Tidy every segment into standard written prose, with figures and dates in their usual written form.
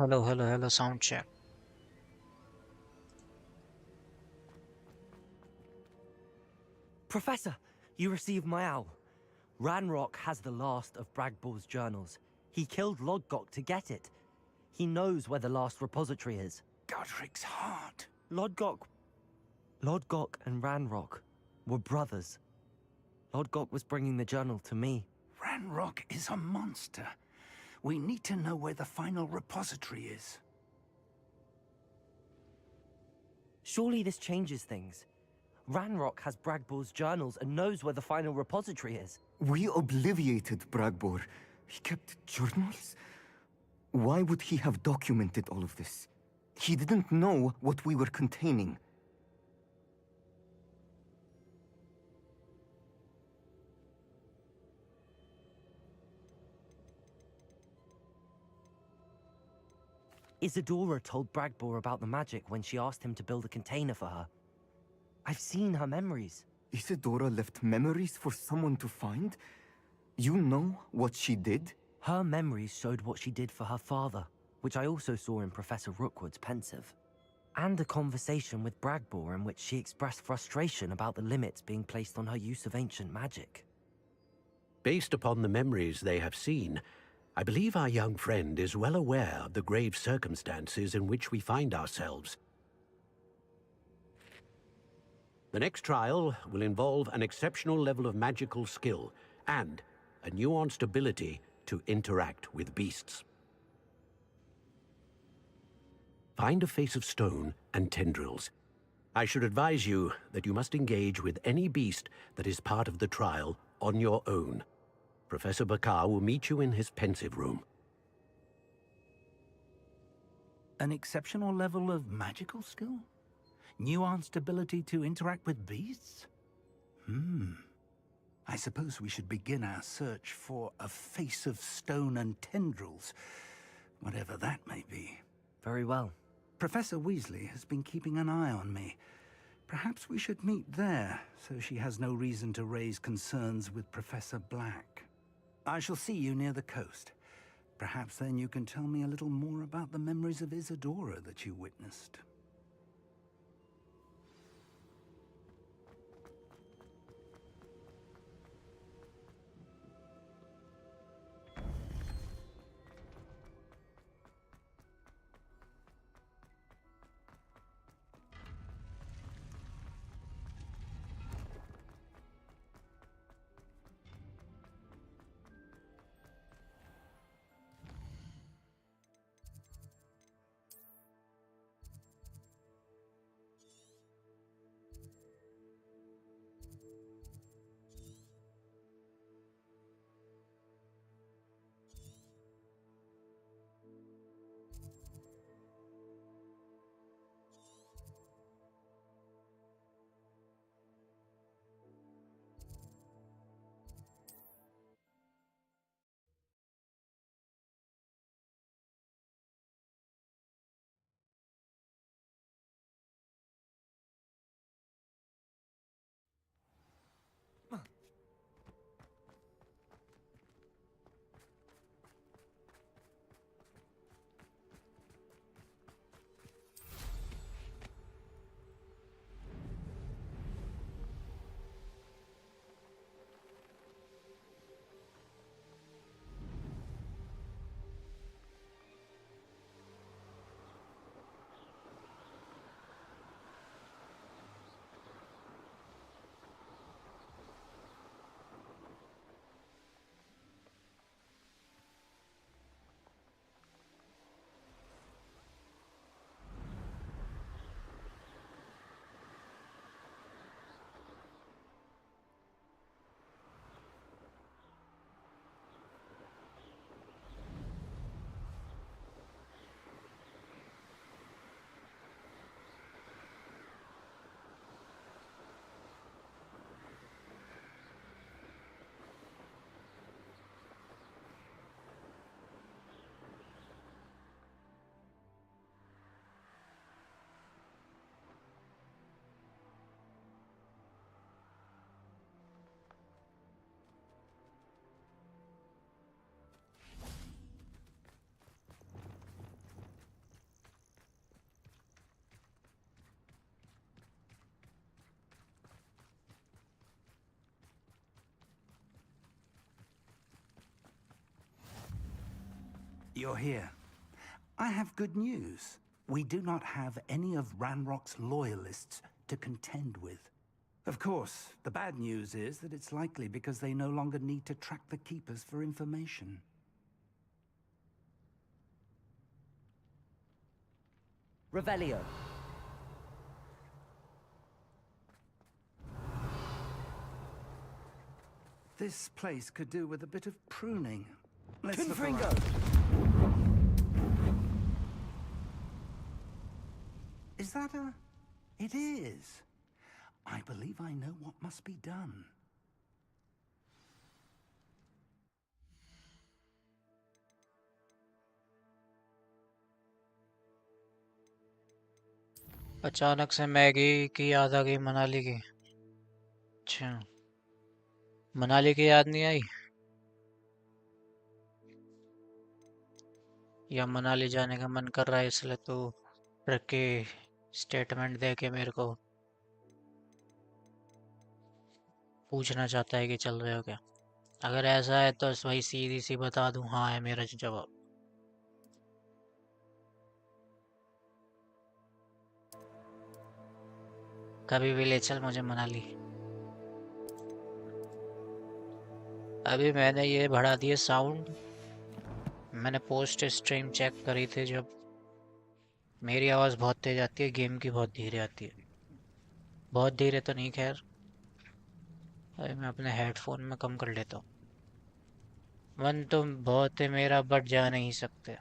Hello, hello, hello, sound check. Professor, you received my owl. RANROK has the last of Bragbor's journals. He killed Lodgok to get it. He knows where the last repository is. Godric's heart. Lodgok and RANROK were brothers. Lodgok was bringing the journal to me. RANROK is a monster. We need to know where the final repository is. Surely this changes things. RANROK has Bragbor's journals and knows where the final repository is. We obliviated Bragbor. He kept journals? Why would he have documented all of this? He didn't know what we were containing. Isadora told Bragbor about the magic when she asked him to build a container for her. I've seen her memories. Isadora left memories for someone to find? You know what she did? Her memories showed what she did for her father, which I also saw in Professor Rookwood's pensive. And a conversation with Bragbor in which she expressed frustration about the limits being placed on her use of ancient magic. Based upon the memories they have seen, I believe our young friend is well aware of the grave circumstances in which we find ourselves. The next trial will involve an exceptional level of magical skill and a nuanced ability to interact with beasts. Find a face of stone and tendrils. I should advise you that you must engage with any beast that is part of the trial on your own. Professor Bakar will meet you in his pensive room. An exceptional level of magical skill? Nuanced ability to interact with beasts? I suppose we should begin our search for a face of stone and tendrils, whatever that may be. Very well. Professor Weasley has been keeping an eye on me. Perhaps we should meet there, so she has no reason to raise concerns with Professor Black. I shall see you near the coast. Perhaps then you can tell me a little more about the memories of Isadora that you witnessed. you're here. I have good news. We do not have any of RANROK's loyalists to contend with. Of course, the bad news is that it's likely because they no longer need to track the Keepers for information. Revelio. This place could do with a bit of pruning. Let's look Confringo. around. Is that a... It is. I believe I know what must be done. अचानक से Maggi की याद आ गई मनाली की। अच्छा, मनाली की याद नहीं आई या मनाली जाने का मन कर रहा है इसलिए तो ट्रिप की स्टेटमेंट दे के मेरे को पूछना चाहता है कि चल रहे हो क्या। अगर ऐसा है तो वही सीधी सी बता दूं हाँ है मेरा जवाब। कभी भी ले चल मुझे मनाली। अभी मैंने ये बढ़ा दिए साउंड। मैंने पोस्ट स्ट्रीम चेक करी थी जब मेरी आवाज़ बहुत तेज आती है, गेम की बहुत धीरे आती है। बहुत धीरे तो नहीं खैर, अभी मैं अपने हेडफोन में कम कर लेता हूँ। मन तो बहुत है मेरा बट जा नहीं सकते।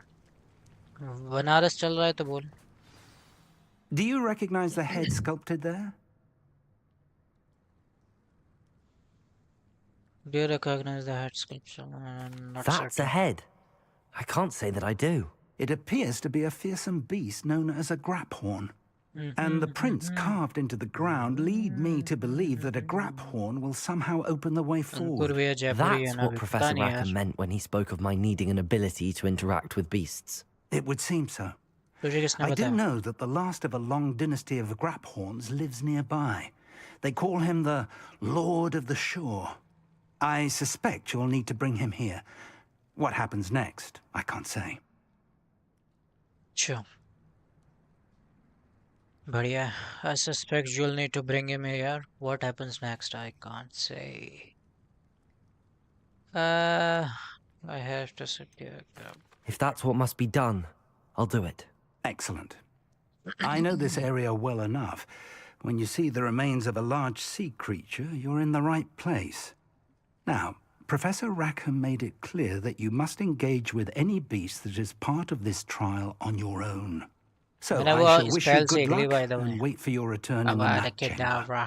बनारस चल रहा है तो बोल। Do you recognize the head sculpted there? Do you recognize the head sculpture? Not That's a certain. head. I can't say that I do. It appears to be a fearsome beast known as a graphorn. And the prints carved into the ground lead me to believe that a graphorn will somehow open the way forward. अंकुर जयपुरी है That's ना, what अभी Professor पता नहीं Rackham यार। meant when he spoke of my needing an ability to interact with beasts. It would seem so. तुझे किसने I do बताया? know that the last of a long dynasty of graphorns lives nearby. They call him the Lord of the Shore. I suspect you'll need to bring him here. What happens next, I can't say. अच्छा, बढ़िया। I suspect you'll need to bring him here. What happens next? I can't say. I have to sit here. If that's what must be done, I'll do it. Excellent. I know this area well enough. When you see the remains of a large sea creature, you're in the right place. Now, Professor Rackham made it clear that you must engage with any beast that is part of this trial on your own. So मैंने I वो shall wish you spell good सीख ली luck by the way। and wait for your return in the Avada map chamber. Kedavra।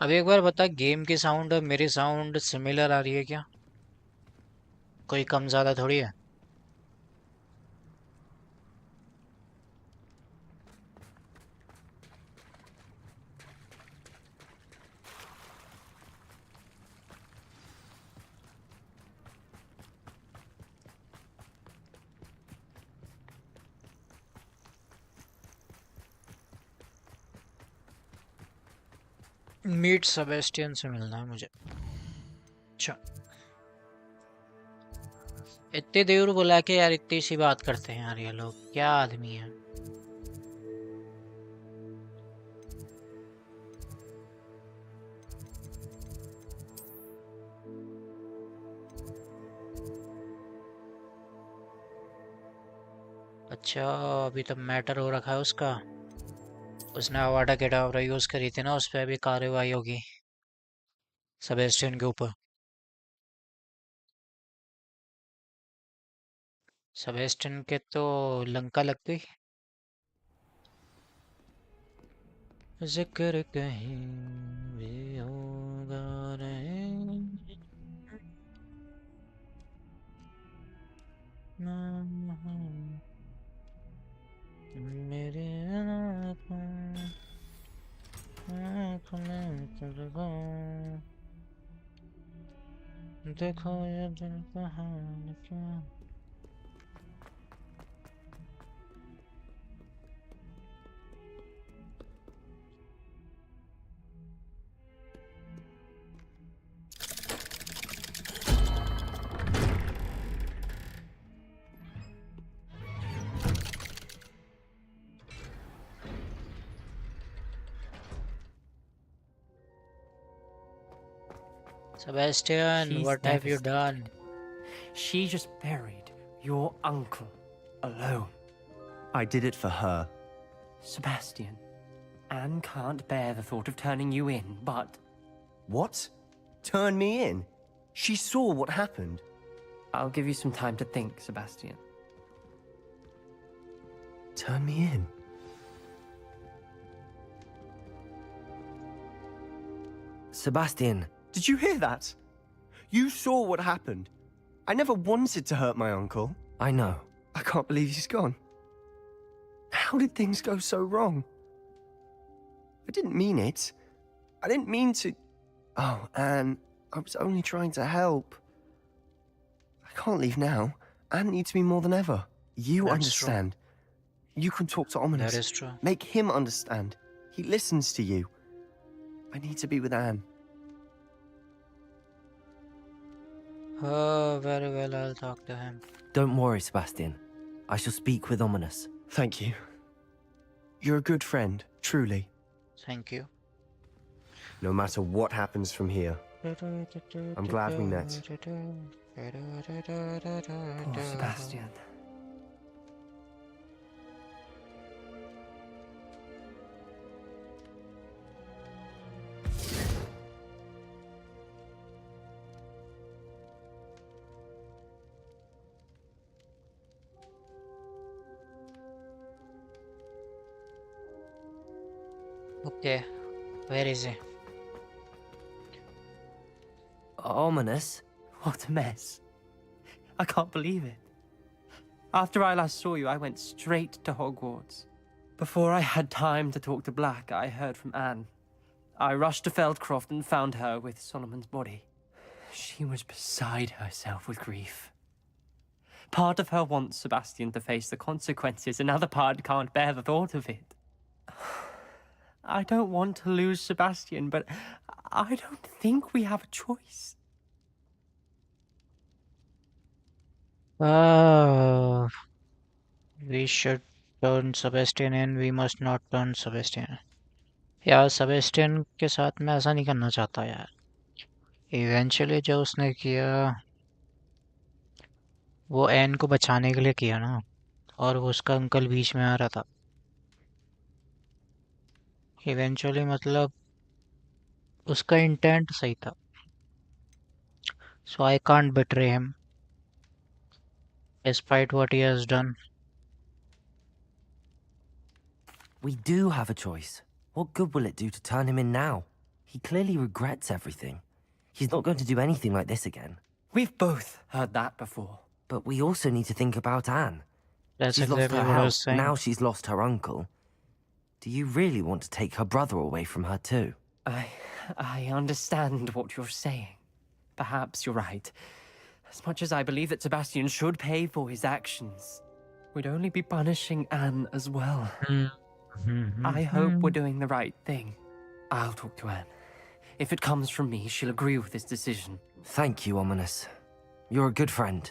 अब एक बार बता, game की sound और मेरी sound similar आ रही है क्या? कोई कम ज्यादा थोड़ी है। मीट सेबेस्टियन से मिलना है मुझे। अच्छा, इतनी देर बुला के यार इतनी सी बात करते हैं यार, ये लोग क्या आदमी है। अच्छा, अभी तो मैटर हो रखा है उसका। उसने अवाडा केडावरा यूज करी थी ना, उस पर भी कार्रवाई होगी सेबेस्टियन के ऊपर। सेबेस्टियन के तो लंका लग गई। जिक्र कहीं भी होगा नहीं। मेरे आँखों में तुझको देखो ये दिल का हाल क्या। Sebastian, She's what have you devastated. done? She just buried your uncle alone. I did it for her. Sebastian, Anne can't bear the thought of turning you in, but What? Turn me in? She saw what happened. I'll give you some time to think, Sebastian. Turn me in? Sebastian, Did you hear that? You saw what happened. I never wanted to hurt my uncle. I know. I can't believe he's gone. How did things go so wrong? I didn't mean it. I didn't mean to... Oh, Anne, I was only trying to help. I can't leave now. Anne needs me more than ever. You That's understand. You can talk to Ominous. That is true. Make him understand. He listens to you. I need to be with Anne. Oh, very well, I'll talk to him. Don't worry, Sebastian. I shall speak with Ominous. Thank you. You're a good friend, truly. Thank you. No matter what happens from here. I'm glad we met. Poor Sebastian. Okay, where is he? Ominous? What a mess. I can't believe it. After I last saw you, I went straight to Hogwarts. Before I had time to talk to Black, I heard from Anne. I rushed to Feldcroft and found her with Solomon's body. She was beside herself with grief. Part of her wants Sebastian to face the consequences, another part can't bear the thought of it. I don't want to lose Sebastian, but I don't think we have a choice. Oh, we should turn Sebastian in. We must not turn Sebastian. यार Sebastian के साथ मैं ऐसा नहीं करना चाहता यार. Eventually जो उसने किया वो एन को बचाने के लिए किया ना, और वो उसका अंकल बीच में आ रहा था. इवेंचुअली मतलब उसका इंटेंट सही था. So I can't betray him despite what he has done. We do have a choice. What good will it do to turn him in now? He clearly regrets everything. He's not going to do anything like this again. We've both heard that before. But we also need to think about Anne. That's She's lost exactly her what I was house, saying. now she's lost her uncle. Do you really want to take her brother away from her too? I understand what you're saying. Perhaps you're right. As much as I believe that Sebastian should pay for his actions, we'd only be punishing Anne as well. I hope we're doing the right thing. I'll talk to Anne. If it comes from me, she'll agree with this decision. Thank you, Ominous. You're a good friend.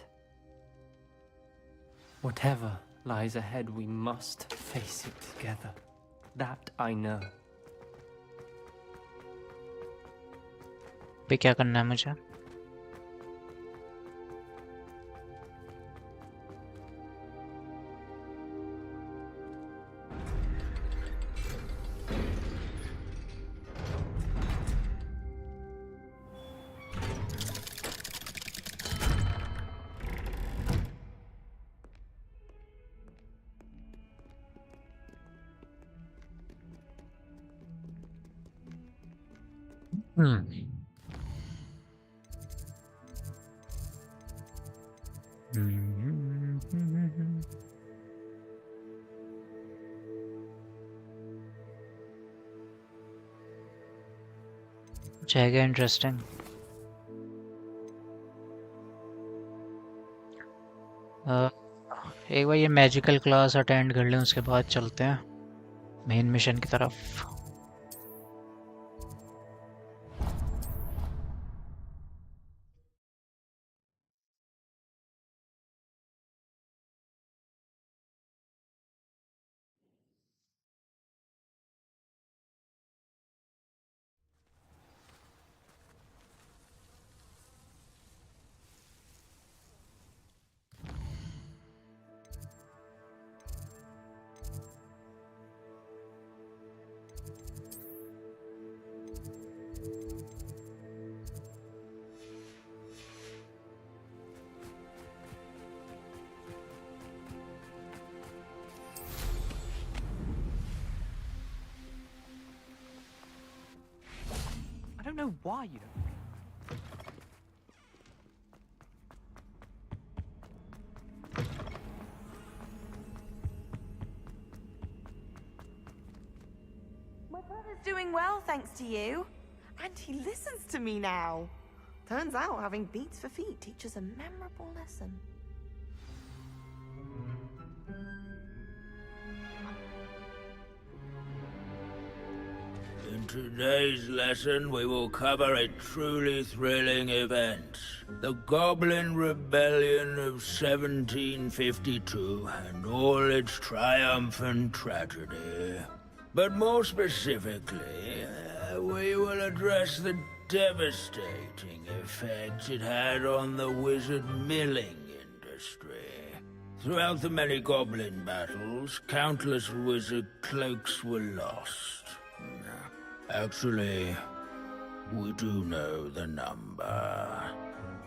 Whatever lies ahead, we must face it together. That I know. भी क्या करना है मुझे? जाएगा interesting. एक बार ये magical class attend कर लें, उसके बाद चलते हैं मेन मिशन की तरफ. don't know why you don't. My brother's doing well, thanks to you. And he listens to me now. Turns out having beats for feet teaches a memorable lesson. In today's lesson, we will cover a truly thrilling event. The Goblin Rebellion of 1752 and all its triumphant tragedy. But more specifically, we will address the devastating effect it had on the wizard milling industry. Throughout the many goblin battles, countless wizard cloaks were lost. Actually, we do know the number.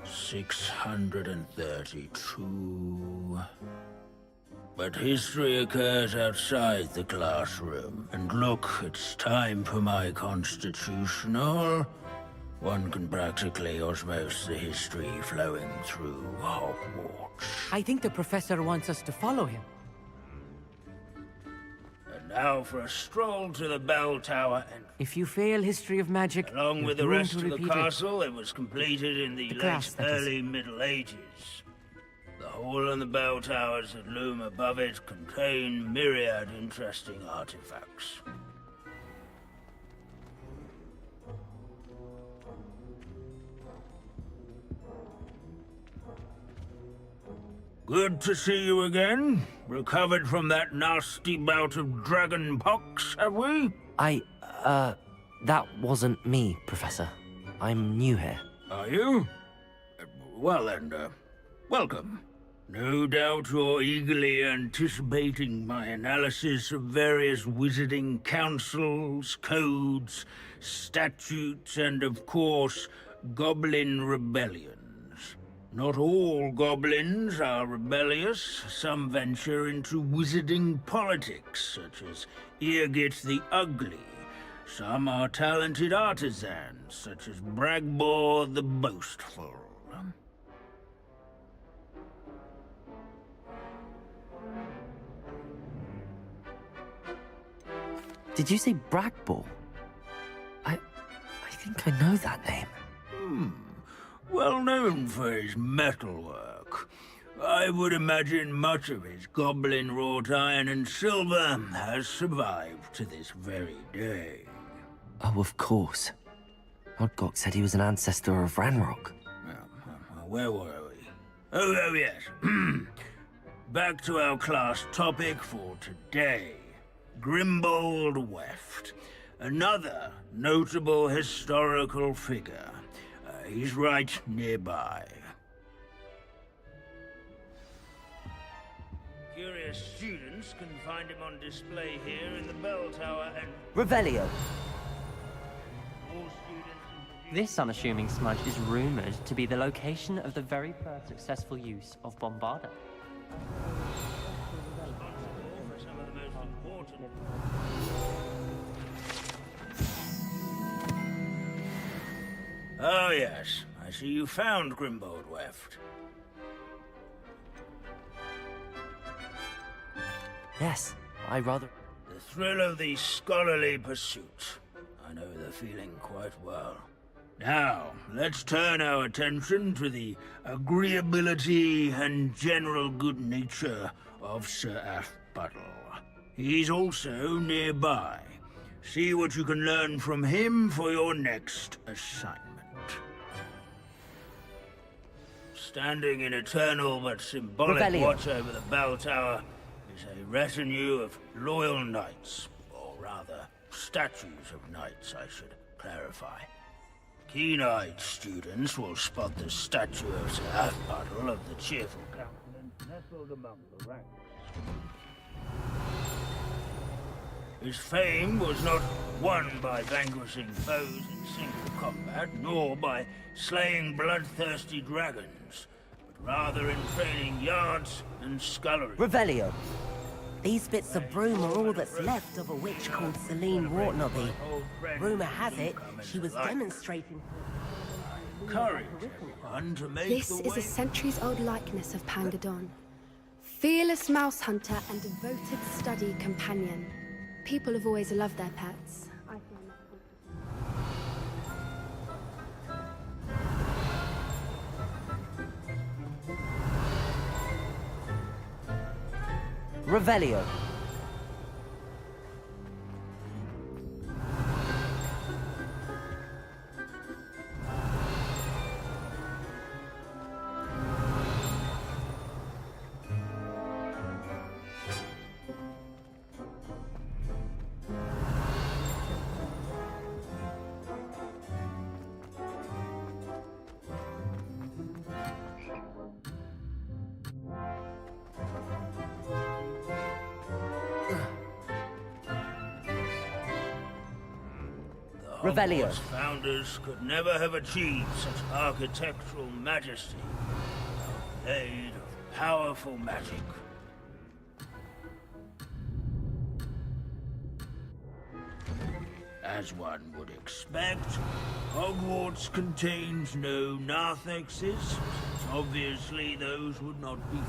632. But history occurs outside the classroom. And look, it's time for my constitutional. One can practically osmose the history flowing through Hogwarts. I think the professor wants us to follow him. And now for a stroll to the bell tower and If you fail history of magic, along you're with the doomed rest to of the repeat it. castle, it was completed in the class, late that is. early Middle Ages. The hall and the bell towers that loom above it contain myriad interesting artifacts. Good to see you again. Recovered from that nasty bout of dragon pox, have we? That wasn't me, Professor. I'm new here. Are you? Well then, welcome. No doubt you're eagerly anticipating my analysis of various wizarding councils, codes, statutes, and of course, goblin rebellions. Not all goblins are rebellious. Some venture into wizarding politics, such as Eargit the Ugly. Some are talented artisans, such as Bragbor the Boastful. Did you say Bragbor? I think I know that name. Well known for his metalwork. I would imagine much of his goblin-wrought iron and silver has survived to this very day. Oh, of course. Odgok said he was an ancestor of Ranrock. Where were we? Oh yes. Back to our class topic for today. Grimbold Weft. Another notable historical figure. He's right nearby. Curious students can find him on display here in the bell tower and Revelio. all students This unassuming smudge is rumored to be the location of the very first successful use of Bombarda. for some of the most important. Oh yes, I see you found Grimbold Weft. Yes, I rather... The thrill of the scholarly pursuit. I know the feeling quite well. Now, let's turn our attention to the agreeability and general good nature of Sir Athbuttle. He's also nearby. See what you can learn from him for your next assignment. Standing in eternal but symbolic Revelio. watch over the bell tower is a retinue of loyal knights, or rather, statues of knights, I should clarify. Keen-eyed students will spot the statue of Sir Athbuttle of the cheerful countenance nestled among the ranks. His fame was not won by vanquishing foes in single combat, nor by slaying bloodthirsty dragons, but rather in training yards and scullery. Revelio. These bits of broom are all that's left of a witch called Celine Wartnobby. Rumour has it, she was demonstrating... Courage, everyone, to make This the is way. a centuries-old likeness of Pangadon. Fearless mouse hunter and devoted study companion. People have always loved their pets. I find that Revelio. Revelio. Hogwarts founders could never have achieved such architectural majesty without the aid of powerful magic. As one would expect, Hogwarts contains no narthex, since obviously those would not be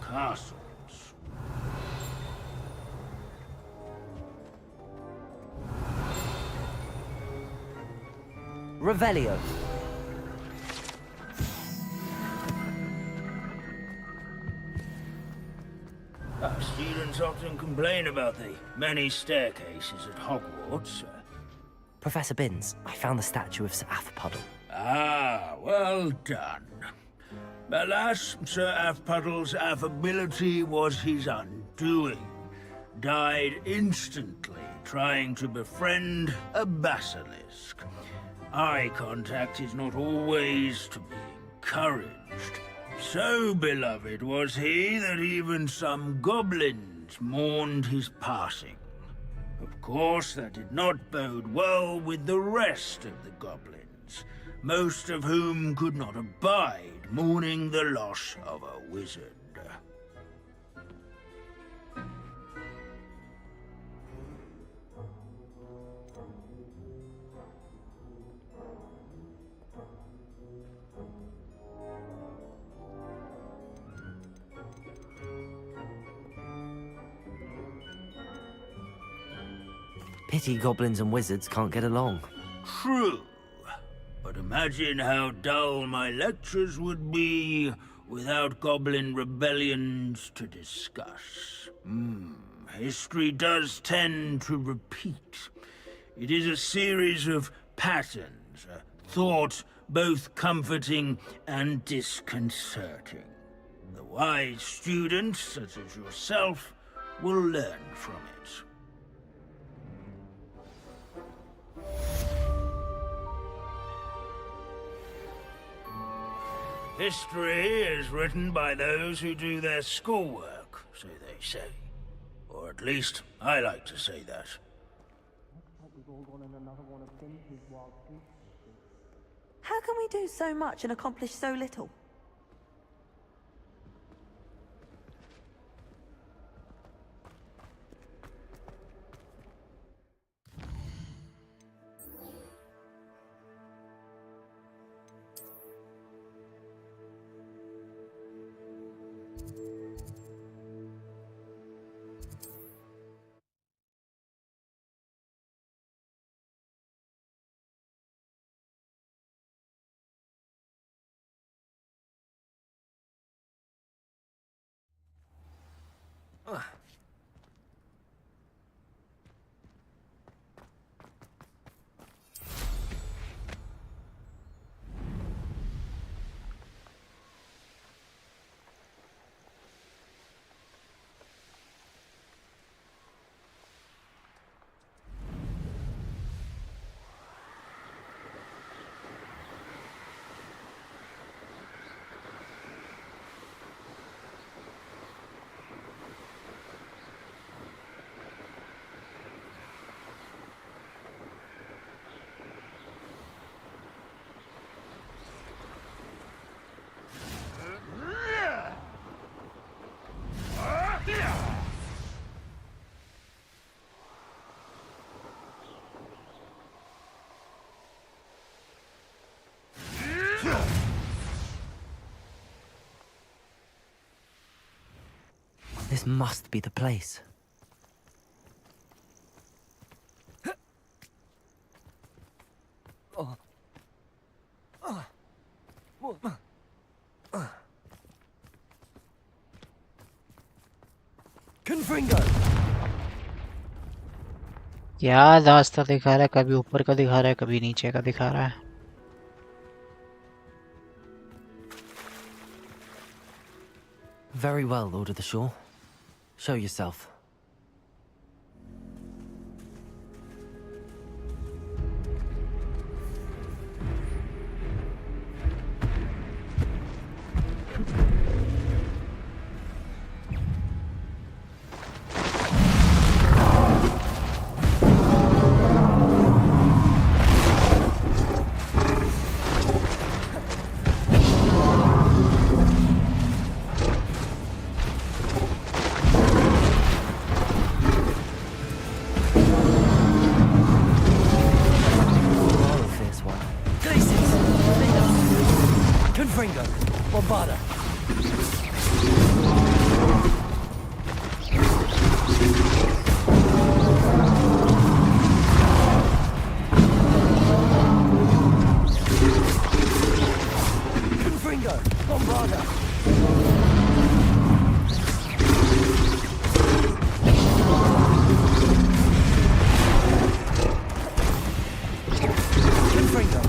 castles. Revelio. Students often complain about the many staircases at Hogwarts. Professor Binns, I found the statue of Sir Afpuddle. Ah, well done. Alas, Sir Afpuddle's affability was his undoing. Died instantly trying to befriend a basilisk. Eye contact is not always to be encouraged. So beloved was he that even some goblins mourned his passing. Of course, that did not bode well with the rest of the goblins, most of whom could not abide mourning the loss of a wizard. Pity goblins and wizards can't get along. True. But imagine how dull my lectures would be without goblin rebellions to discuss. History does tend to repeat. It is a series of patterns, a thought both comforting and disconcerting. The wise students, such as yourself, will learn from it. History is written by those who do their schoolwork, so they say. Or at least, I like to say that. How can we do so much and accomplish so little? This must be the place. Confringo! क्या रास्ता दिखा रहा है, कभी ऊपर का दिखा रहा है, कभी नीचे का दिखा रहा है। Very well, Lord of the Shore. Show yourself. Confringo! Bombarda! Confringo! Bombarda! Confringo!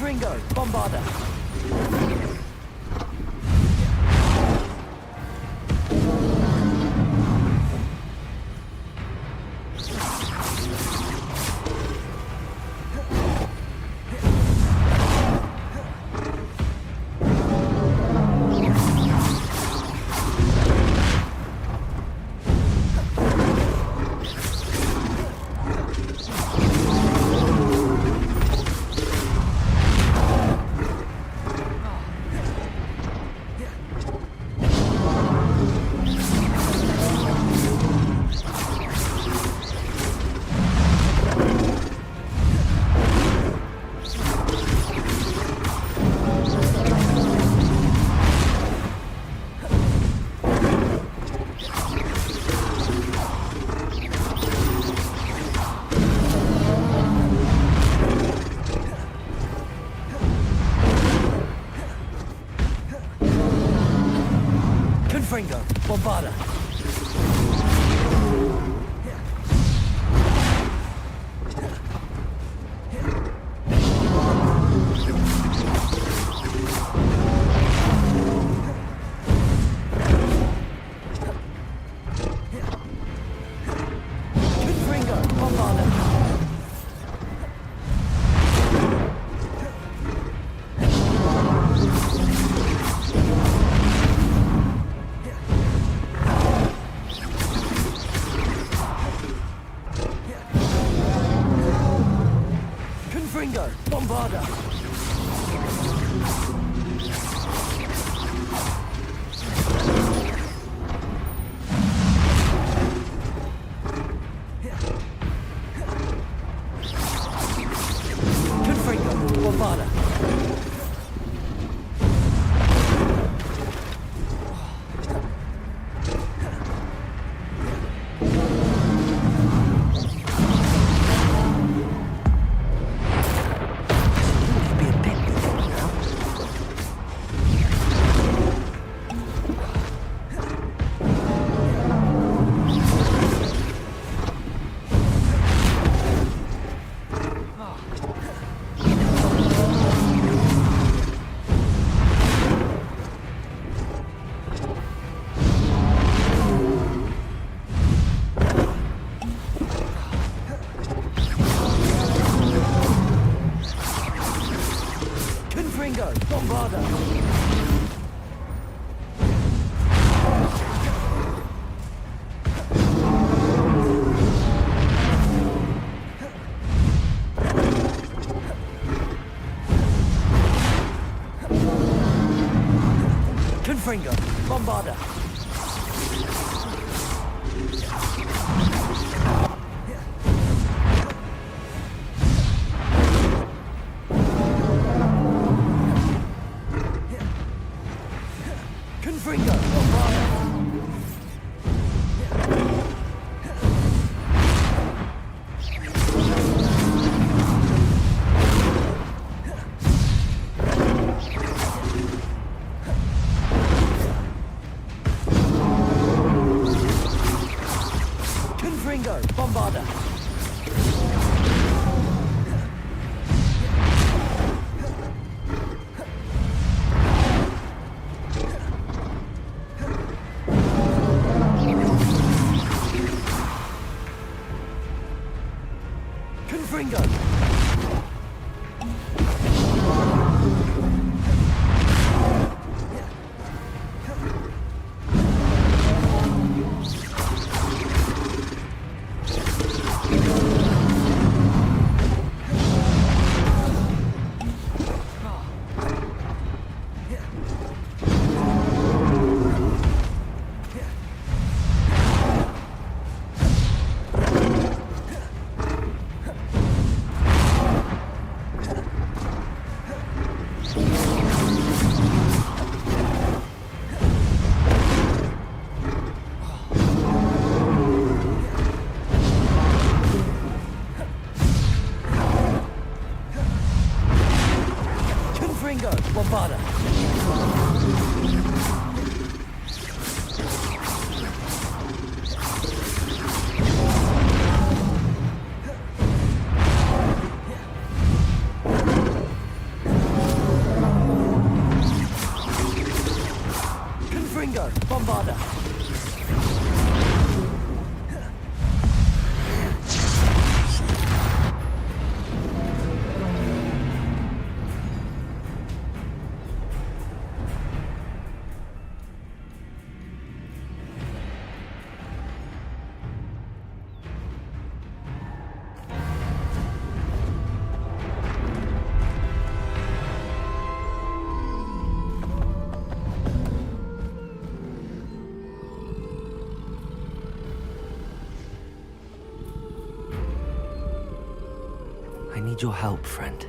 Confringo, Bombarda. Confringo, Bombarda. Confringo, Bombarda. Confringo, Bombarda. Confringo, Bombarda. Confringo, Bombarda. Confringo, Bombarda. Confringo, Bombarda. Confringo, Bombarda. Confringo. Confringo, Bombarda. father. I need your help, friend.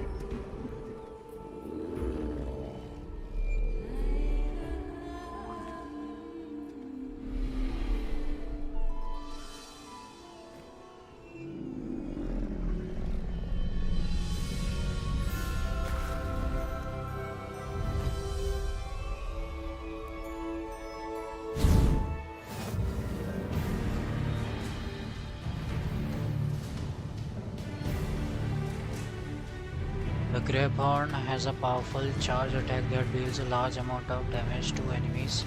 The Grapehorn has a powerful charge attack that deals a large amount of damage to enemies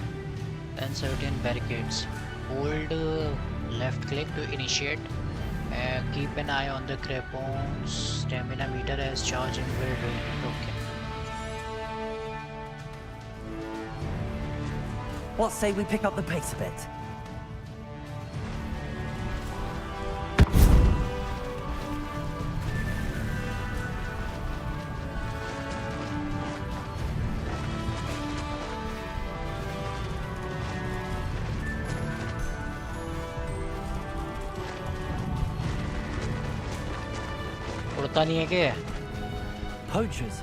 and certain barricades. Hold left click to initiate. Keep an eye on the Grapehorn's stamina meter as charging will drain it. Okay. What say we pick up the pace a bit? उड़ता नहीं है क्या? Poachers.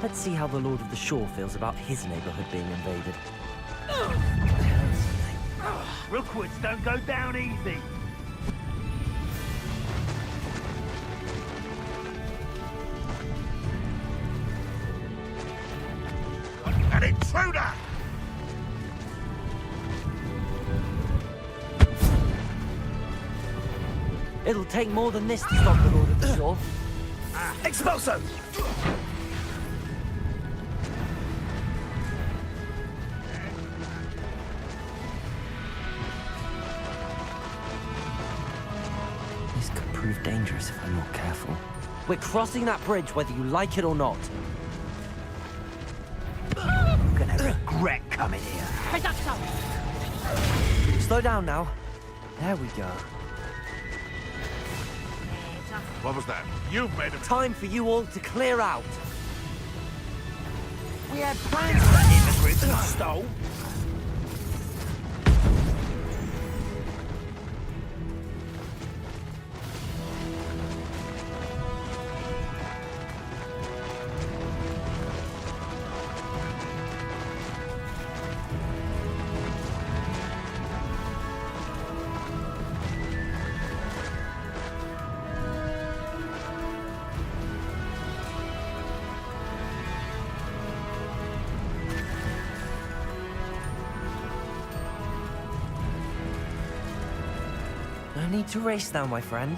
Let's see how the Lord of the Shore feels about his neighborhood being invaded. Rookwoods don't go down easy. An intruder! It'll take more than this to stop the Lord of the Shore. Expulso! This could prove dangerous if I'm not careful. We're crossing that bridge whether you like it or not. I'm gonna regret coming here. Slow down now. There we go. What was that? You've made a... Time for you all to clear out. We had plans for that immigrants you stole. No need to race now, my friend.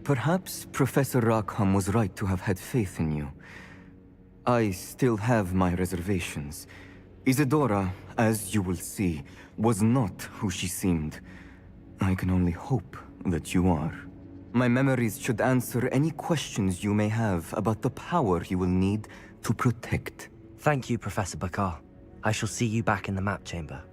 Perhaps Professor Rackham was right to have had faith in you. I still have my reservations. Isadora, as you will see, was not who she seemed. I can only hope that you are. My memories should answer any questions you may have about the power you will need to protect. Thank you, Professor Bakar. I shall see you back in the map chamber.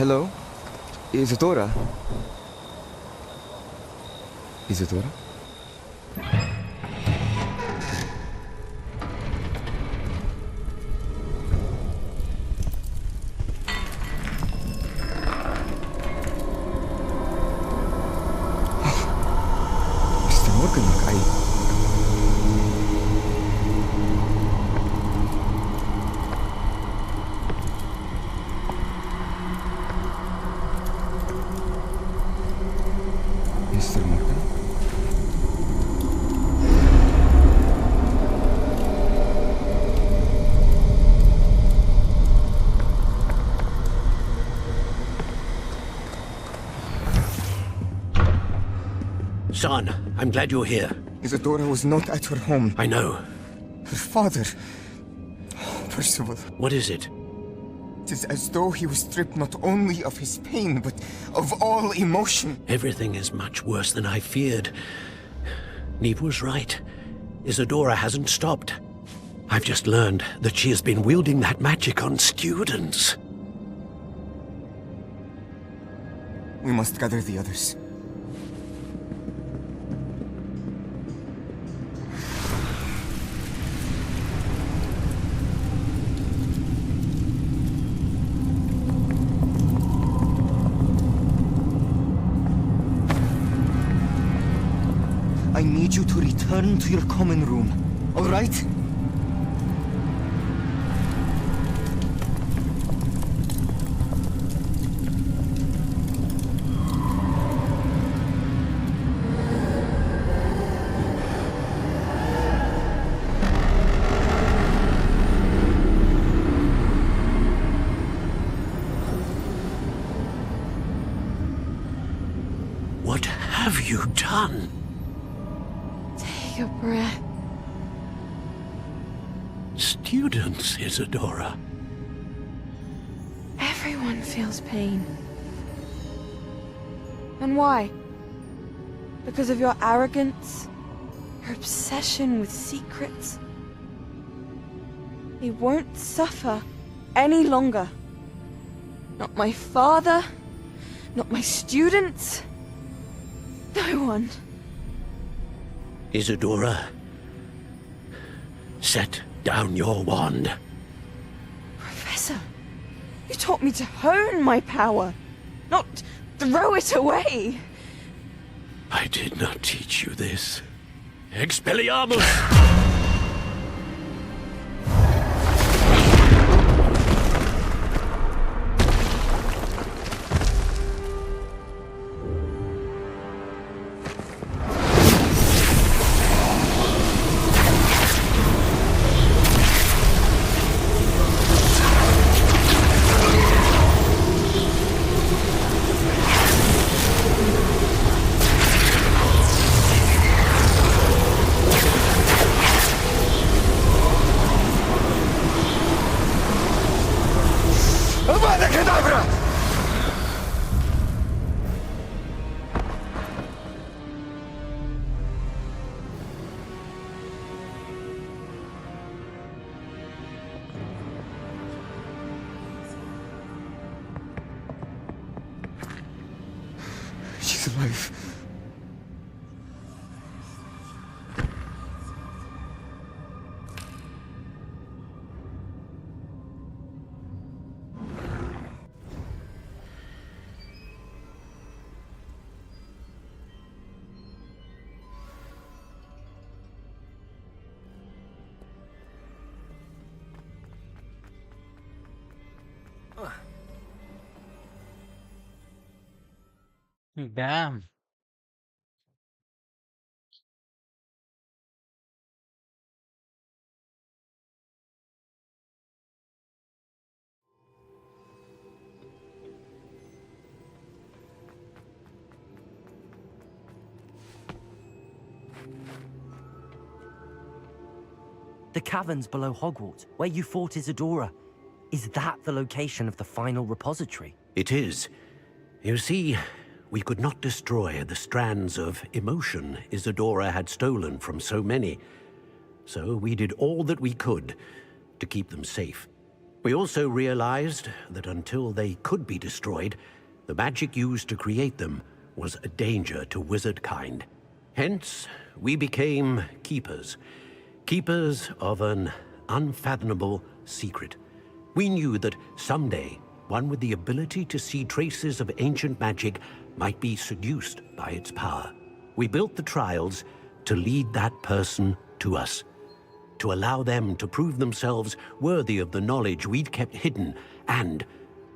Hello? Isadora? Isadora? Mr. Morgan, Mr. Morgan? Son, I'm glad you're here. Isadora was not at her home. I know. Her father... Oh, Percival. What is it? It is as though he was stripped not only of his pain, but of all emotion. Everything is much worse than I feared. Neve was right. Isadora hasn't stopped. I've just learned that she has been wielding that magic on students. We must gather the others. I need you to return to your common room, all right? What have you done? Take a breath. Students, Isadora. Everyone feels pain. And why? Because of your arrogance? Your obsession with secrets? He won't suffer any longer. Not my father, not my students, no one. Isadora, set down your wand. Professor, you taught me to hone my power, not throw it away. I did not teach you this. Expelliarmus! Avada Kedavra! She's alive. Damn. The caverns below Hogwarts, where you fought Isadora. Is that the location of the final repository? It is. You see, we could not destroy the strands of emotion Isadora had stolen from so many. So we did all that we could to keep them safe. We also realized that until they could be destroyed, the magic used to create them was a danger to wizard kind. Hence, we became keepers. Keepers of an unfathomable secret. We knew that someday, one with the ability to see traces of ancient magic might be seduced by its power. We built the trials to lead that person to us, to allow them to prove themselves worthy of the knowledge we'd kept hidden and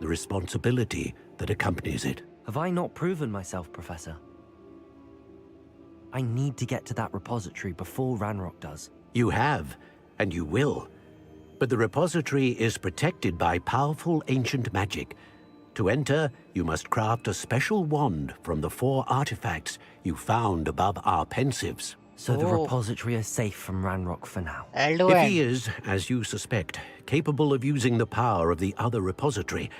the responsibility that accompanies it. Have I not proven myself, Professor? I need to get to that repository before RANROK does. You have, and you will. But the repository is protected by powerful ancient magic. To enter, you must craft a special wand from the 4 artifacts you found above our pensives. So the repository is safe from RANROK for now. If he is, as you suspect, capable of using the power of the other repository,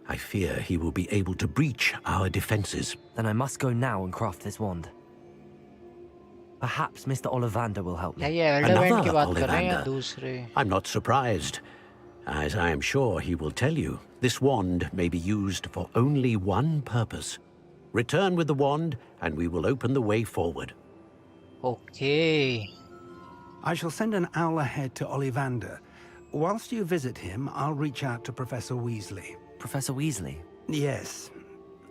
I fear he will be able to breach our defenses. Then I must go now and craft this wand. Perhaps Mr. Ollivander will help me. Another Ollivander? I'm not surprised. As I am sure he will tell you, this wand may be used for only one purpose. Return with the wand, and we will open the way forward. Okay. I shall send an owl ahead to Ollivander. Whilst you visit him, I'll reach out to Professor Weasley. Professor Weasley? Yes.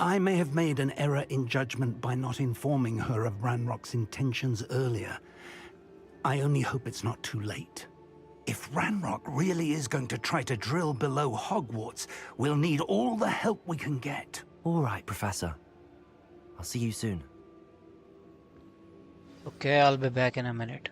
I may have made an error in judgment by not informing her of RANROK's intentions earlier. I only hope it's not too late. If RANROK really is going to try to drill below Hogwarts, we'll need all the help we can get. All right, Professor. I'll see you soon. Okay, I'll be back in a minute.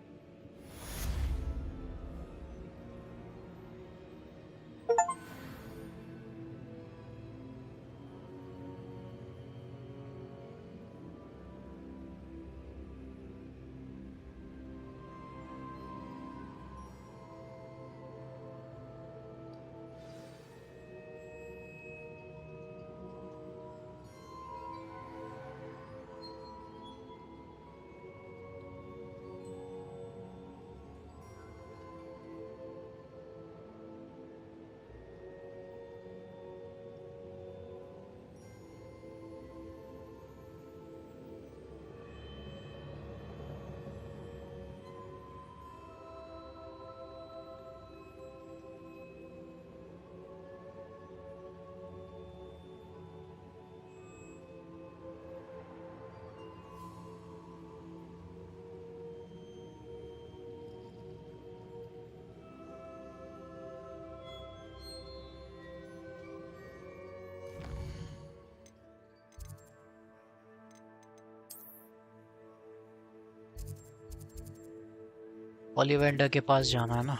ओलिवेंडर के पास जाना है ना।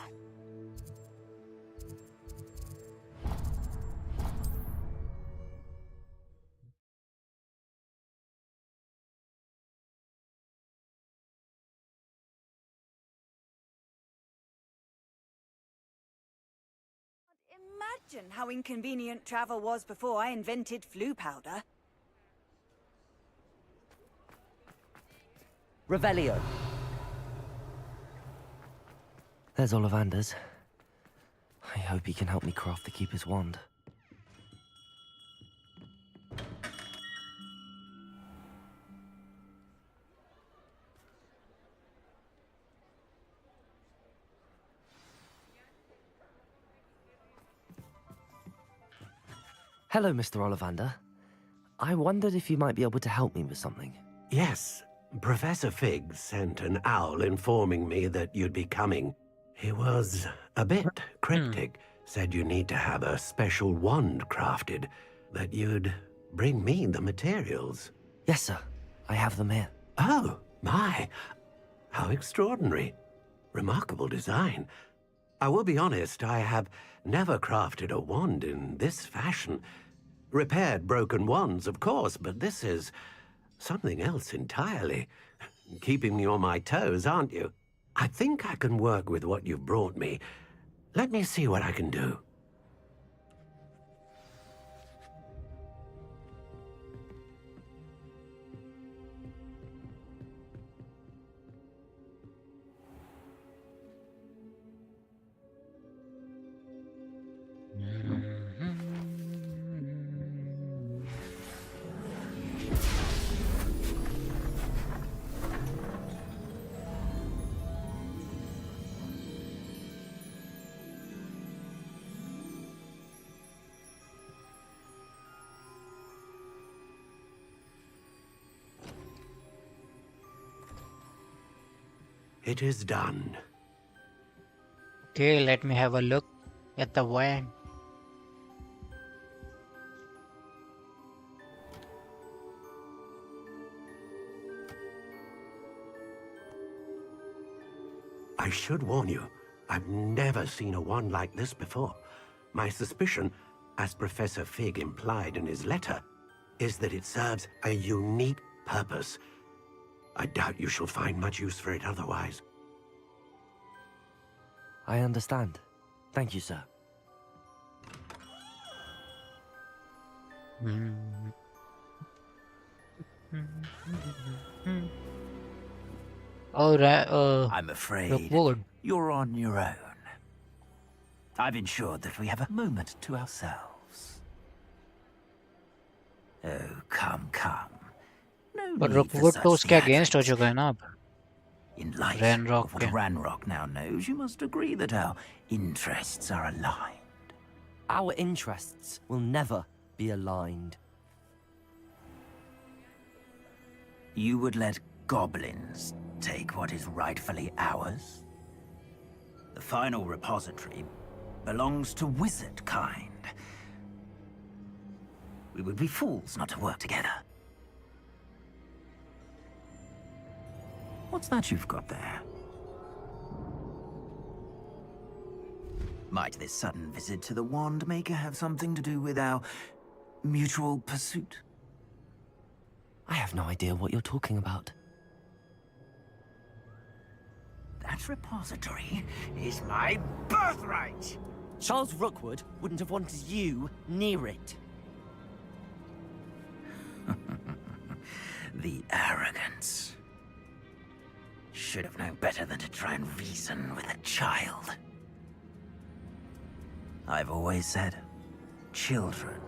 imagine how inconvenient travel was before I invented flu powder. Revelio. There's Ollivander's. I hope he can help me craft the Keeper's wand. Hello, Mr. Ollivander. I wondered if you might be able to help me with something. Yes, Professor Fig sent an owl informing me that you'd be coming. He was a bit cryptic, said you need to have a special wand crafted, that you'd bring me the materials. Yes, sir. I have them here. Oh, my. How extraordinary. Remarkable design. I will be honest, I have never crafted a wand in this fashion. Repaired broken wands, of course, but this is something else entirely. Keeping me on my toes, aren't you? I think I can work with what you've brought me. Let me see what I can do. It is done. Okay, let me have a look at the wand. I should warn you, I've never seen a wand like this before. My suspicion, as Professor Fig implied in his letter, is that it serves a unique purpose. I doubt you shall find much use for it otherwise. I understand. Thank you, sir. I'm afraid Rookwood. you're on your own. I've ensured that we have a moment to ourselves. Oh, come. No But need for Rookwood such तो उसके against हो theatrics. चुका है ना अब. In light RANROK of what के. RANROK now knows, you must agree that our interests are aligned. Our interests will never be aligned. You would let goblins take what is rightfully ours? The final repository belongs to wizard kind. We would be fools not to work together. What's that you've got there? Might this sudden visit to the Wand Maker have something to do with our mutual pursuit? I have no idea what you're talking about. That repository is my birthright! Charles Rookwood wouldn't have wanted you near it. The arrogance. Should have known better than to try and reason with a child. I've always said, children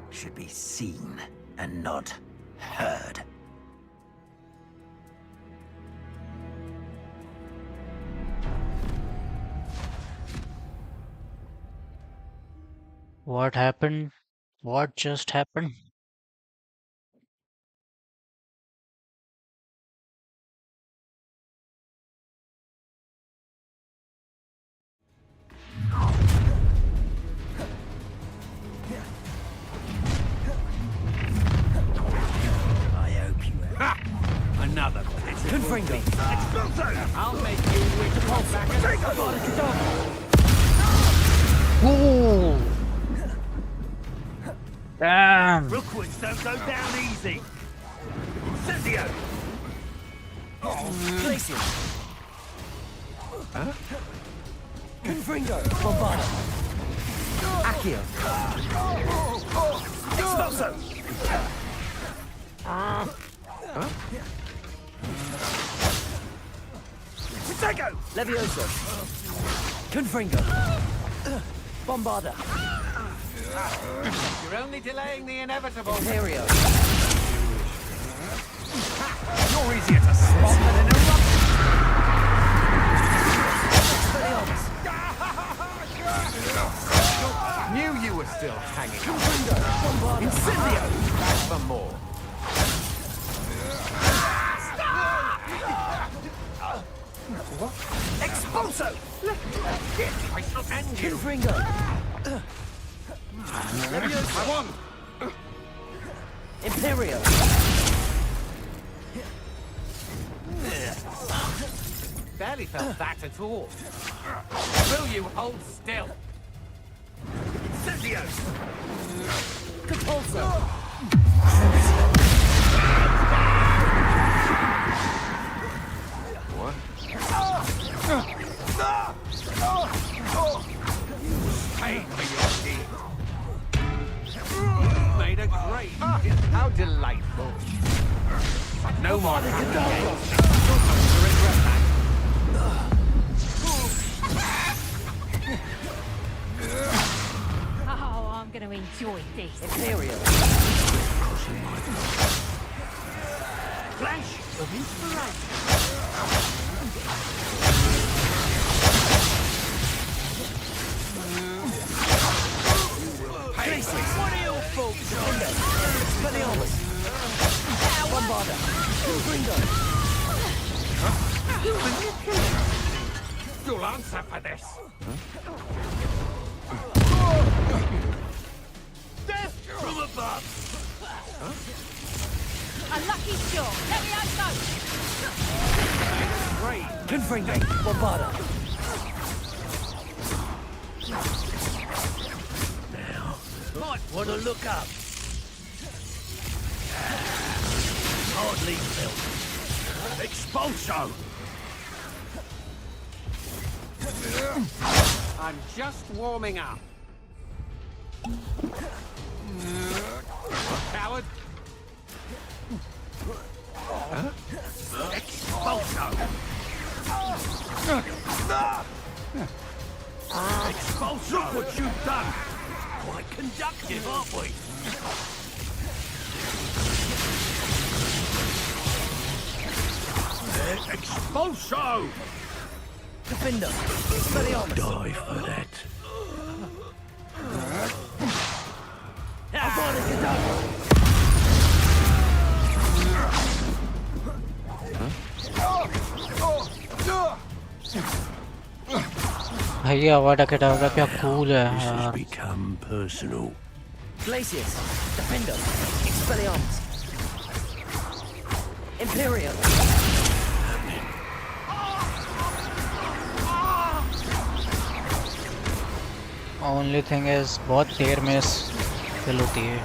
should be seen and not heard. What happened? What just happened? I hope you have. Another Confringo! I'll make you wish to pulse back. Take a Ooh! Damn! Rookwoods don't go down easy. Incendio! Place him! Confringo! Bombard! Accio. Expulso! Protego! Levioso. Confringo. Bombarda. You're only delaying the inevitable. Imperio. You're easier to spot than an eruption. Knew you were still hanging on. Incendio! Back for more. Expulso! I shall end you. Confringo. I won. Imperio. Barely felt that at all. Will you hold still? Incendio! Compulso. Pay for your deed. You've made a great. How delightful. No more. You'll come to regret that. Oh, I'm going to enjoy this. Imperio. Flash of inspiration. What are you folks? Expelliarmus. Bombarda. Confringo. You'll answer for this. Death from above. A lucky shot. Let me out go. Great. Confringo. Bombarda. Might want to look up. Hardly built. Expulso! I'm just warming up. Coward! Expulso! Expulso! Look what you've done! Quite conductive, aren't we? Expulso! Defender. Expelliarmus. Die for that. Avada Kedavra. भैया आवाडा केडावरा क्या cool है This has यार. become personal. Glacius. Defender. Expelliarmus. Imperio. Only thing is बहुत देर में fill होती है.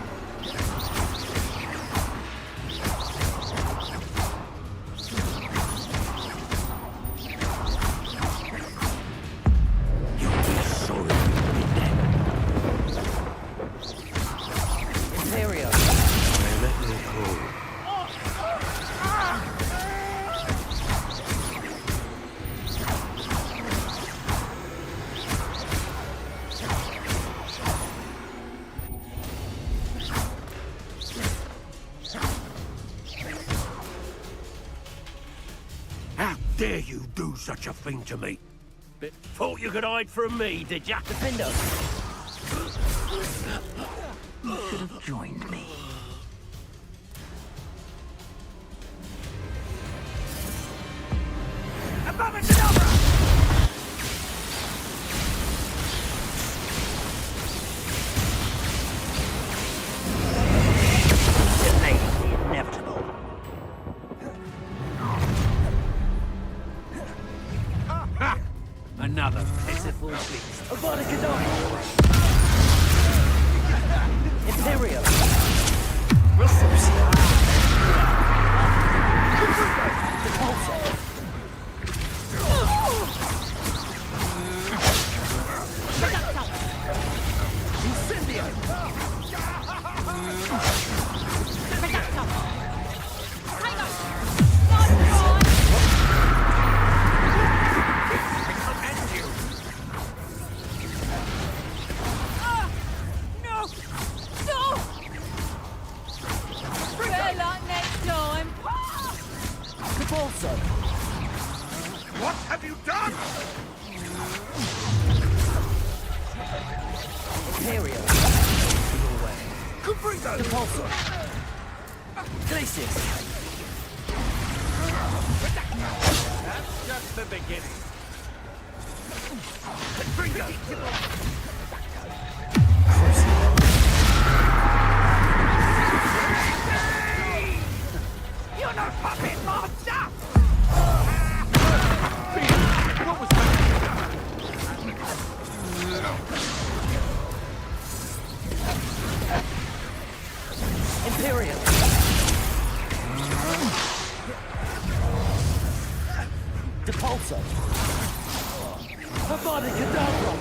Imperio. Let me go. How dare you do such a thing to me? Thought you could hide from me, did ya? Defender. You should have joined me. Delay the inevitable. Another pitiful beast. Avada Kedavra. Imperio. Depulso! What have you done? Imperial! Your way. Confringo! Depulso! Glacius! That's just the beginning. Confringo! You're no puppet monster! What was Imperial! Depulso! Avada Kedavra!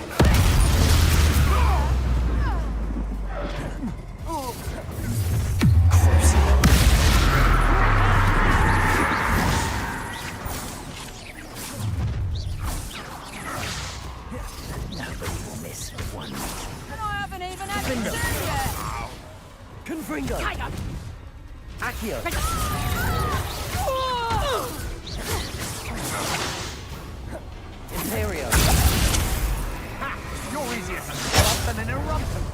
Nobody will miss one. And I haven't even had a Bingo. turn yet. Confringo! Tiger. Accio! Imperio! Ha! You're easier to stop than an irrumpent.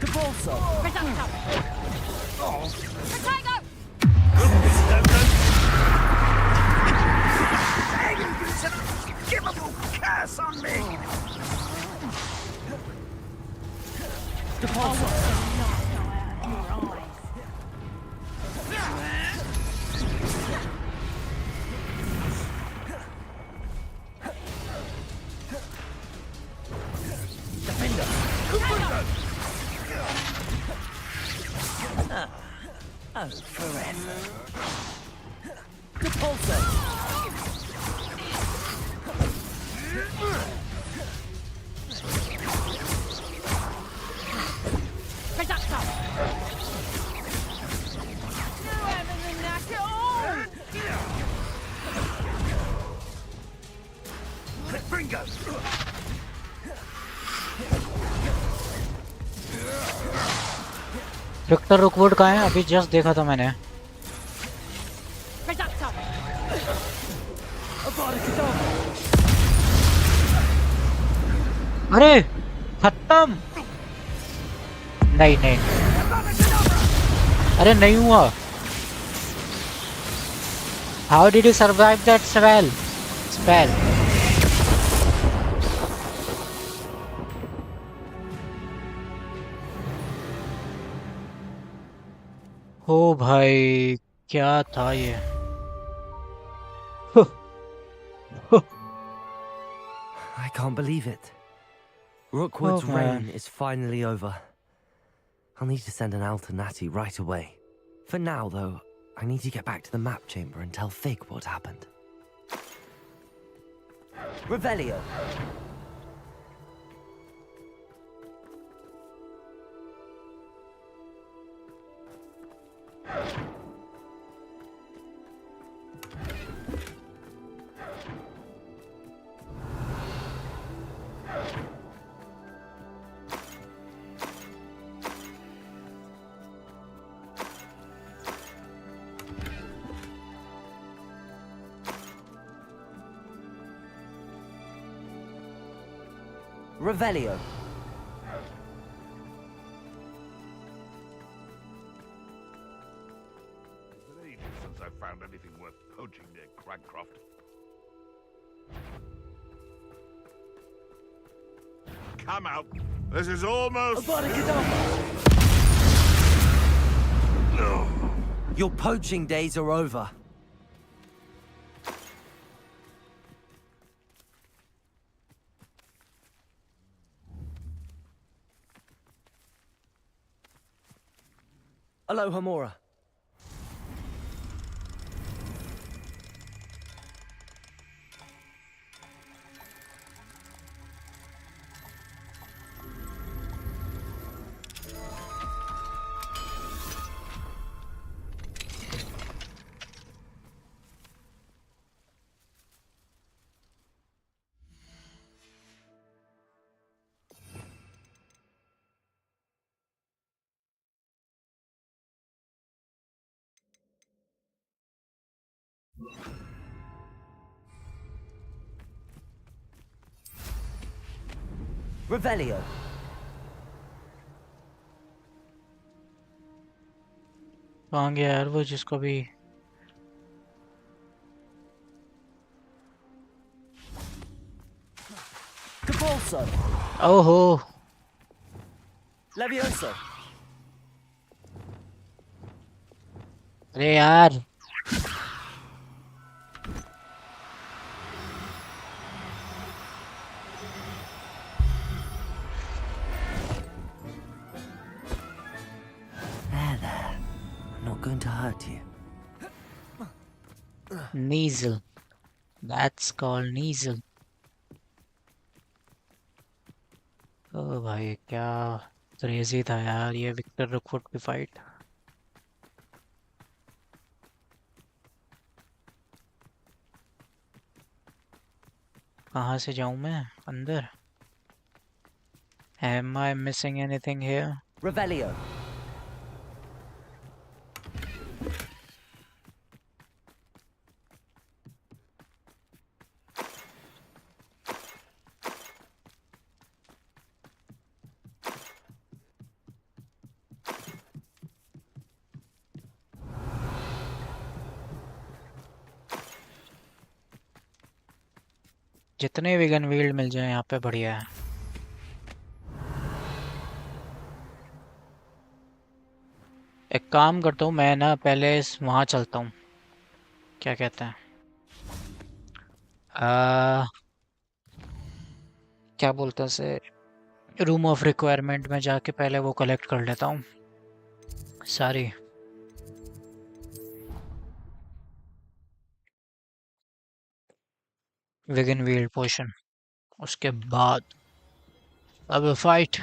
Depulso! Reducto. Protego. Unforgivable curse on me! Depulso! Defender! Oh, forever. Depulso! Reducto. You haven't the knack at all. Confringo! Victor Rookwood कहाँ है? अभी just देखा था मैंने. Reducto. Avada Kedavra! अरे खत्म. नहीं नहीं, अरे नहीं हुआ. How did you survive that spell? ओ भाई क्या था ये? I can't believe it. Rookwood's Oh, man. reign is finally over. I'll need to send an Alternati right away. For now, though, I need to get back to the map chamber and tell Fig what happened. Revelio! Revelio! It's been ages since I found anything worth poaching near Cragcroft. Come out. This is almost... Avada Kedavra! Your poaching days are over. Aloha Mora. Revelio. कहाँ गया यार वो जिसको भी Cabalso. ओहो Levioso. अरे यार There. I'm not going to hurt you. नीजल that's called नीजल ओ भाई क्या क्रेजी था यार ये विक्टर रकफोर्ड की फाइट कहाँ से जाऊँ मैं अंदर Am I missing anything here? Revelio. जितने विगन वील्ड मिल जाए यहाँ पे बढ़िया है एक काम करता हूँ मैं ना पहले वहाँ चलता हूँ क्या कहते हैं क्या बोलते हैं उसे रूम ऑफ रिक्वायरमेंट में जाके पहले वो कलेक्ट कर लेता हूँ सारी विगन वील्ड पोशन उसके बाद अब fight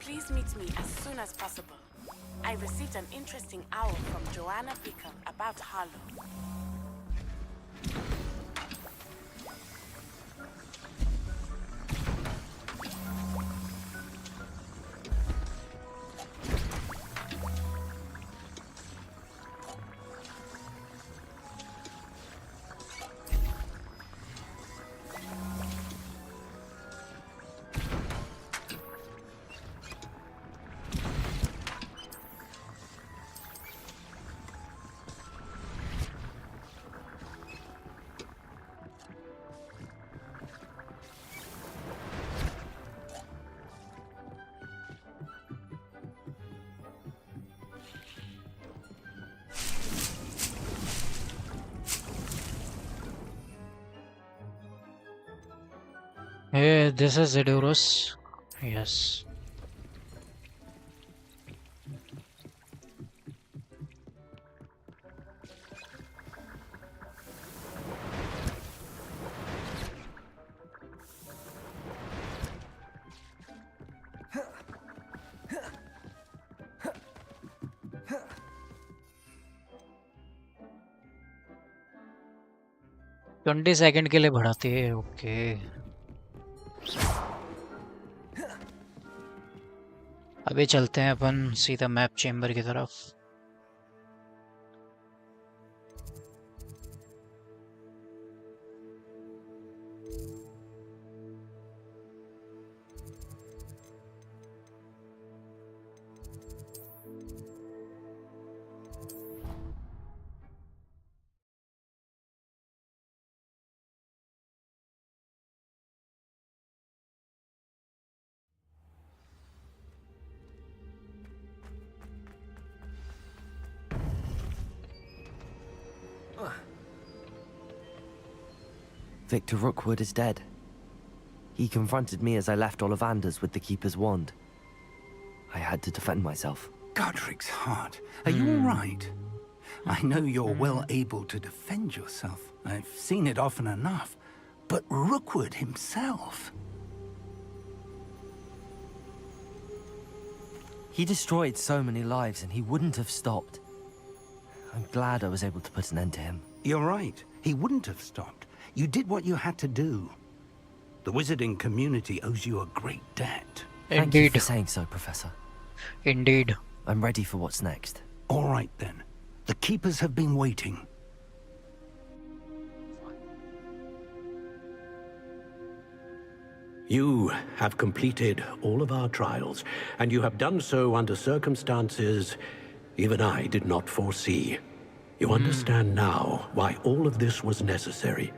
Please meet me as soon as possible. I received an interesting owl from Joanna Bickle about Harlow. Hey, this is Zedurus. Yes. Twenty second के लिए बढ़ाते हैं, ओके। अभी चलते हैं अपन सीधा मैप चेम्बर की तरफ। Victor Rookwood is dead. He confronted me as I left Ollivander's with the Keeper's wand. I had to defend myself. Godric's heart. Are you all right? I know you're well able to defend yourself. I've seen it often enough. But Rookwood himself... He destroyed so many lives and he wouldn't have stopped. I'm glad I was able to put an end to him. You're right. He wouldn't have stopped. You did what you had to do. The wizarding community owes you a great debt. Thank you for saying so, Professor. Indeed. I'm ready for what's next. All right, then. The Keepers have been waiting. You have completed all of our trials, and you have done so under circumstances even I did not foresee. You understand now why all of this was necessary.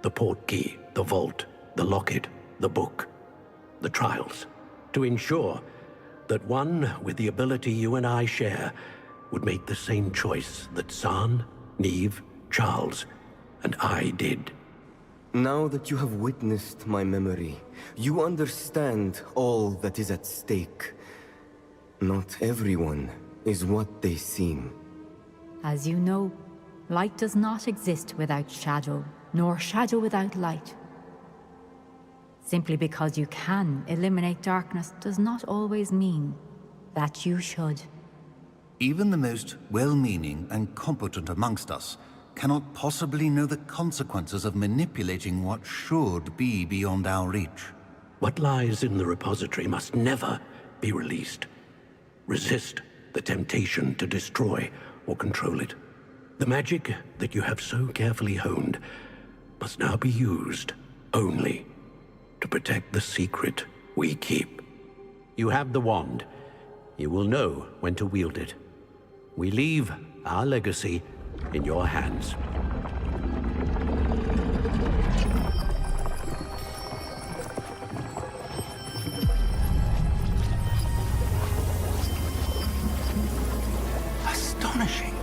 The portkey, the vault, the locket, the book, the trials. To ensure that one with the ability you and I share would make the same choice that San, Neve, Charles, and I did. Now that you have witnessed my memory, you understand all that is at stake. Not everyone is what they seem. As you know, light does not exist without shadow, nor shadow without light. Simply because you can eliminate darkness does not always mean that you should. Even the most well-meaning and competent amongst us cannot possibly know the consequences of manipulating what should be beyond our reach. What lies in the repository must never be released. Resist the temptation to destroy or control it. The magic that you have so carefully honed must now be used only to protect the secret we keep. You have the wand. You will know when to wield it. We leave our legacy in your hands. Astonishing.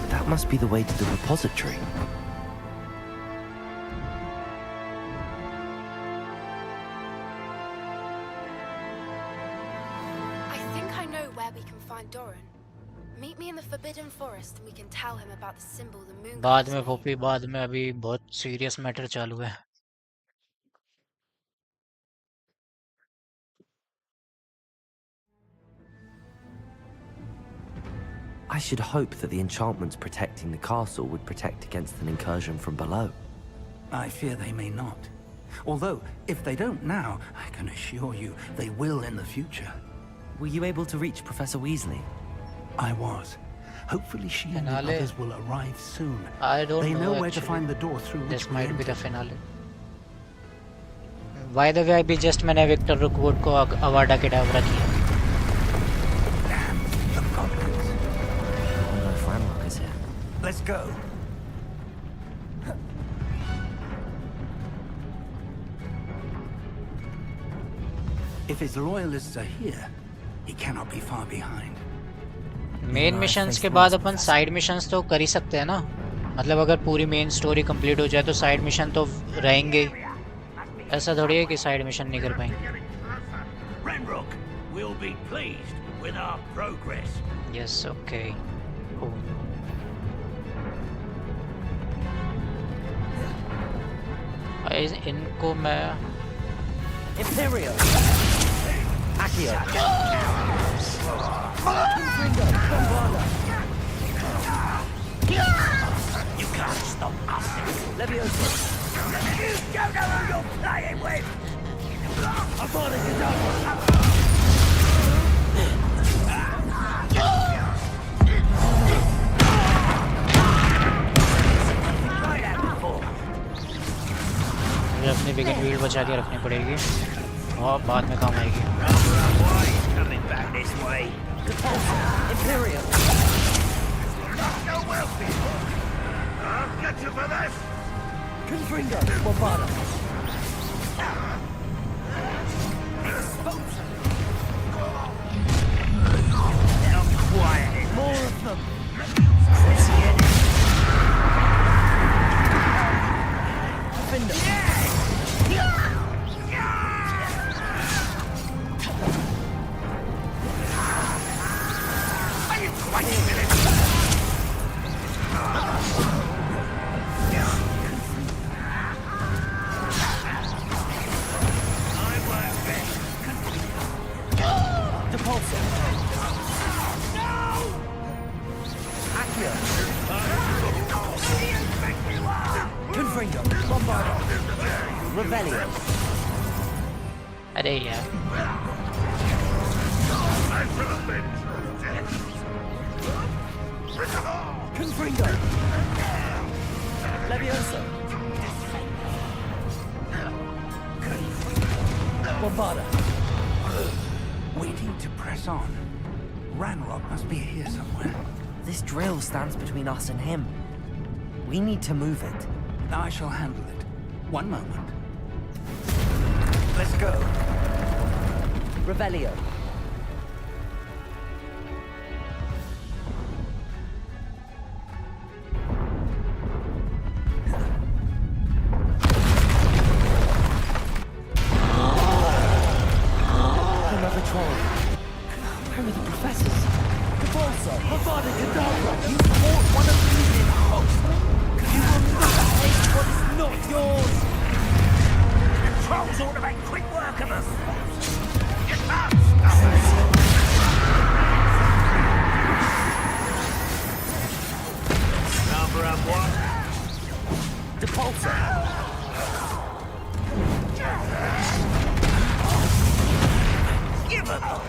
That must be the way to the repository. I think I know where we can find Doran. Meet me in the Forbidden Forest and we can tell him about the symbol the moon. बाद में पोपी, बाद में अभी बहुत serious matter चालू है। I should hope that the enchantments protecting the castle would protect against an incursion from below. I fear they may not. Although, if they don't now, I can assure you they will in the future. Were you able to reach Professor Weasley? I was. Hopefully she and the Finale. others will arrive soon. I don't They know where actually. to find the door through This which we might be entered. the finale. By the way, अभी just मैंने Victor रुकवुड को अवार्डा के डावरा किया। Damn the goblins. I wonder if RANROK is here. Let's go. If his loyalists are here, he cannot be far behind. Main missions के बाद अपन side missions तो कर ही सकते हैं ना। मतलब अगर पूरी मेन स्टोरी कंप्लीट हो जाए तो साइड मिशन तो रहेंगे ही। ऐसा थोड़ी है कि साइड मिशन नहीं कर पाएंगे। RANROK will be pleased with our progress. Yes, okay. Cool. इनको मैं Imperial. Accio. You can't stop us. Leviosa. You don't know who you're playing with. I thought it could done. मुझे अपनी begin wheel बचा के रखनी पड़ेगी और बाद में काम आएगी। Coming back this way. Imperial. No wealthy. I'll get you for this. Confringo. Bombarda. Now quiet. More of them. Defender. Are you quite finished? Depulso. Accio. Confringo. Bombarda. Revelio. अरे यार Confringo. Leviosa. Bombarda. Waiting to press on. RANROK must be here somewhere. This drill stands between us and him. We need to move it. I shall handle it. One moment. Let's go. Revelio. Another troll. Where are the professors? Cabalso, Avada Kedavra! You fought one of these in Hogsmeade! You will not take what is not yours! Trolls ought to make quick work of us. You can't stop us. Number up one. Depulso. Give up.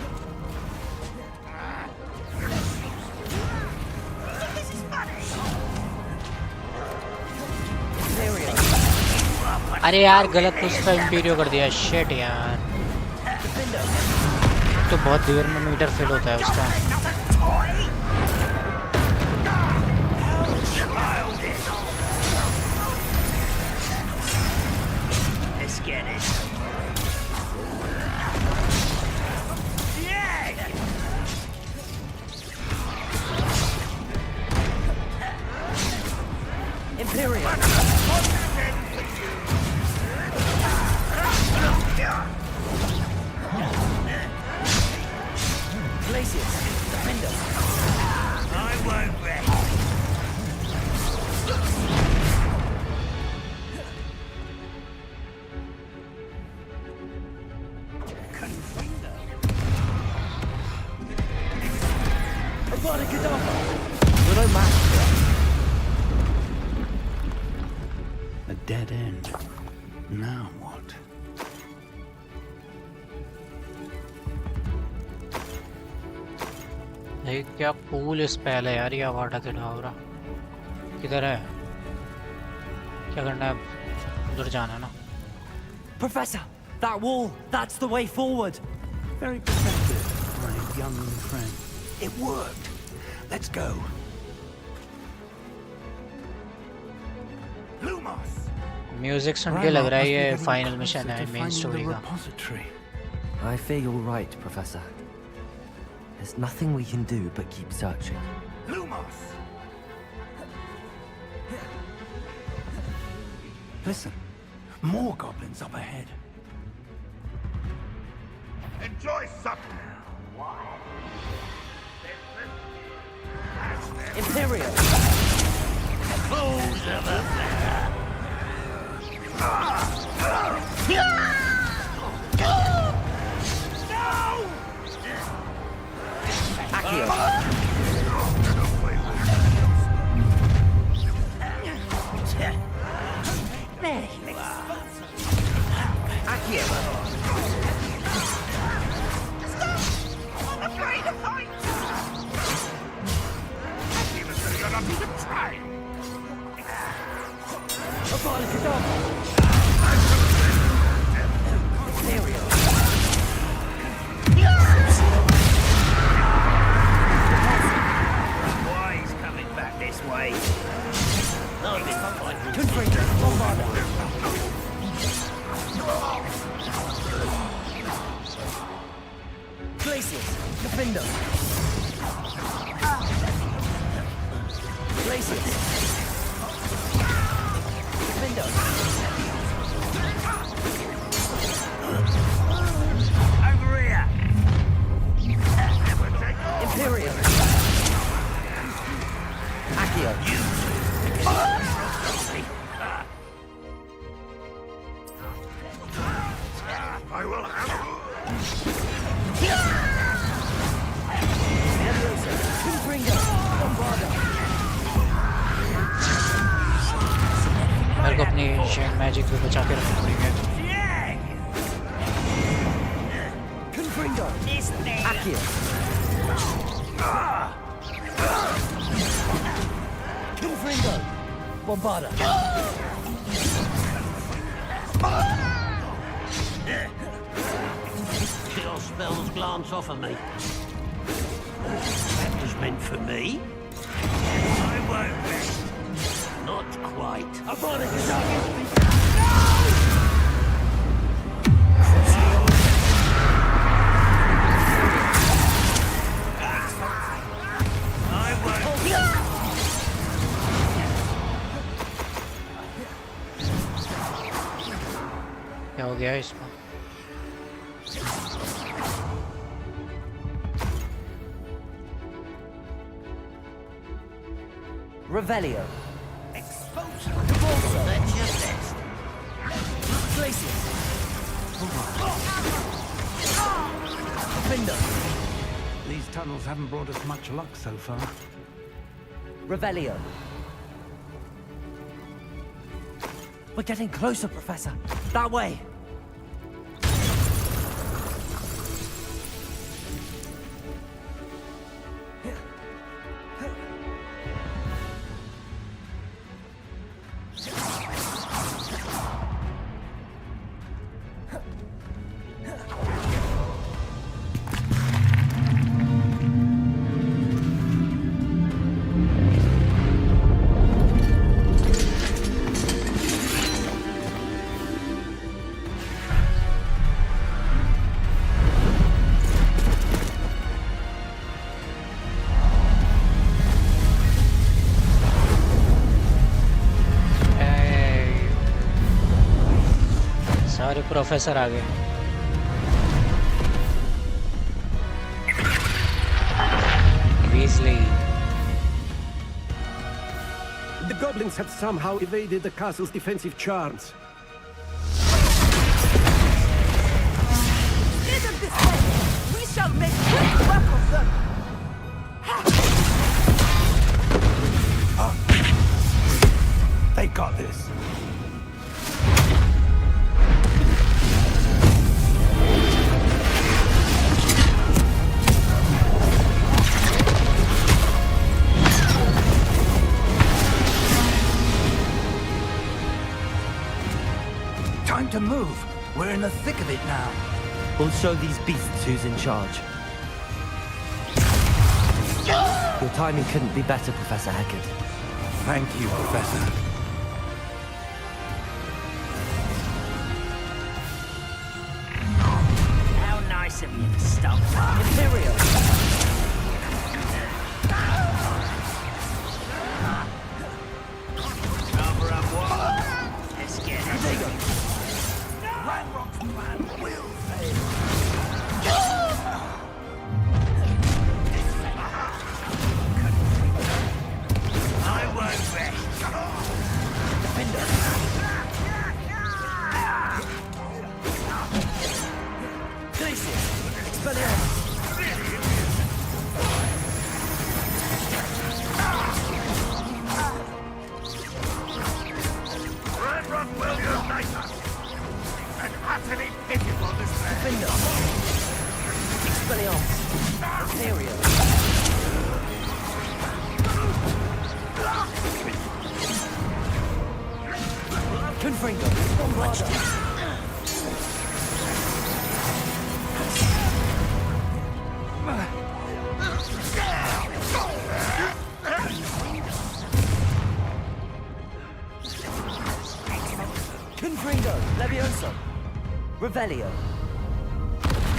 अरे यार गलत उसका Imperio कर दिया। Shit यार तो बहुत देर में मीटर फिल होता है उसका। Let's get it. Imperial. Glacius. Defender. I won't rest. Avada Kedavra. You're no match for us. A dead end. Now what? भाई क्या कूल स्पेल है यार ये अवार्डा के ढावरा। किधर है? क्या करना है? उधर जाना है ना? Professor, that wall, that's the way forward. Very perceptive, my young friend. It worked. Let's go. Lumos! Music सुन के लग रहा है ये फाइनल मिशन है मेन स्टोरी का। I fear you're right, Professor. There's nothing we can do but keep searching. Lumos! Listen, more goblins up ahead. Enjoy supper. Imperial. Fools of a There you are. Accio. I'm afraid to fight. Even though you're not even trying. Why he's coming back this way? Glacius. Defender. Glacius. Defender. Over here! Imperial. Accio. I will have मेरे को अपनी ancient magic भी बचा के रखनी पड़ेगी। Confringo. Accio. Confringo. Bombarda. Your spells glance off of me. That was meant for me. I won't be. Not quite. क्या हो गया इसमें? Revelio. Expulsion. That's your best. Glacius. Defender. These tunnels haven't brought us much luck so far. Revelio. We're getting closer, Professor. That way. सारे professor आ गए। Weasley. The goblins have somehow evaded the castle's defensive charms. Lead them this way. We shall make quick work of them. They got this. Time to move. We're in the thick of it now. We'll show these beasts who's in charge. Your timing couldn't be better, Professor Heckard. Thank you, Professor. How nice of you to stop by. Imperial. Confringo, bombarda. Confringo, Levioso. Revelio.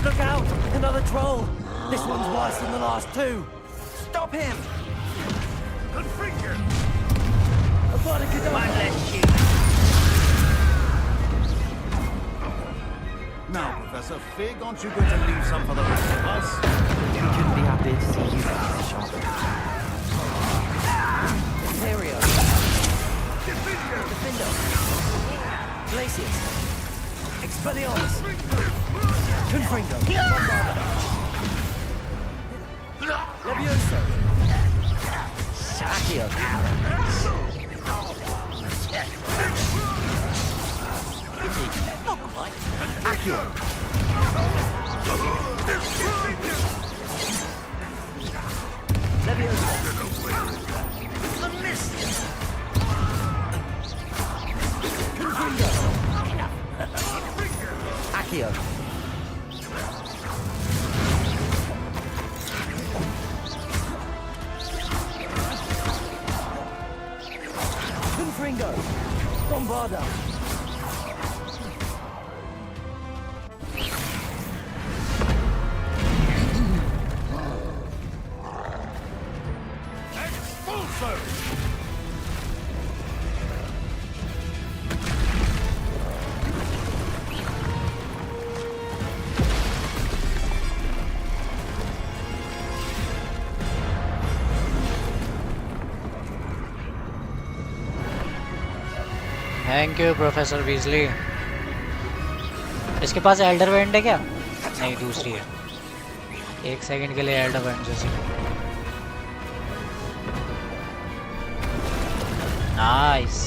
Look out! Another troll! This one's worse than the last two! Stop him! Confringo! One less sheep. Now, Professor Fig, aren't you going to leave some for the rest of us? We couldn't be happier to see you back, Shop. Imperio. Defendo. Glacius. Expelliarmus. Confringo. Bombarda. Levioso. Accio. Not quite. Accio. Levioso. The mist. Confringo. Accio. Confringo. Bombarda. Expulso! Thank you professor Weasley. इसके पास Elder went है क्या? नहीं, दूसरी है। एक second के लिए Elder went जैसी। Nice.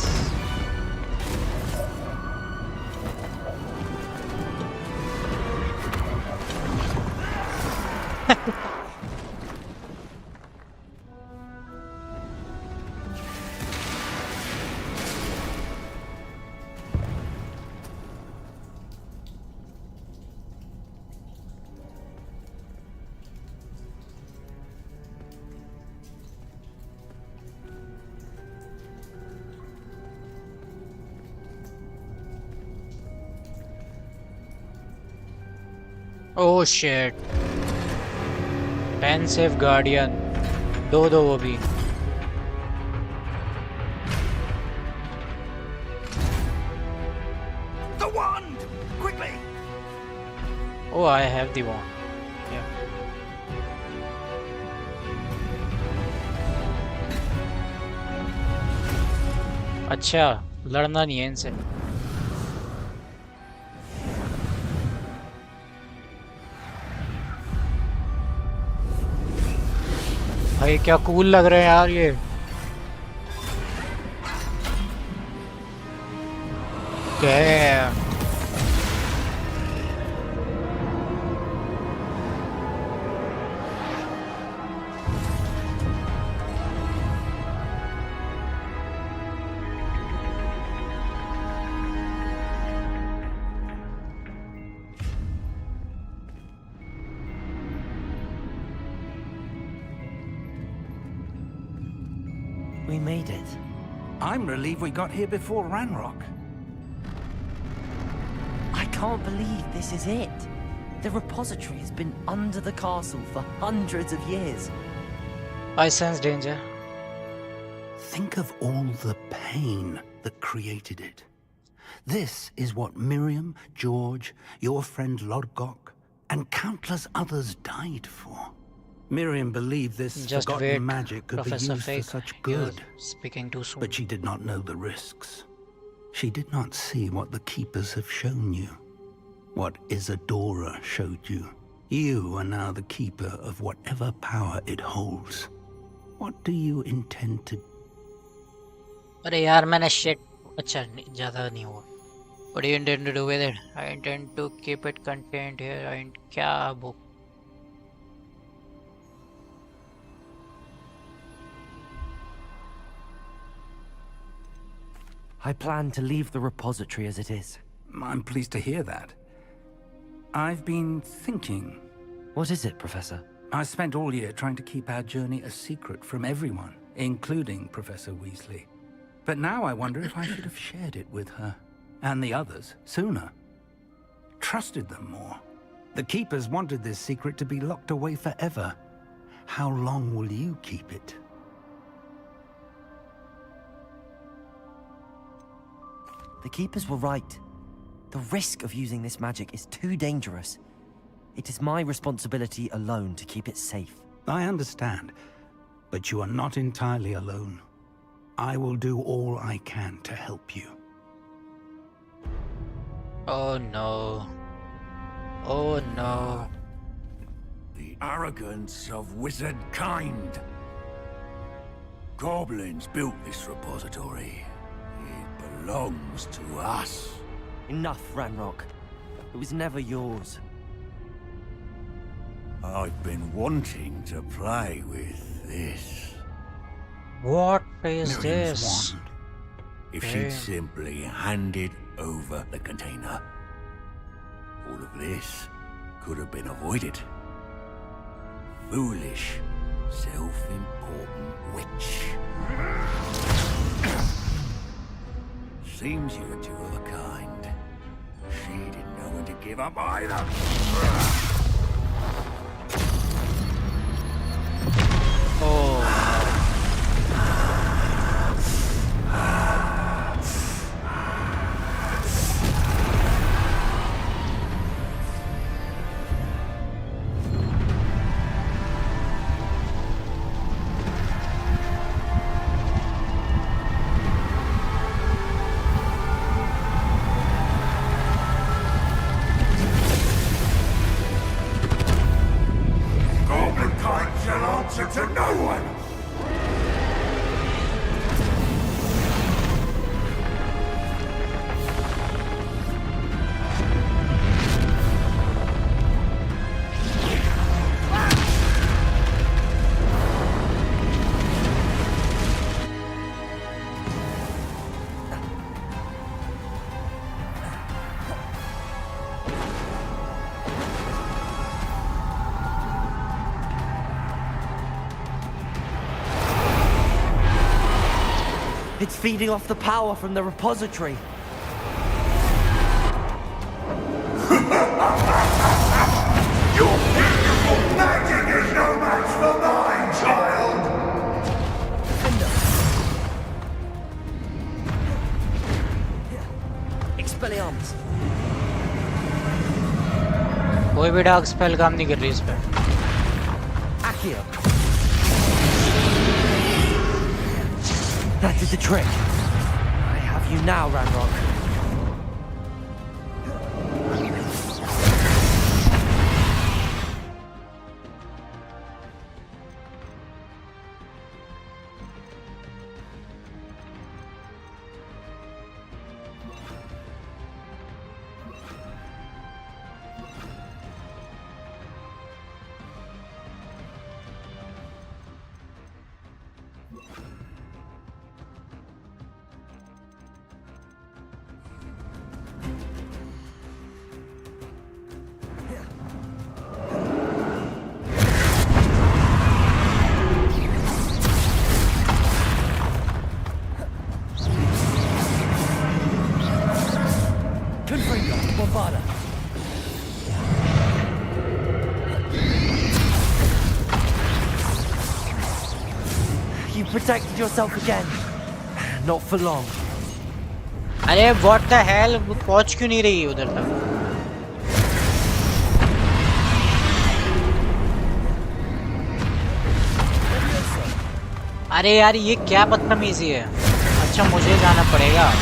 Oh shit, pensive guardian दो वो भी। The wand! Quickly! Oh, I have the wand. Yeah. अच्छा, लड़ना नहीं है इनसे। भाई क्या कूल लग रहे हैं यार ये। क्या We made it. I'm relieved we got here before RANROK. I can't believe this is it. The repository has been under the castle for hundreds of years. I sense danger. Think of all the pain that created it. This is what Miriam, George, your friend Lodgok, and countless others died for. Miriam believed this Just forgotten wait, magic could Professor be used Fig. for such You're good. speaking too soon. But she did not know the risks. She did not see what the Keepers have shown you. What Isadora showed you. You are now the Keeper of whatever power it holds. What do you intend to... अरे यार मैंने shit अच्छा ज़्यादा नहीं हुआ। What do you intend to do with it? I intend to keep it contained here. क्या book? I plan to leave the repository as it is. I'm pleased to hear that. I've been thinking. What is it, Professor? I spent all year trying to keep our journey a secret from everyone, including Professor Weasley. But now I wonder if I should have shared it with her, and the others, sooner. Trusted them more. The Keepers wanted this secret to be locked away forever. How long will you keep it? The Keepers were right. The risk of using this magic is too dangerous. It is my responsibility alone to keep it safe. I understand, but you are not entirely alone. I will do all I can to help you. Oh no. Oh no. The arrogance of wizard kind. Goblins built this repository. It belongs to us. Enough, Ranrock. It was never yours. I've been wanting to play with this. What is Miriam's this? wand. If Damn. she'd simply handed over the container, all of this could have been avoided. Foolish, self-important witch. Seems you were two of a kind. She didn't know when to give up either. Oh. Goblin kind shall answer to no one! It's feeding off the power from the repository. Your beautiful magic is no match for mine, child! Expelliarmus. कोई भी dark spell काम नहीं कर रही इस पे. Accio. That did the trick. I have you now, Ranrock. You protected yourself again. Not for long. अरे what the hell, पहुंच क्यों नहीं रही उधर तक? अरे यार ये क्या बदतमीजी है? अच्छा मुझे जाना पड़ेगा.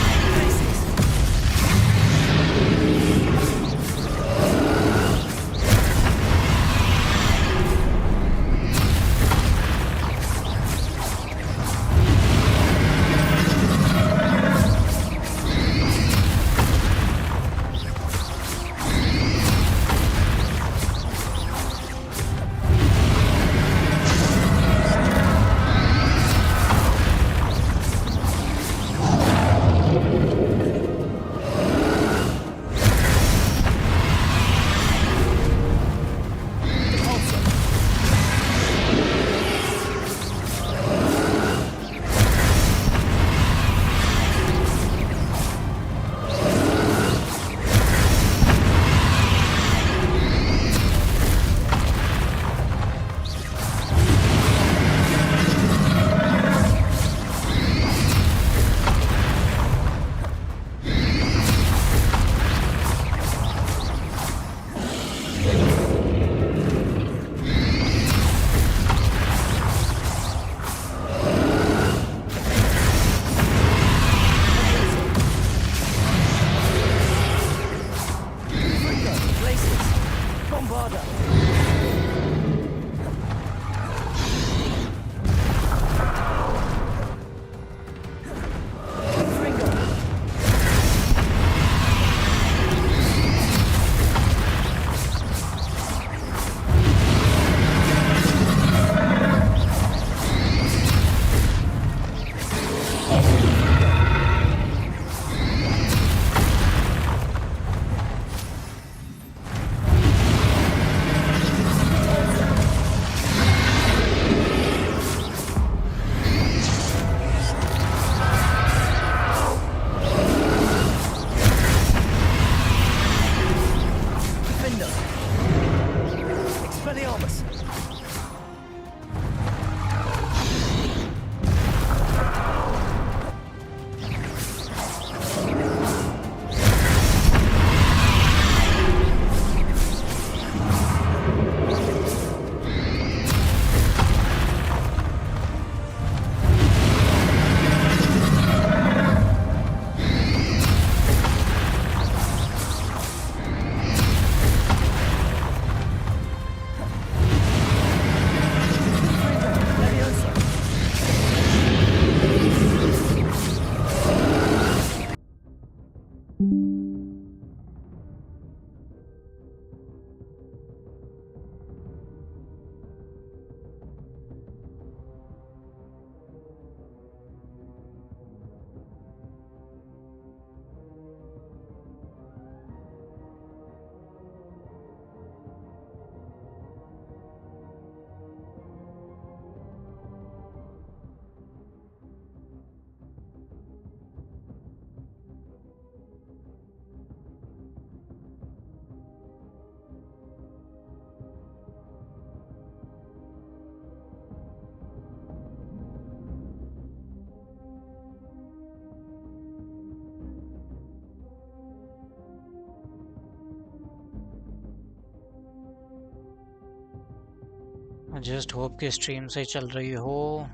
जस्ट होप की स्ट्रीम से चल रही हो।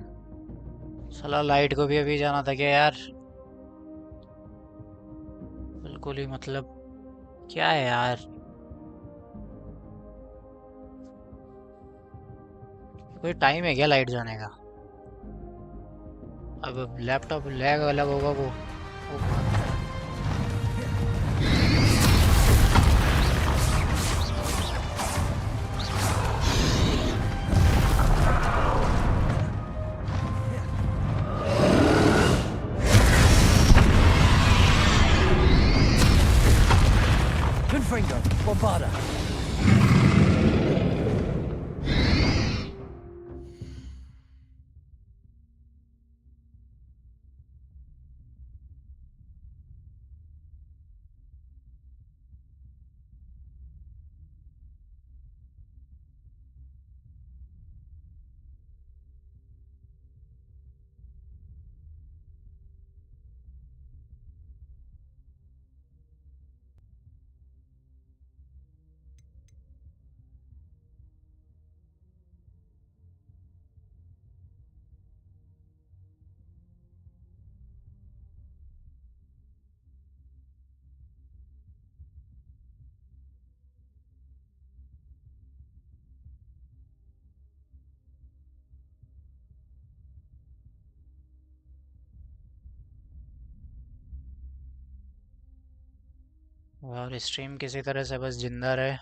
साला लाइट को भी अभी जाना था क्या यार? बिल्कुल ही मतलब क्या है यार? कोई टाइम है क्या लाइट जाने का? अब लैपटॉप लैग अलग होगा वो। Confringo, Bombada. और स्ट्रीम किसी तरह से बस जिंदा रहे,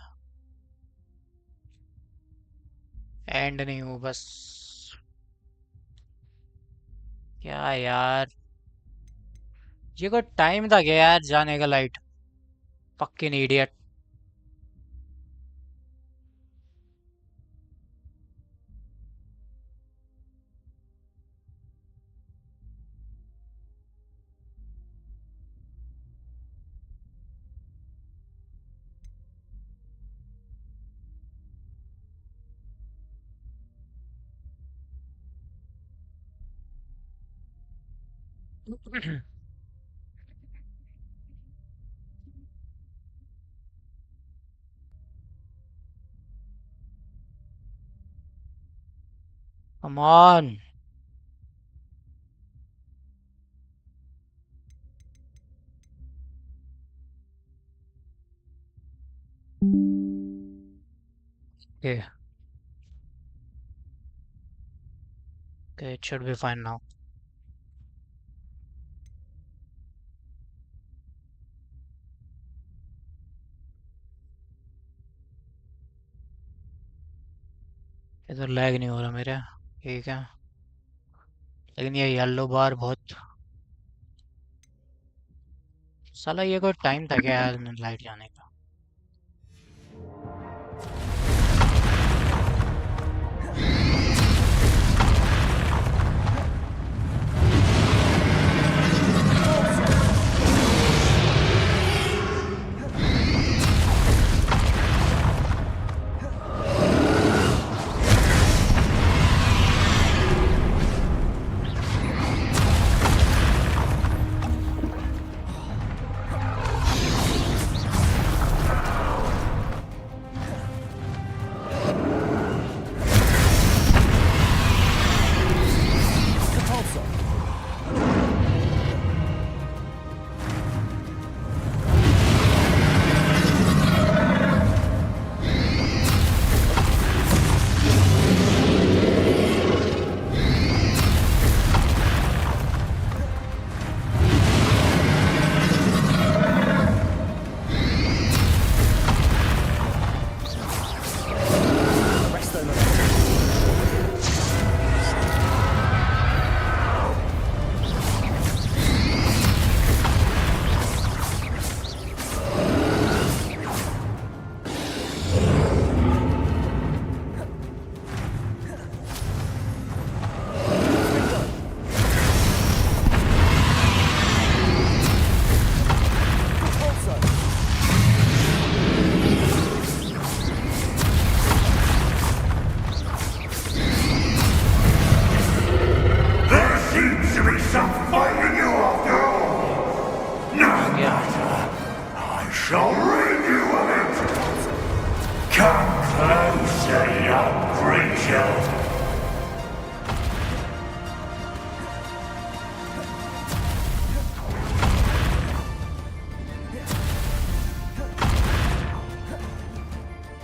एंड नहीं हो बस। क्या यार, ये कोई टाइम था क्या यार जाने का light? Fucking idiot. Come on. Okay. Okay, it should be fine now. इधर लैग नहीं हो रहा मेरे, ठीक है। लेकिन ये येलो बार बहुत, साला ये कोई टाइम था क्या यार लाइट जाने का? I shall rid you of it! Come Fancy a creature.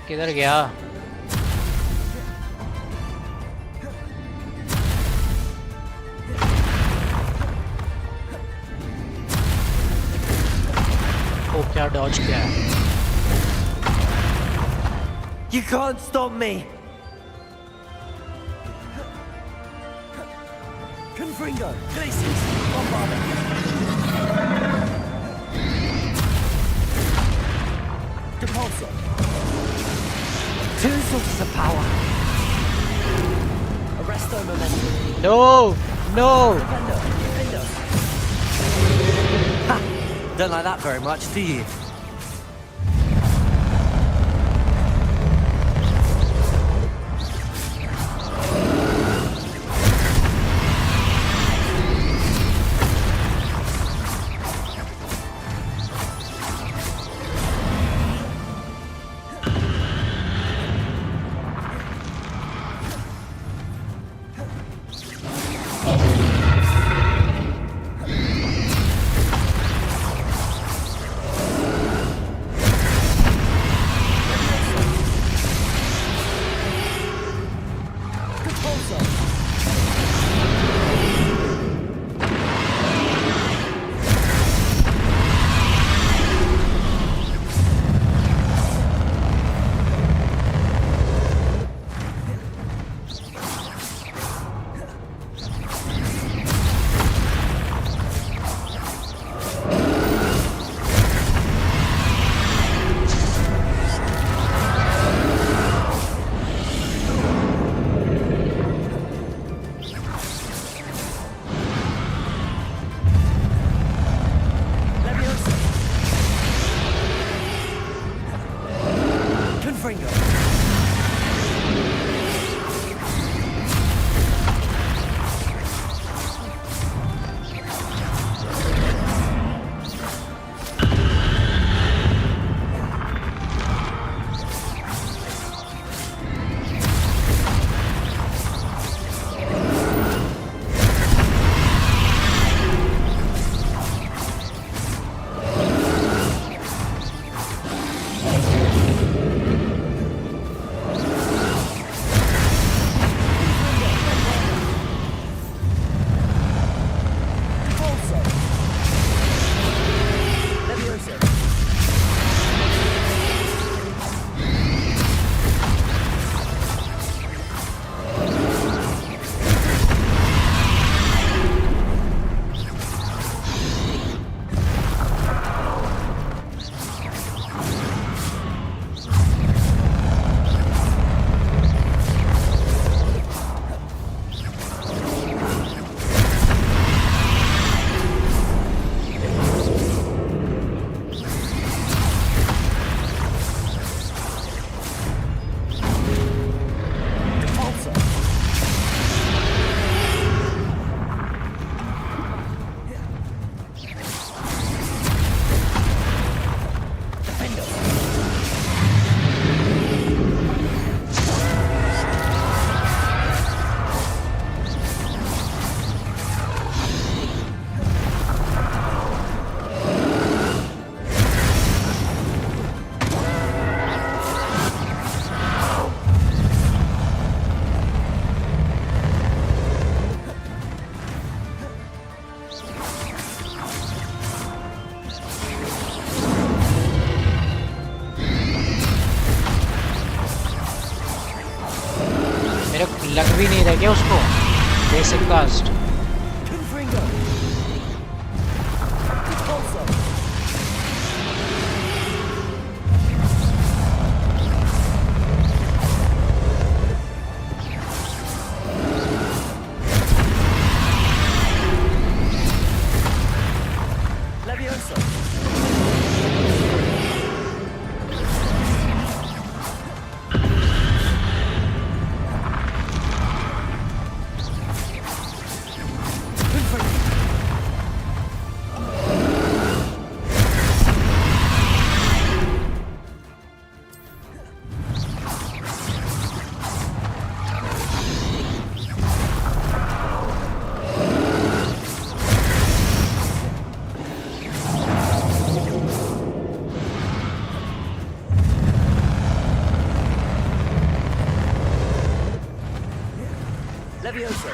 किधर गया? ओ क्या डॉज किया है? You can't stop me! Confringo! Glacius! Bombarding! Depulso! Two sources of power! Arresto momentum! No! No! Defendo! Defendo! Ha! Don't like that very much, do you? लग भी नहीं रहा क्या उसको? Basic cast Levioso.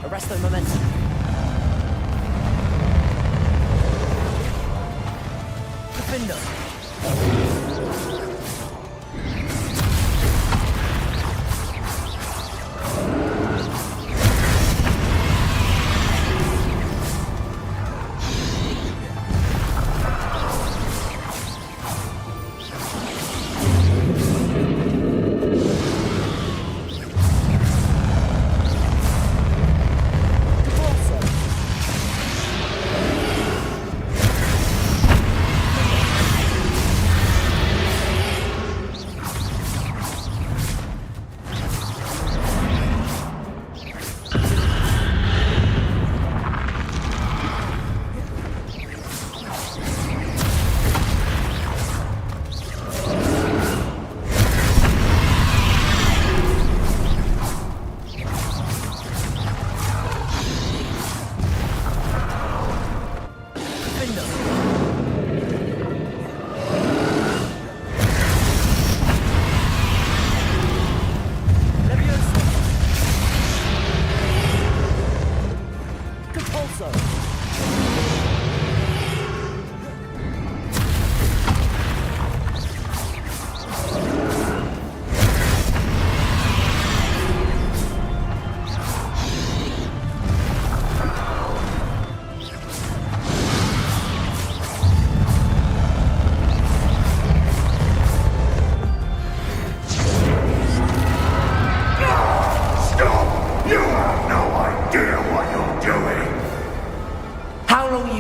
Arresto momentum. Defender.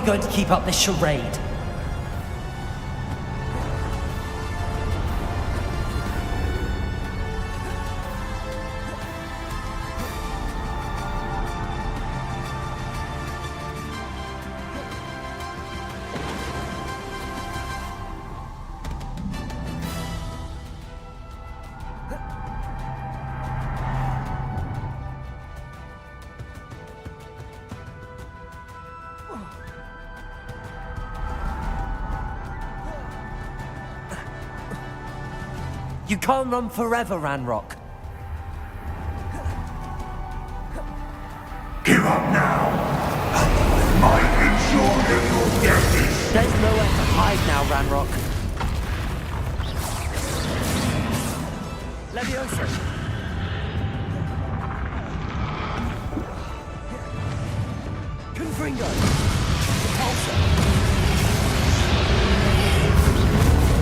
Going to keep up this charade? You can't run forever, RANROK. Give up now, and I might ensure that your death is... There's nowhere to hide now, RANROK. Levioso. Confringo. Repulsor.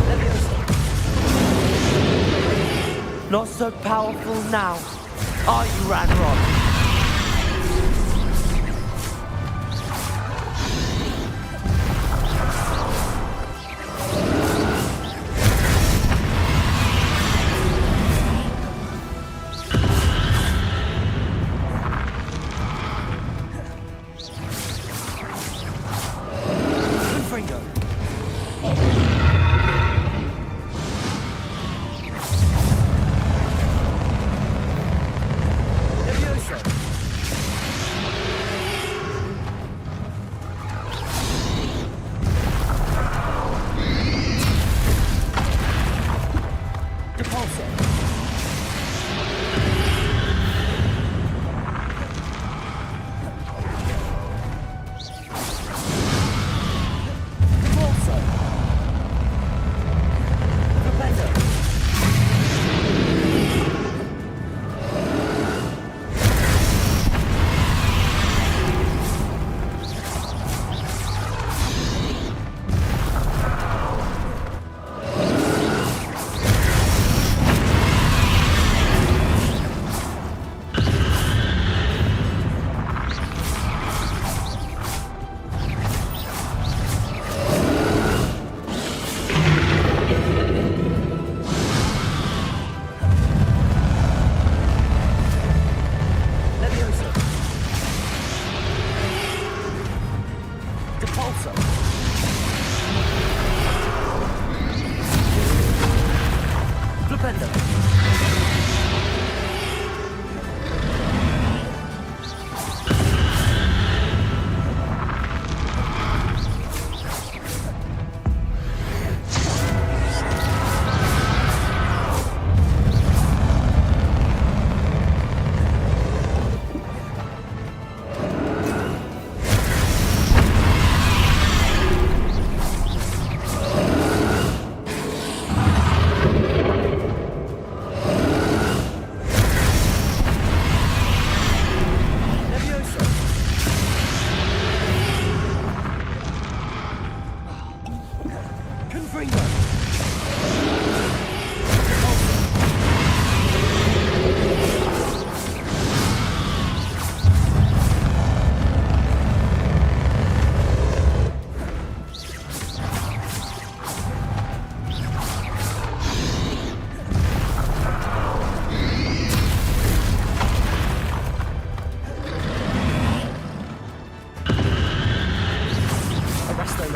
Levioso. Not so powerful now, are you, RANROK? Levioso.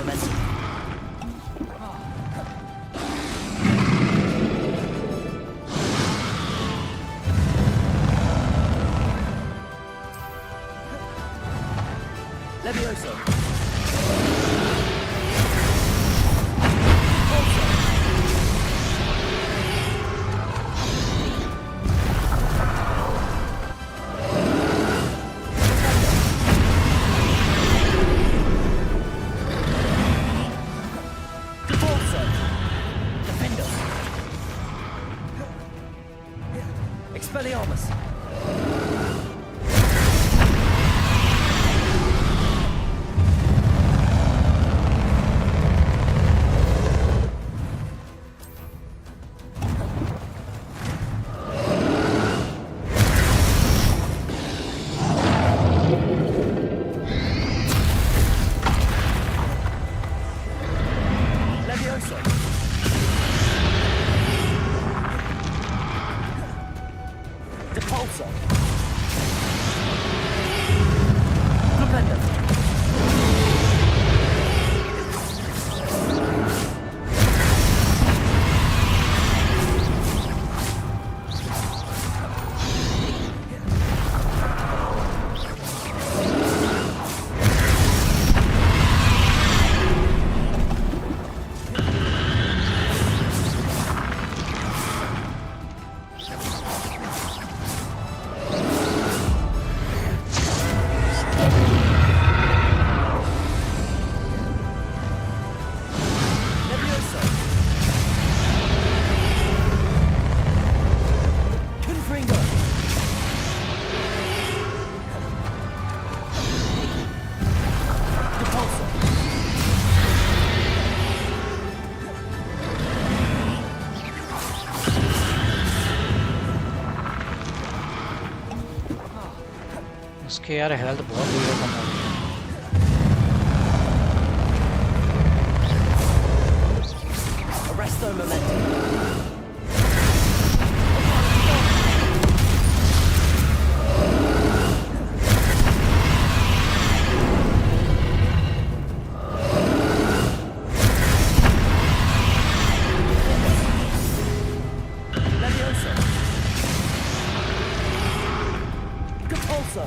momentum. Levioso. Expelliarmus! Levioso! Depulso! Flipendo! इसके यार health बहुत ज़्यादा कम हो गई है। Arresto momentum. Levioso. Compulso.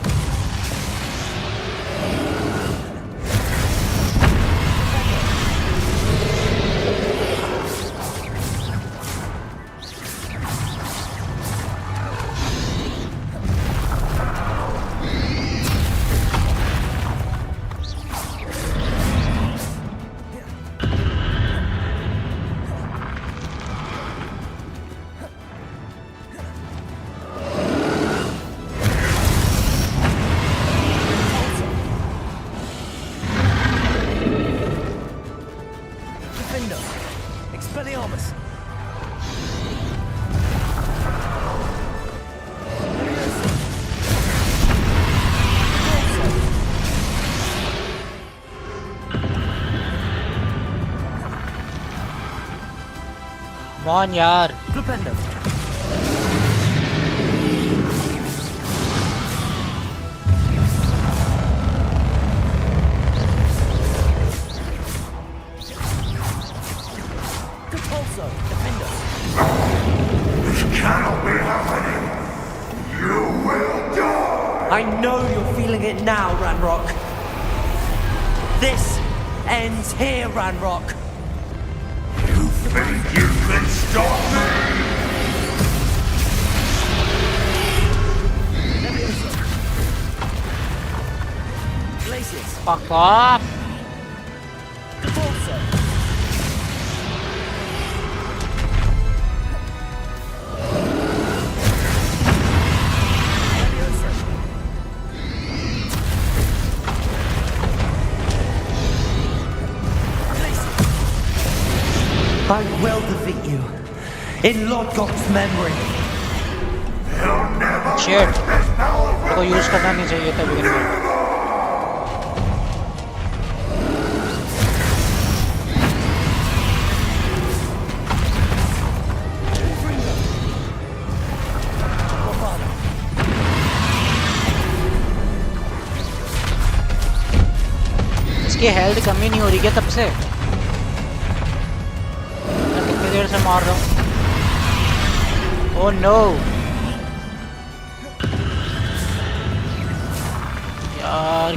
Defender. Expelliarmus. Levioso. कौन यार Flipendo. Compulso. Defender. This cannot be happening. You will die. I know you're feeling it now, RANROK. This ends here, RANROK. You think you can stop me? Levioso. Glacius. fuck off Compulso. Levioso. Glacius. I will defeat you. In Lodgok's memory. shit इसको use करना नहीं चाहिए था begin में इसकी health कमी नहीं हो रही क्या तब से? मैं कितनी देर से मार रहा हूँ? ओह नो यार,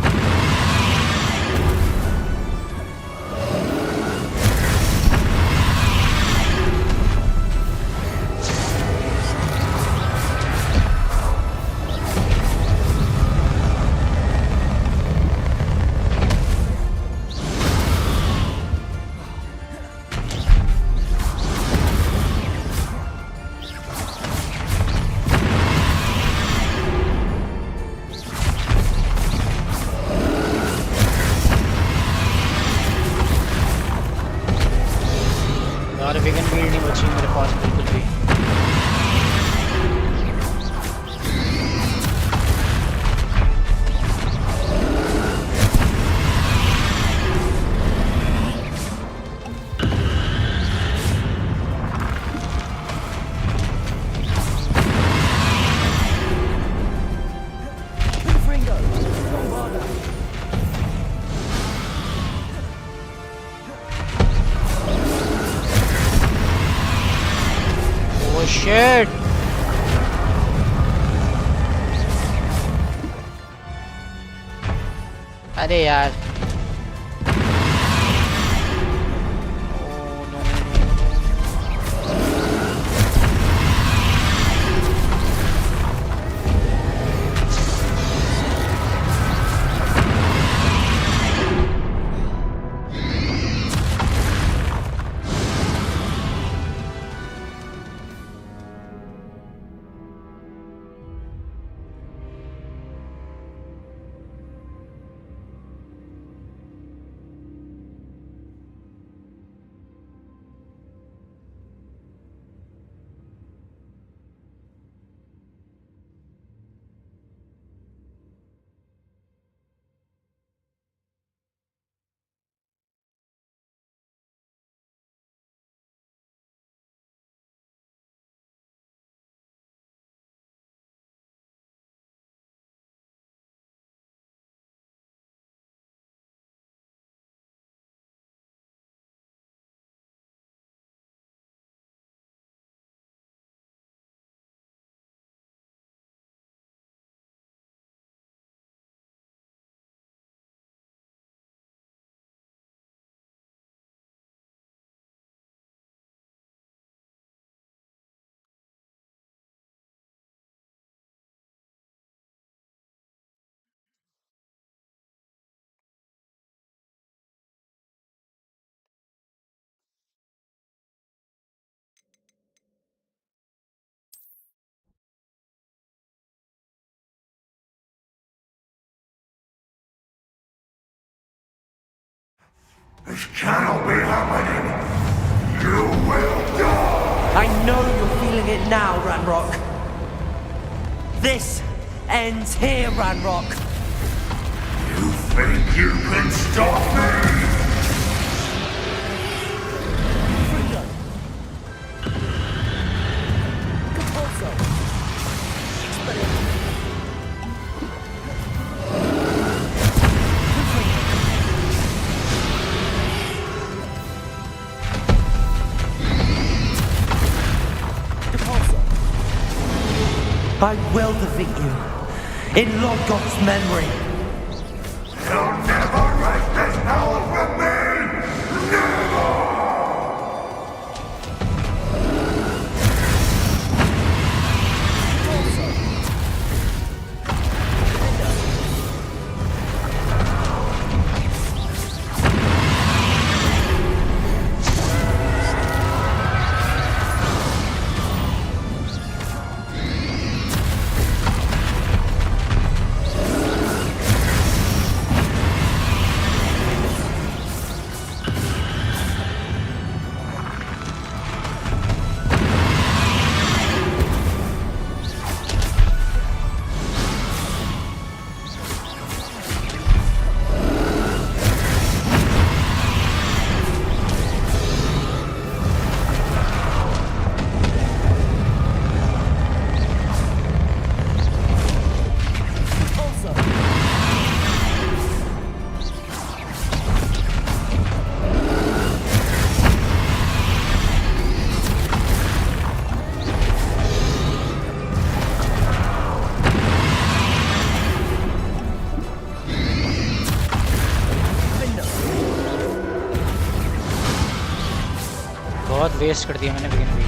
यार वेगन बिल्ड नहीं बची मेरे पास बिल्कुल भी। Oh shit! अरे यार, This cannot be happening. You will die. I know you're feeling it now, RANROK. This ends here, RANROK. You think you can stop me? I will defeat you, in Lodgok's memory. You'll never wrest this power from me! Never! Waste कर दिया मैंने begin भी।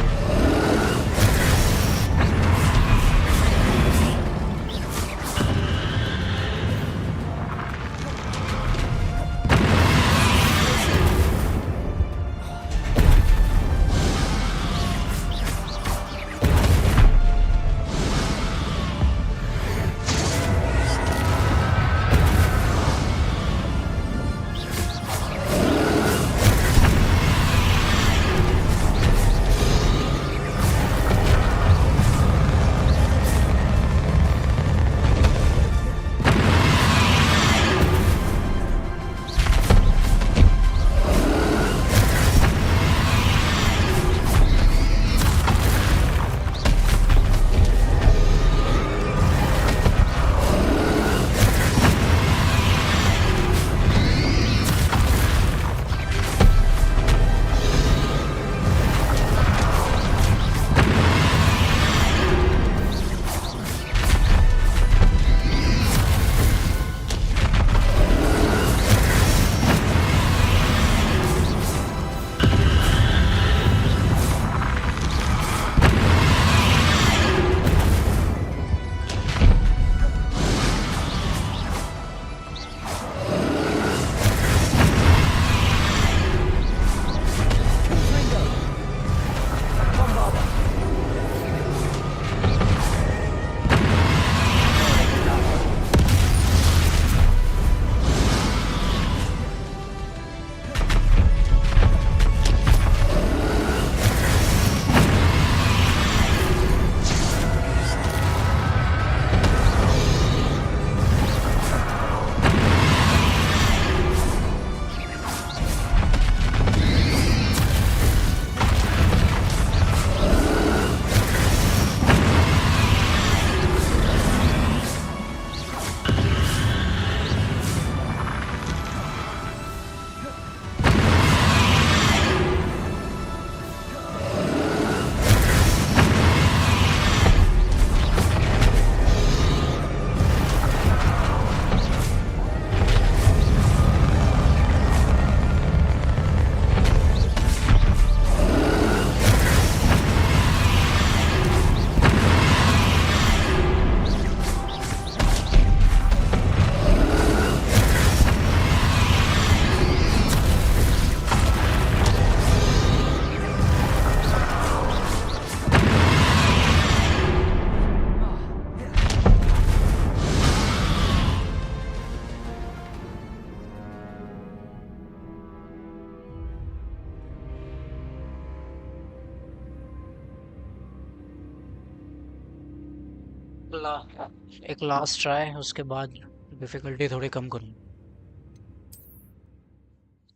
एक last try, उसके बाद difficulty थोड़ी कम करूँ।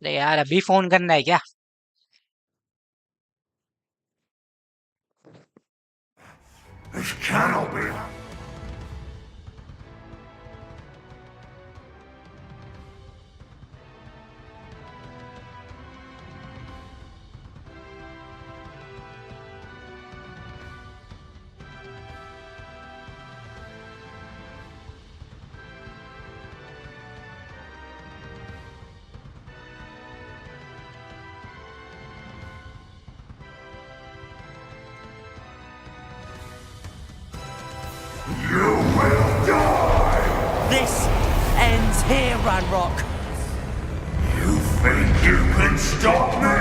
नहीं यार, अभी फोन करना है क्या? This cannot be. You will die! This ends here, RANROK! You think you can stop me?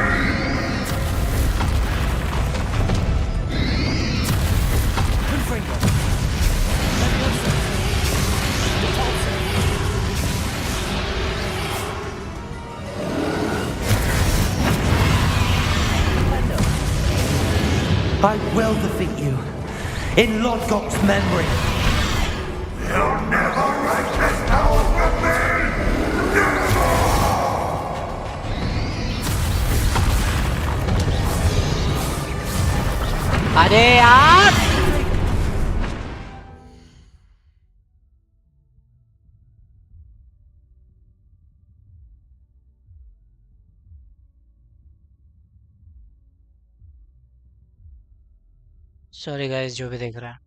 I will defeat you, in Lodgok's memory. You'll never wreak this power from me! Never! अरे यार! Sorry guys जो भी देख रहा है।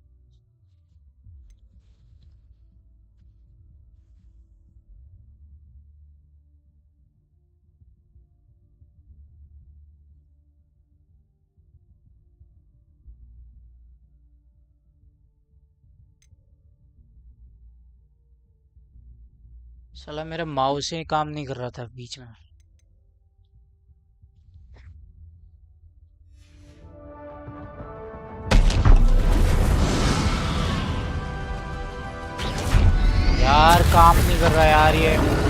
साला मेरा mouse ही काम नहीं कर रहा था बीच में। यार काम नहीं कर रहा यार ये।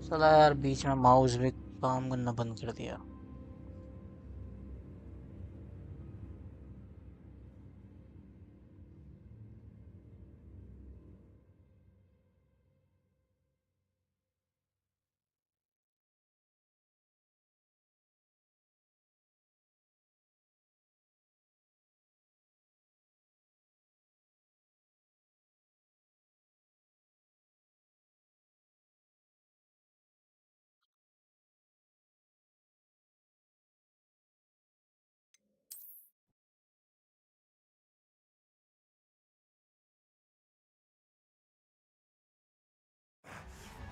साला यार बीच में माउस भी काम करना बंद कर दिया।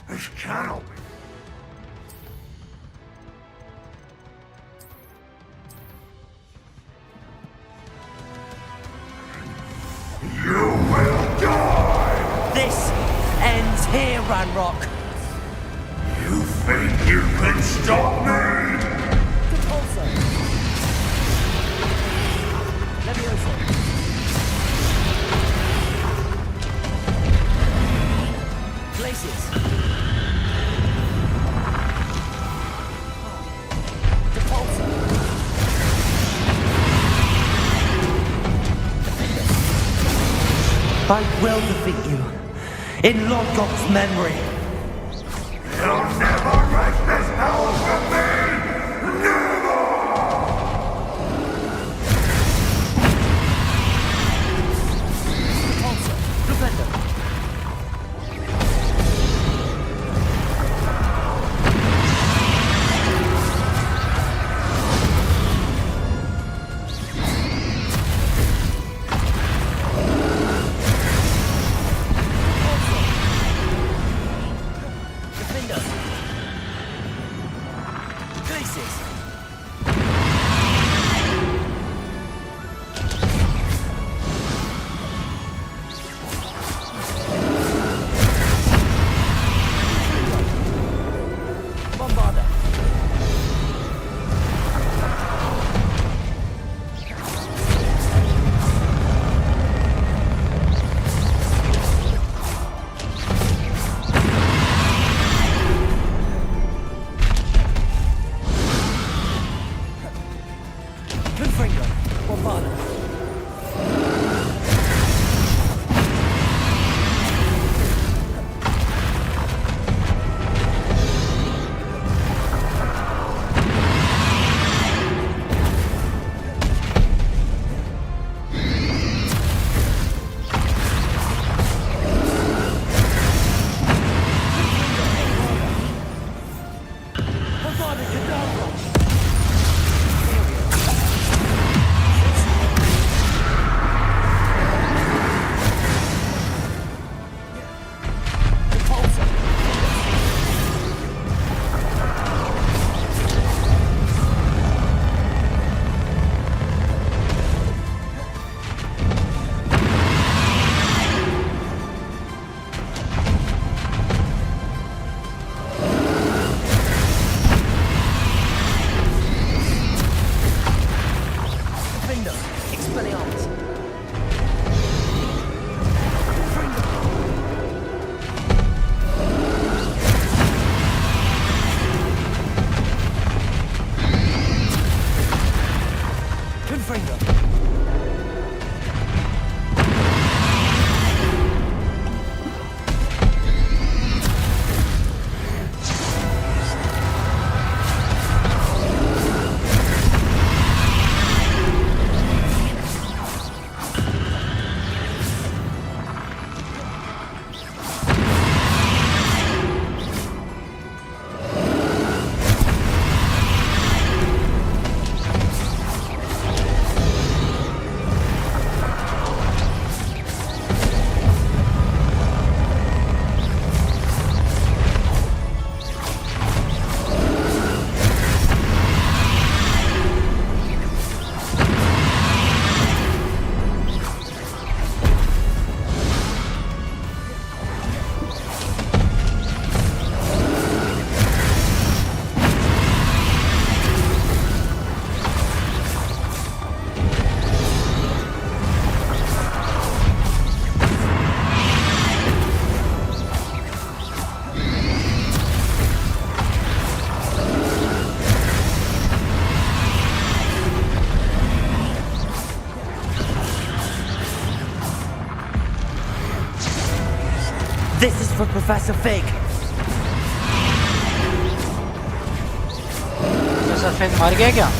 This cannot be. You will die! This ends here, RANROK! You think you can stop me? Places. I will defeat you. in Lodgok's memory. You'll never wreck this house from me! Never! Defender. This is for Professor Fig. Professor fig मर गया क्या?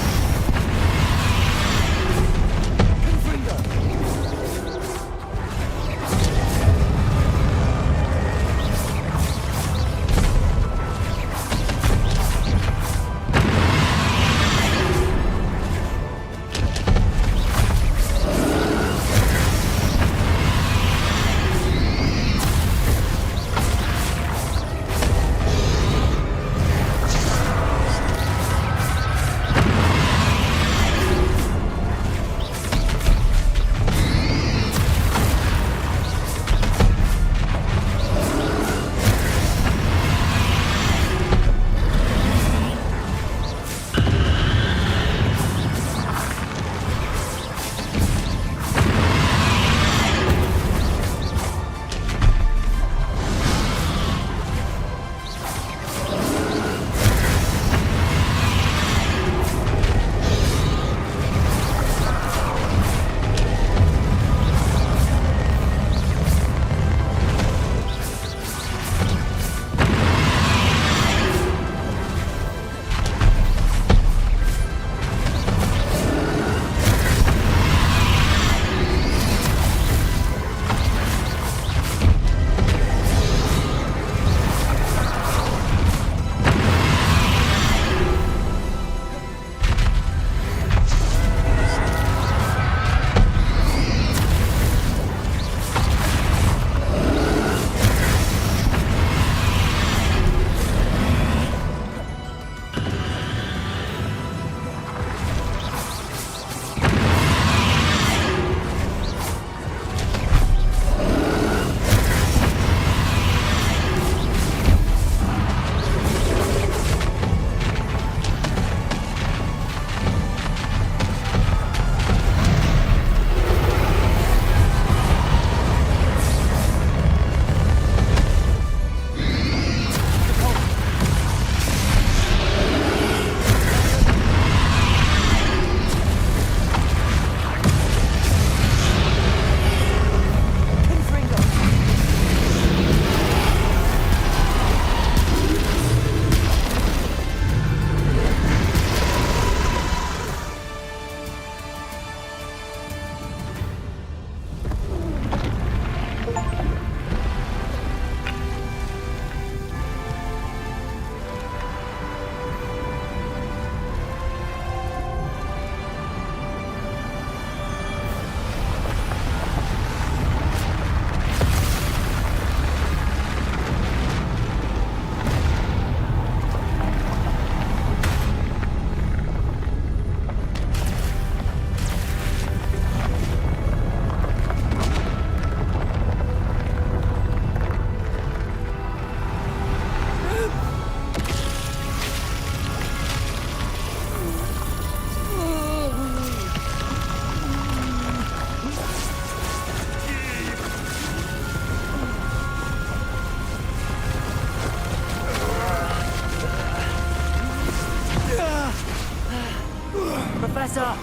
Professor!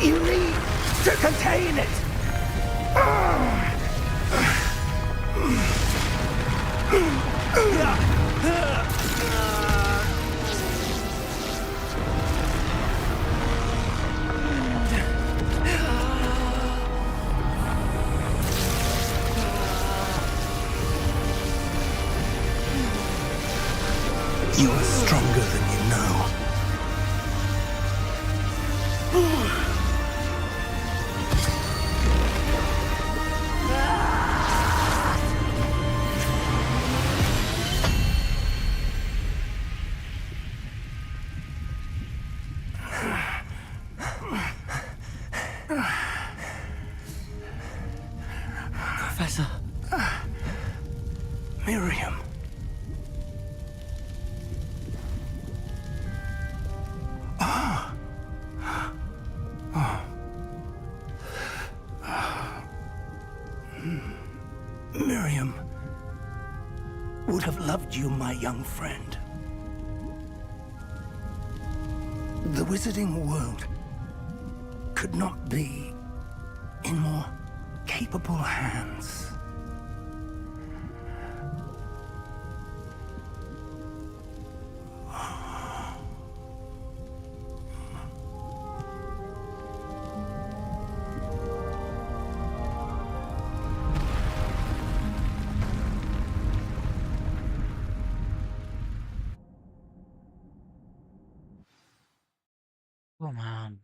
You need to contain it! You are stronger than you know. Professor. Miriam. Miriam would have loved you, my young friend. The wizarding world could not be in more capable hands. Oh man.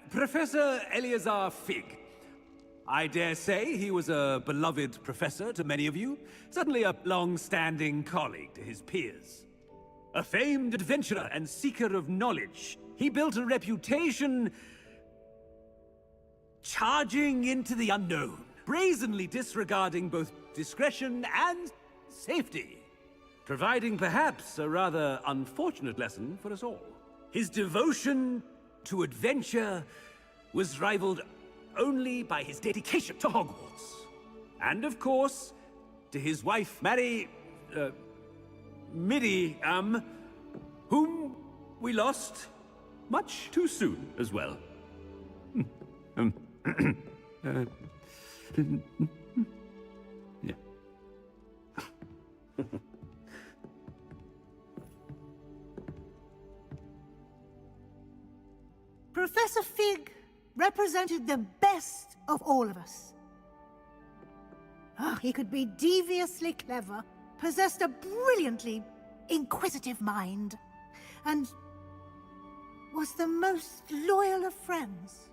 Professor Eleazar Fig. I dare say he was a beloved professor to many of you, certainly a long-standing colleague to his peers. A famed adventurer and seeker of knowledge, he built a reputation charging into the unknown, brazenly disregarding both discretion and safety, providing perhaps a rather unfortunate lesson for us all. His devotion to adventure was rivaled only by his dedication to Hogwarts. And of course, to his wife, Midi, whom we lost much too soon as well. Yeah. Professor Fig represented the best of all of us. He could be deviously clever, possessed a brilliantly inquisitive mind, and was the most loyal of friends.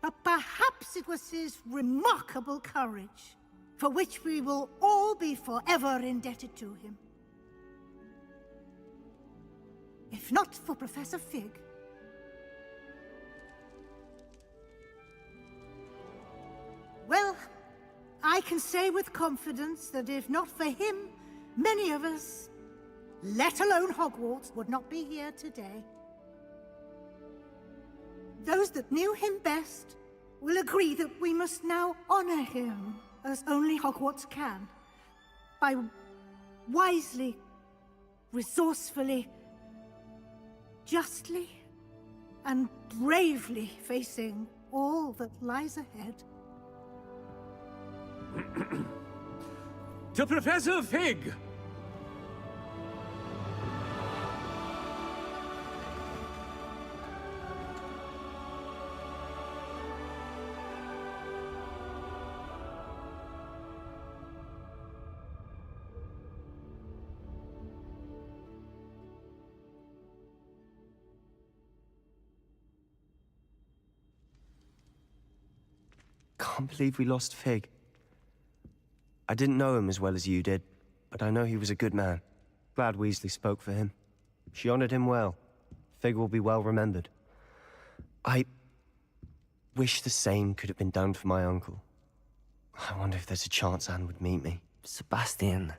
But perhaps it was his remarkable courage, for which we will all be forever indebted to him. If not for Professor Fig, well, I can say with confidence that if not for him, many of us, let alone Hogwarts, would not be here today. Those that knew him best will agree that we must now honor him as only Hogwarts can, by wisely, resourcefully, justly, and bravely facing all that lies ahead. To Professor Fig! Can't believe we lost Fig. I didn't know him as well as you did, but I know he was a good man. Glad Weasley spoke for him. She honored him well. Fig will be well remembered. wish the same could have been done for my uncle. I wonder if there's a chance Anne would meet me. Sebastian,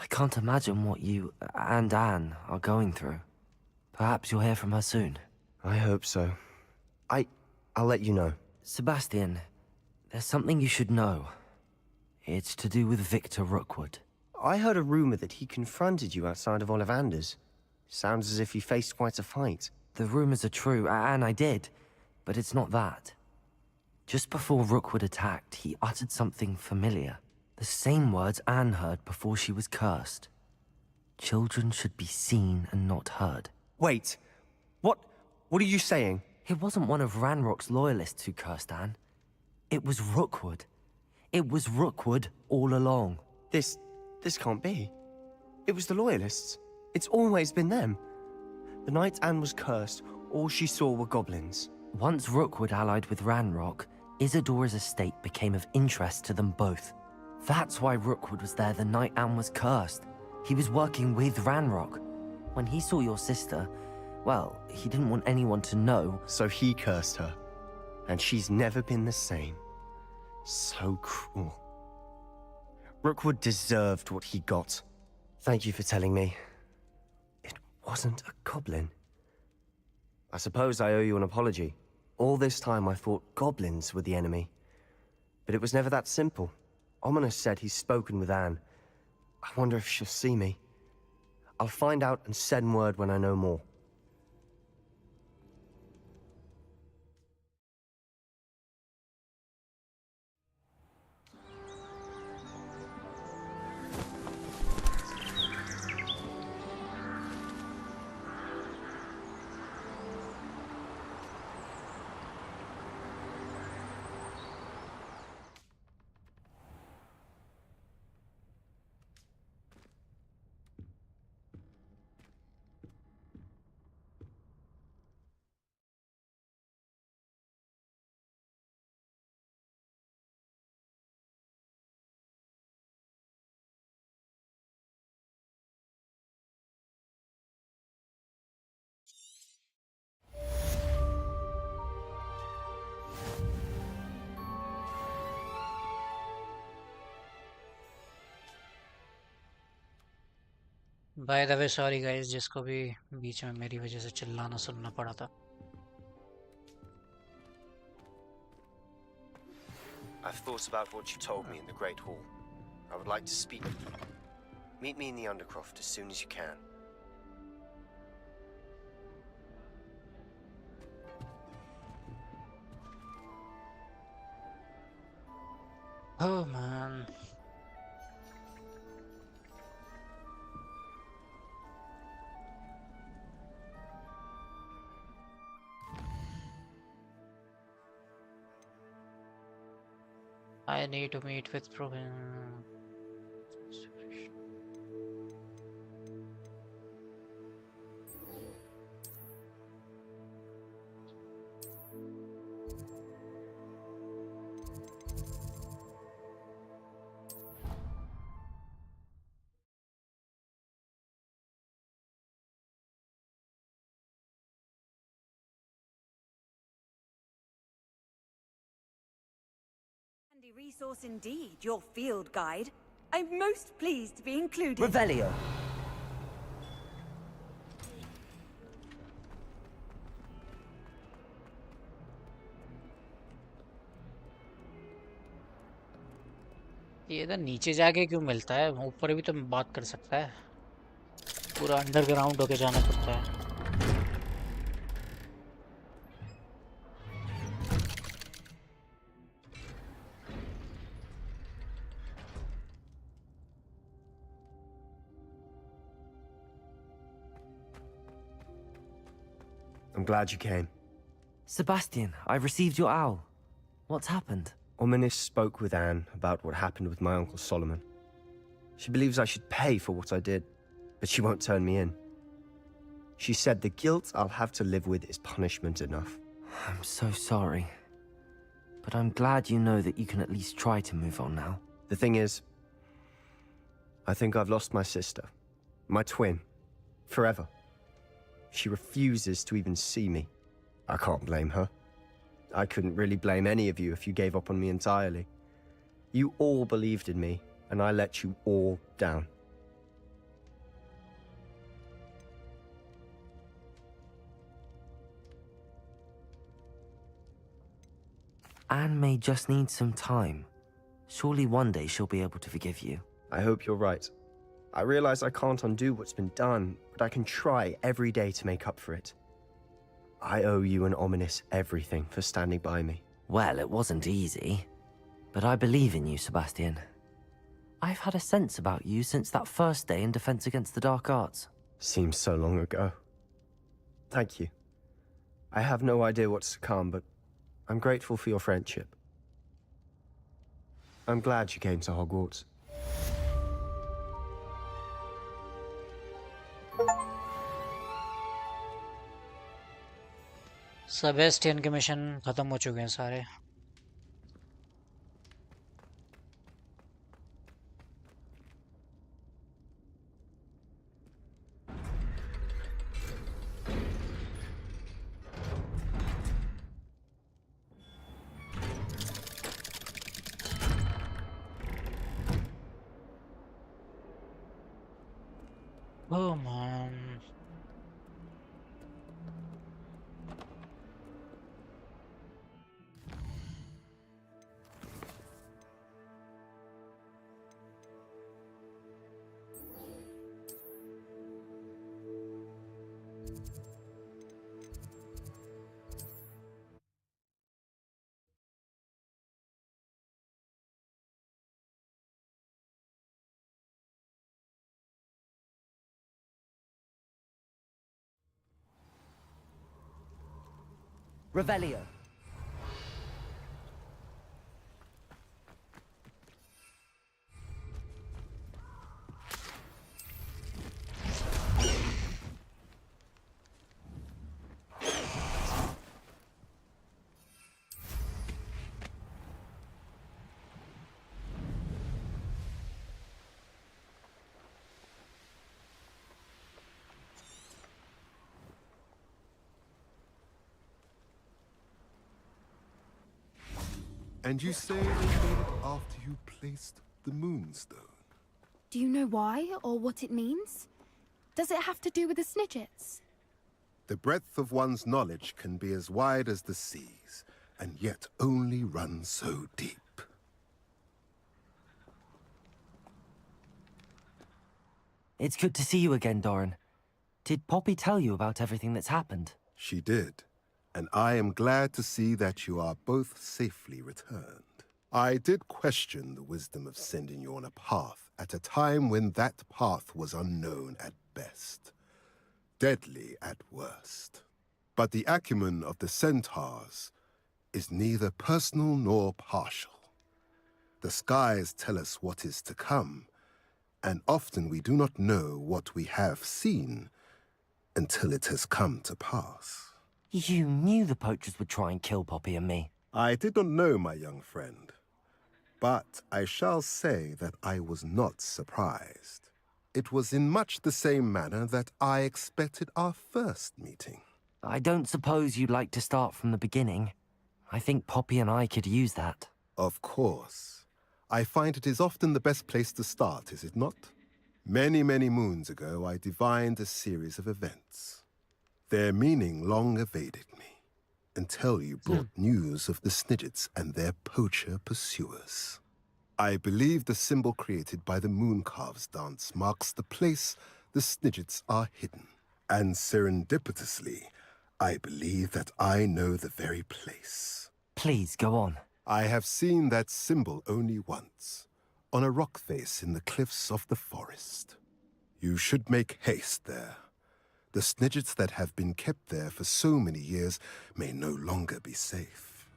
I can't imagine what you and Anne are going through. Perhaps you'll hear from her soon. I hope so. I'll let you know. Sebastian, there's something you should know. It's to do with Victor Rookwood. I heard a rumor that he confronted you outside of Ollivander's. Sounds as if he faced quite a fight. The rumors are true, and I did, but it's not that. Just before Rookwood attacked, he uttered something familiar. The same words Anne heard before she was cursed. Children should be seen and not heard. Wait, what are you saying? It wasn't one of RANROK's loyalists who cursed Anne. It was Rookwood. It was Rookwood all along. This can't be. It was the loyalists. It's always been them. The night Anne was cursed, all she saw were goblins. Once Rookwood allied with RANROK, Isadora's estate became of interest to them both. That's why Rookwood was there the night Anne was cursed. He was working with RANROK. When he saw your sister, well, he didn't want anyone to know. So he cursed her. And she's never been the same. So cruel. Rookwood deserved what he got. Thank you for telling me. It wasn't a goblin. I suppose I owe you an apology. All this time I thought goblins were the enemy. But it was never that simple. Ominous said he's spoken with Anne. I wonder if she'll see me. I'll find out and send word when I know more. By the way sorry guys जिसको भी बीच में मेरी वजह से चिल्लाना सुनना पड़ा था. I've thought about what you told me in the Great Hall. I would like to speak with you. Meet me in the Undercroft as soon as you can. Oh man. I need to meet with Provin. Handy resource indeed, your field guide. I'm most pleased to be included. Revelio. ये इधर नीचे जाके क्यों मिलता है? ऊपर भी तो बात कर सकता है. पूरा अंडरग्राउंड होके जाना पड़ता है. I'm glad you came. Sebastian, I received your owl. What's happened? Ominis spoke with Anne about what happened with my uncle Solomon. She believes I should pay for what I did, but she won't turn me in. She said the guilt I'll have to live with is punishment enough. I'm so sorry. But I'm glad you know that you can at least try to move on now. The thing is, I think I've lost my sister. My twin. Forever. She refuses to even see me. I can't blame her. I couldn't really blame any of you if you gave up on me entirely. You all believed in me, and I let you all down. Anne may just need some time. Surely one day she'll be able to forgive you. I hope you're right. I realize I can't undo what's been done, but I can try every day to make up for it. I owe you and Ominous everything for standing by me. Well, it wasn't easy, but I believe in you, Sebastian. I've had a sense about you since that first day in Defense Against the Dark Arts. Seems so long ago. Thank you. I have no idea what's to come, but I'm grateful for your friendship. I'm glad you came to Hogwarts. Sebastian के mission खत्म हो चुके हैं सारे. Oh man. Revelio. And you say they made it after you placed the Moonstone? Do you know why or what it means? Does it have to do with the Snidgets? The breadth of one's knowledge can be as wide as the seas, and yet only run so deep. It's good to see you again, Doran. Did Poppy tell you about everything that's happened? She did, and I am glad to see that you are both safely returned. I did question the wisdom of sending you on a path at a time when that path was unknown at best, deadly at worst. But the acumen of the centaurs is neither personal nor partial. The skies tell us what is to come, and often we do not know what we have seen until it has come to pass. You knew the poachers would try and kill Poppy and me. I did not know, my young friend, but I shall say that I was not surprised. It was in much the same manner that I expected our first meeting. I don't suppose you'd like to start from the beginning. I think Poppy and I could use that. Of course. I find it is often the best place to start, is it not? Many, many moons ago, I divined a series of events. Their meaning long evaded me, until you brought news of the Snidgets and their poacher pursuers. I believe the symbol created by the Mooncalves dance marks the place the Snidgets are hidden. And serendipitously, I believe that I know the very place. Please, go on. I have seen that symbol only once, on a rock face in the cliffs of the forest. You should make haste there. The Snidgets that have been kept there for so many years may no longer be safe.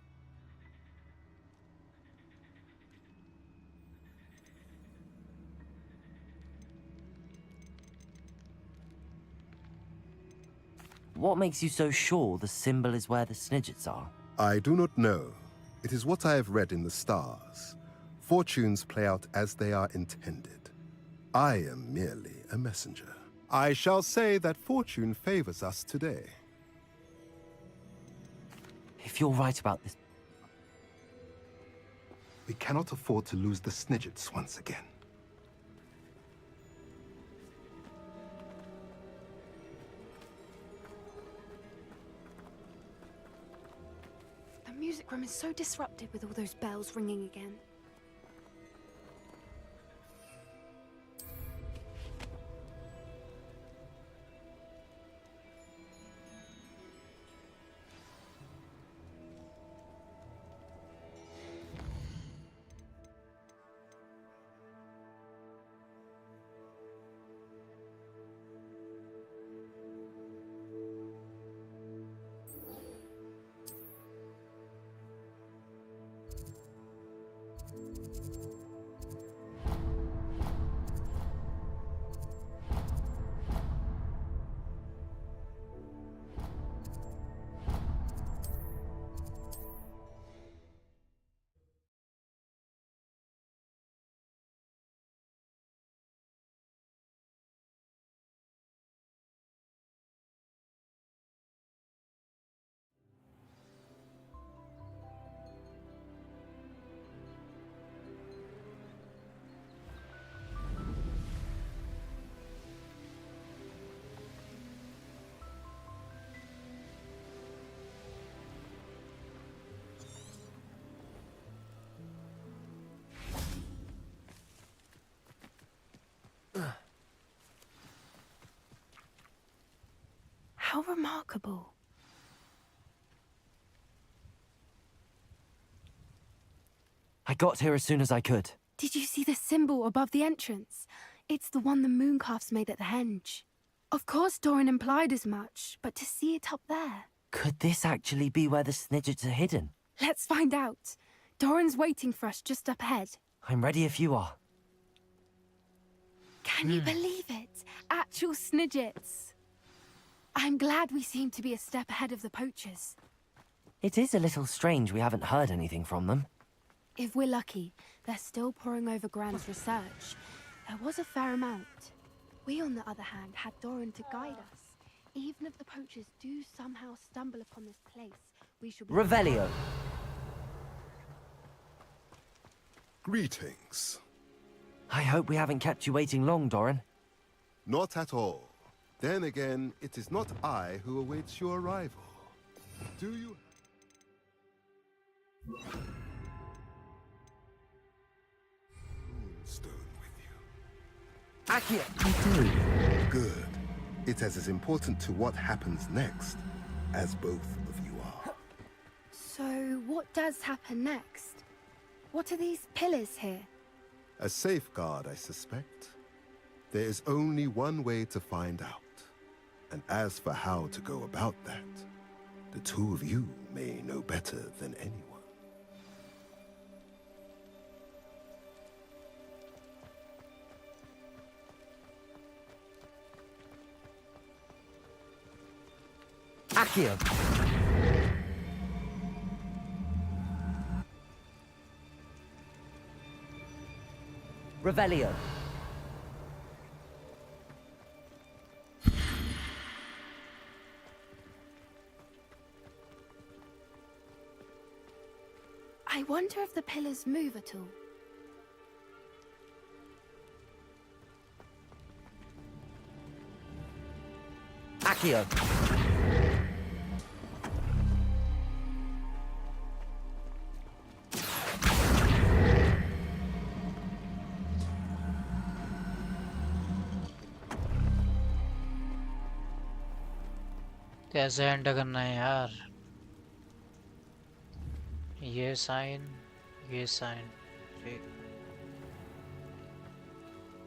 What makes you so sure the symbol is where the Snidgets are? I do not know. It is what I have read in the stars. Fortunes play out as they are intended. I am merely a messenger. I shall say that fortune favors us today. If you're right about this... We cannot afford to lose the Snidgets once again. The music room is so disrupted with all those bells ringing again. How remarkable. I got here as soon as I could. Did you see the symbol above the entrance? It's the one the mooncalfs made at the henge. Of course Doran implied as much, but to see it up there... Could this actually be where the Snidgets are hidden? Let's find out. Doran's waiting for us just up ahead. I'm ready if you are. Can you believe it? Actual Snidgets. I'm glad we seem to be a step ahead of the poachers. It is a little strange we haven't heard anything from them. If we're lucky, they're still poring over Gran's research. There was a fair amount. We, on the other hand, had Doran to guide us. Even if the poachers do somehow stumble upon this place, we shall be... Revelio. Greetings. I hope we haven't kept you waiting long, Doran. Not at all. Then again, it is not I who awaits your arrival. Do you... Moonstone with you? Accio! I do. Good. It's as important to what happens next as both of you are. So, what does happen next? What are these pillars here? A safeguard, I suspect. There is only one way to find out. And as for how to go about that, the two of you may know better than anyone. Accio! Revelio. I wonder if the pillars move at all. Accio. कैसे enter करना है यार? ये sign, ठीक।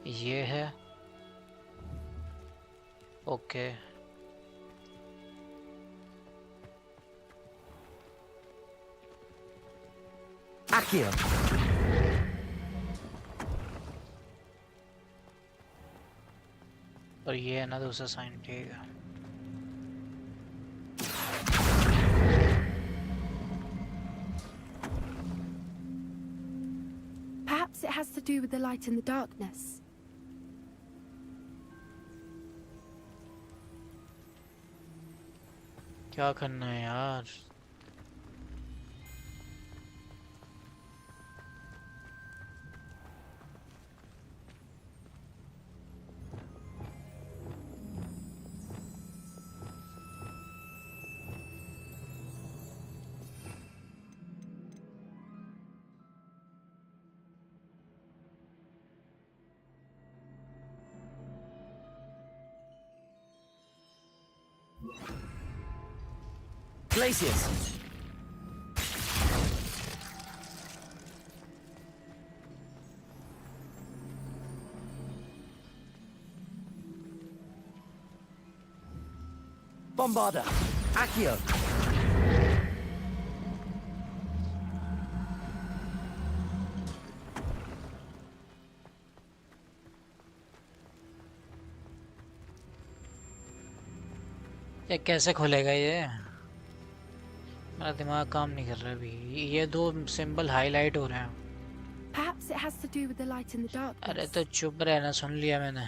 ये है, okay. Accio. और ये है ना दूसरा साइन, ठीक है। Perhaps it has to do with the light and the darkness. क्या करना है यार? Glacius! Bombarda! Accio! ये कैसे खुलेगा ये? मेरा दिमाग काम नहीं कर रहा अभी। ये दो सिंबल हाईलाइट हो रहे हैं। Perhaps it has to do with the light in the darkness. अरे तो चुप रहना, सुन लिया मैंने।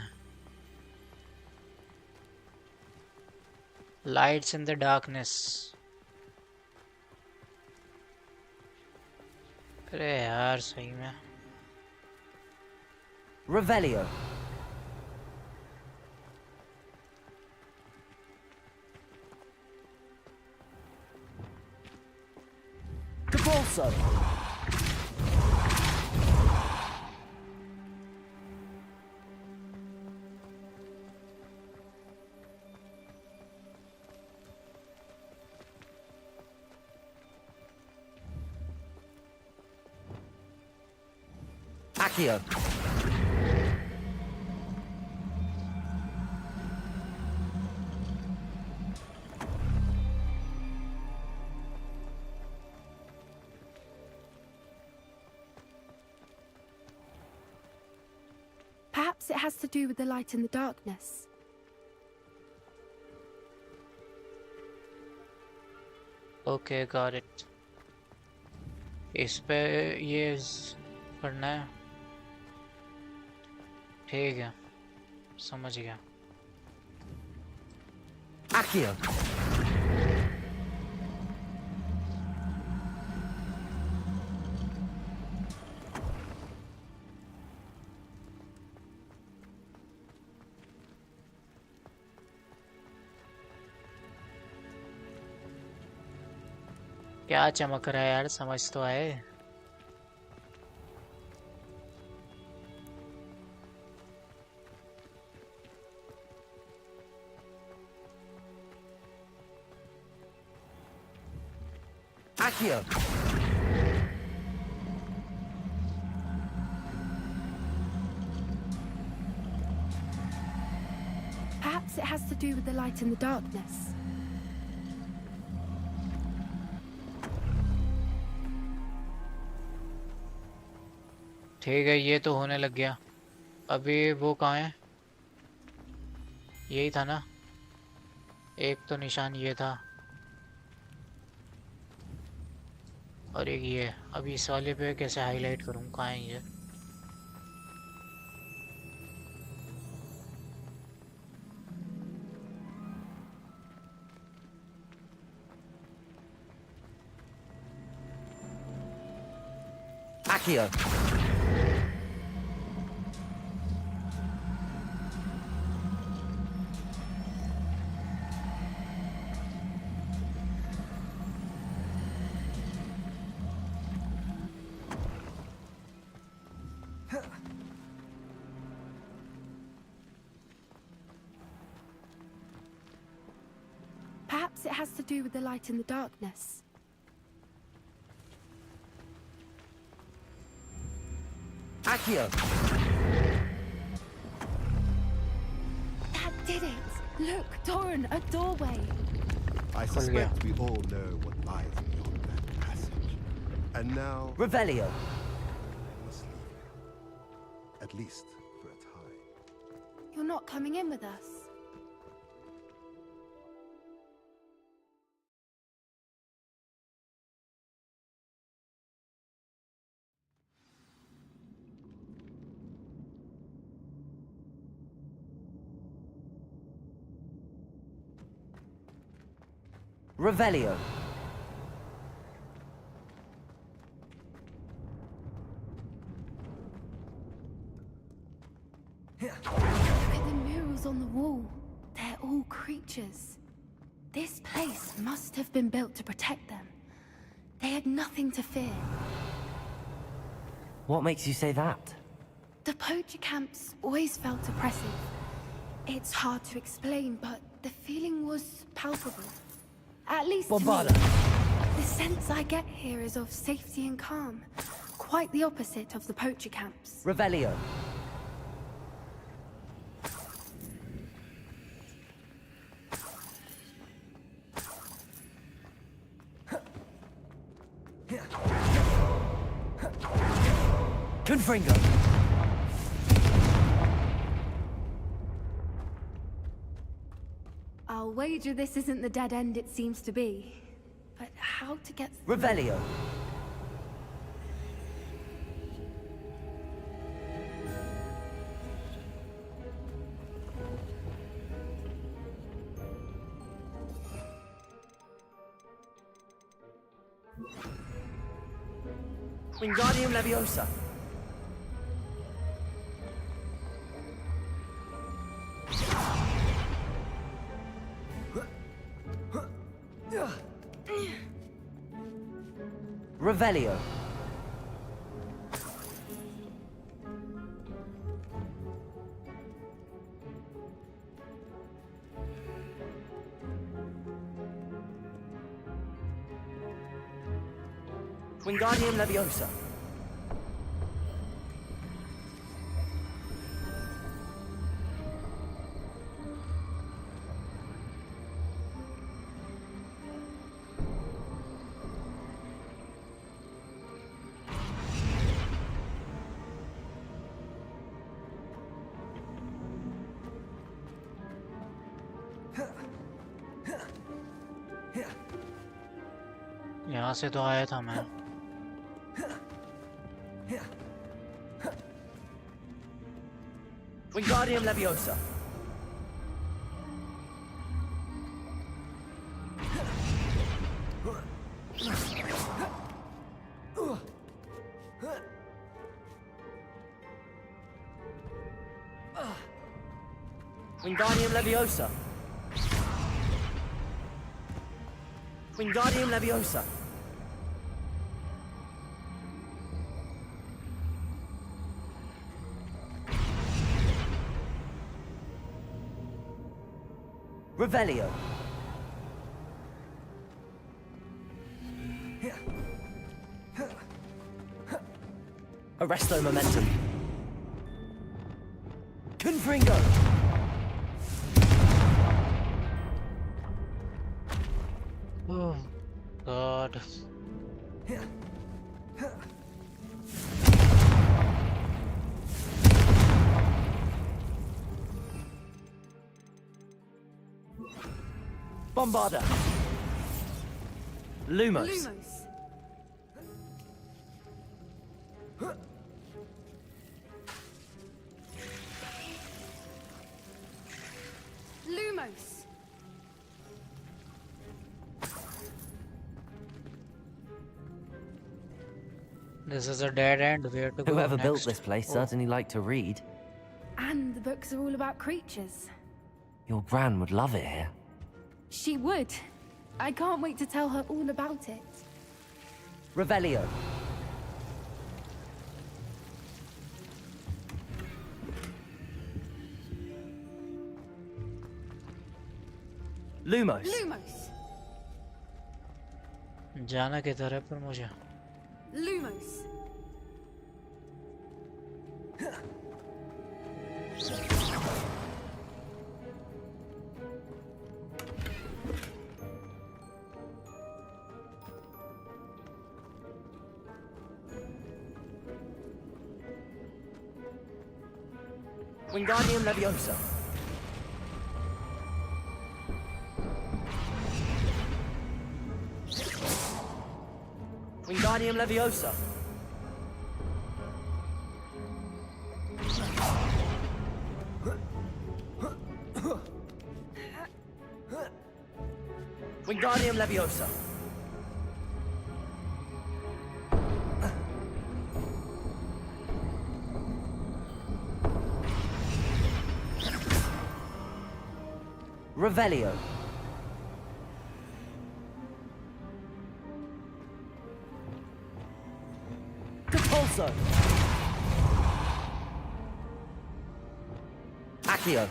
Lights in the darkness. अरे यार सही में। Revelio. Cabalso. Accio. Perhaps it has to do with the light in the darkness. Okay, got it. इस पे ये पढ़ना है। ठीक है, समझ गया। Accio. क्या चमक रहा है यार, समझ तो आए। Accio. Perhaps it has to do with the light in the darkness. ठीक है, ये तो होने लग गया। अभी वो कहाँ है? यही था ना, एक तो निशान ये था और एक ये। अभी इस वाले पे कैसे हाईलाइट करूँ, कहाँ है ये? Accio. Perhaps it has to do with the light in the darkness. Accio. That did it! Look, Doran, a doorway. I suspect we all know what lies beyond that passage. And now... Revelio. I must leave you. At least for a time. You're not coming in with us. Revelio. Look at the murals on the wall. They're all creatures. This place must have been built to protect them. They had nothing to fear. What makes you say that? The poacher camps always felt oppressive. It's hard to explain, but the feeling was palpable. At least to me. Bombarda. The sense I get here is of safety and calm. Quite the opposite of the poacher camps. Revelio. Confringo. I'll wager this isn't the dead end it seems to be. But how to get through? Revelio. Wingardium Leviosa. Revelio. Wingardium Leviosa. यहाँ से तो आया था मैं. Wingardium Leviosa. Wingardium Leviosa. Wingardium Leviosa. Revelio. Arresto Momentum. Confringo. Oh God. Bombarda. Lumos. Lumos. Lumos. This is a dead end. Where to go Whoever next? built this place certainly liked to read. And the books are all about creatures. Your Gran would love it here. She would. I can't wait to tell her all about it. Revelio. Lumos. Lumos. जाना किधर है पर मुझे? Lumos. Wingardium Leviosa. Wingardium Leviosa. Wingardium Leviosa. Revelio. Capulso. Accio.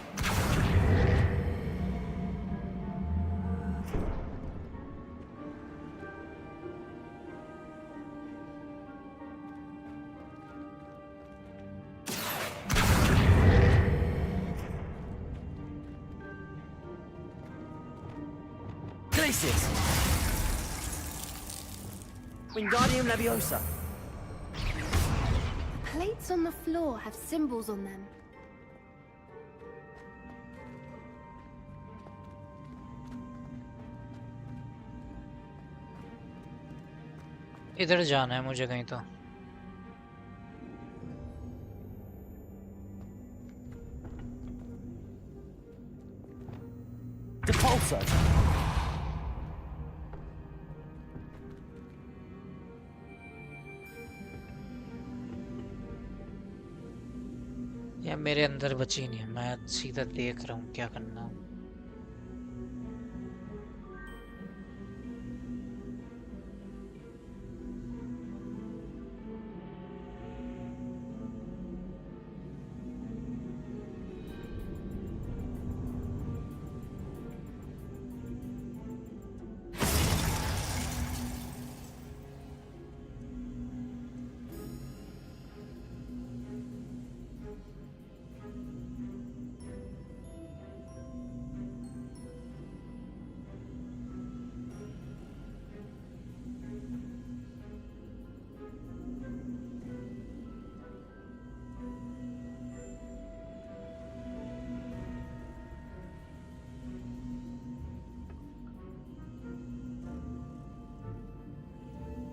Glacius! Wingardium Leviosa! The plates on the floor have symbols on them. इधर जाना है मुझे कहीं तो। Depulso! या मेरे अंदर बची नहीं है, मैं सीधा देख रहा हूँ क्या करना है।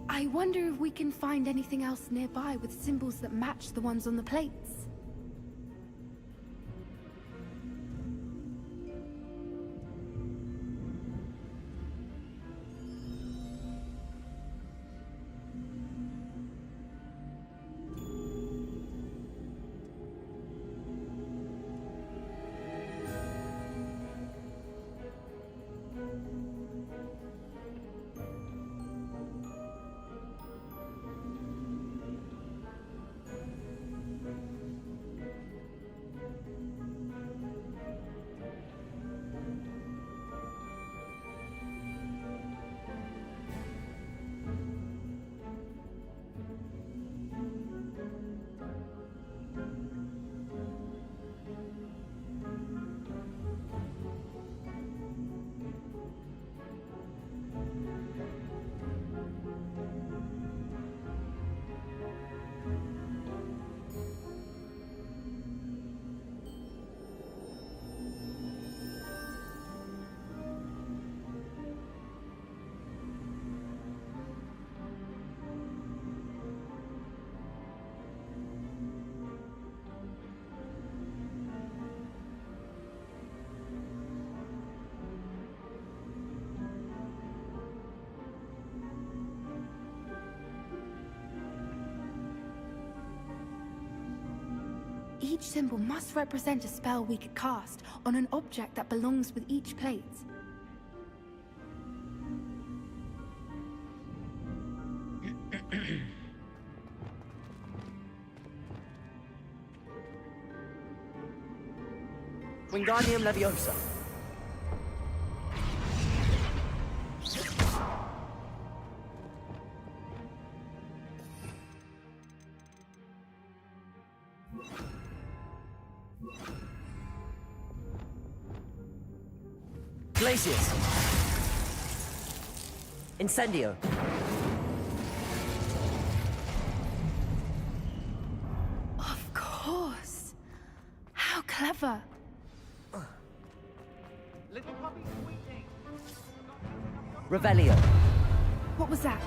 I wonder if we can find anything else nearby with symbols that match the ones on the plates. Each symbol must represent a spell we could cast on an object that belongs with each plate. Wingardium Leviosa! Glacius! Incendio! Of course! How clever! Revelio! What was that?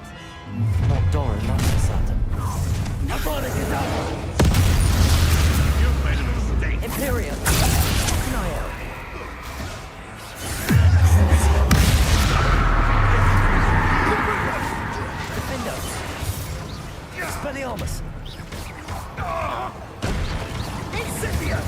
Not Doran, that's for certain. You've made a mistake. Imperium! Nio! Defendo! Expelliarmus! Incendio!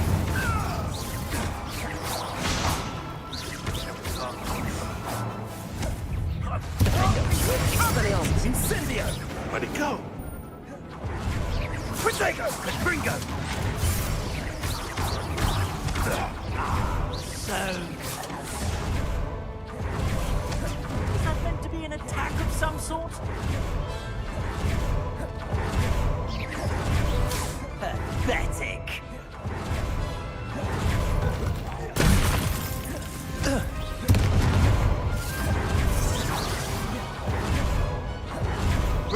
Expelliarmus! Incendio! Where'd it go? Protego! Bringo! So... is that meant to be an attack of some sort? Pathetic.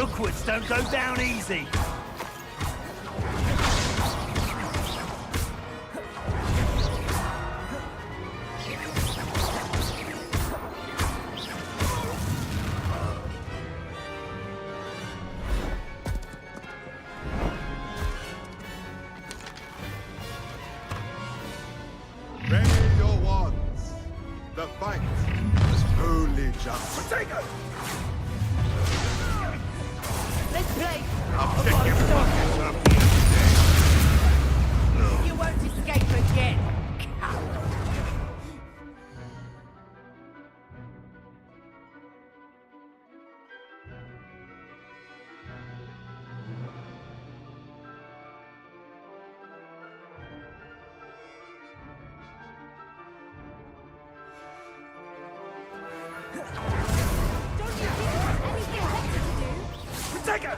Rookwoods don't go down easy. Ready your wands. The fight is only just. Potato! Let's play! I'll pick your pockets up here. You won't escape again, coward. Potato!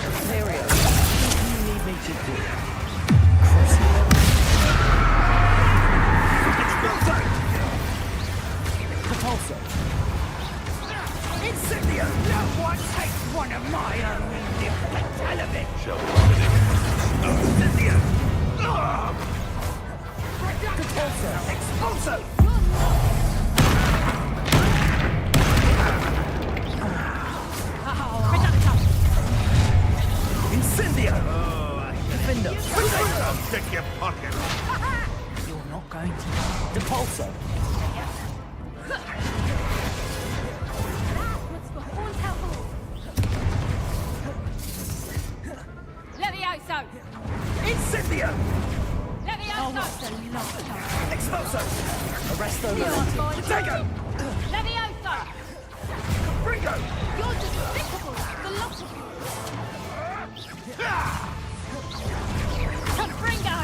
Ontario, what do you need me to do? Propulsor. Incendio! No one takes one of my own and lives the television! Incendio! Propulsor. Expulso! Incendio! Defender. I'll pick your pocket. You're not going to. Depulsor. Levioso! Incendio! Levioso! Expulso! Arresto. Potato! Levioso! Ringo! You're despicable, the lot of you! Confringo!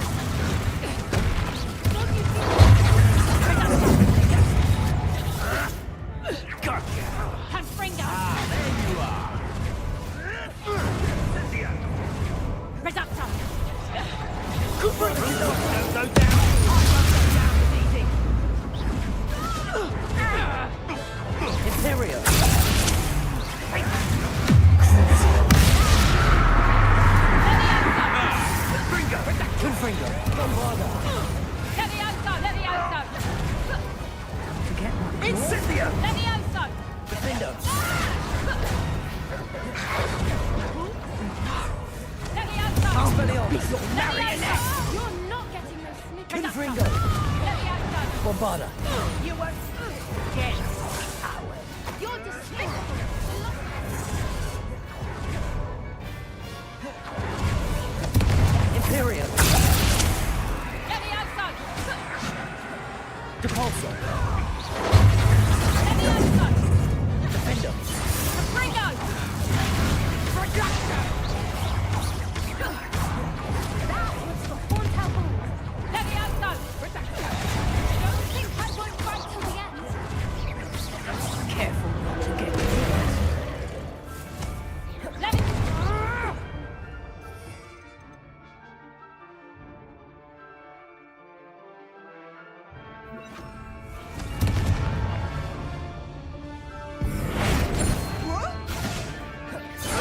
Gotcha! Confringo! There you are! Incendio! Reducto! Confringo! Don't go down! Imperio. Confringo. Bombarda. Levioso! Levioso! Incendio! Levioso! Defender. Levioso! Expelliarmus. Marionette! You're not getting those snippets. Confringo. Levioso! Bombarda. You won't get coward. You're despicable. The lot Imperio. Levioso! Depulsor. Levioso! Defender. Confringo! Reducto! That was the Hauntel Ball. Levioso! Don't think I won't fight till the end. Careful not to get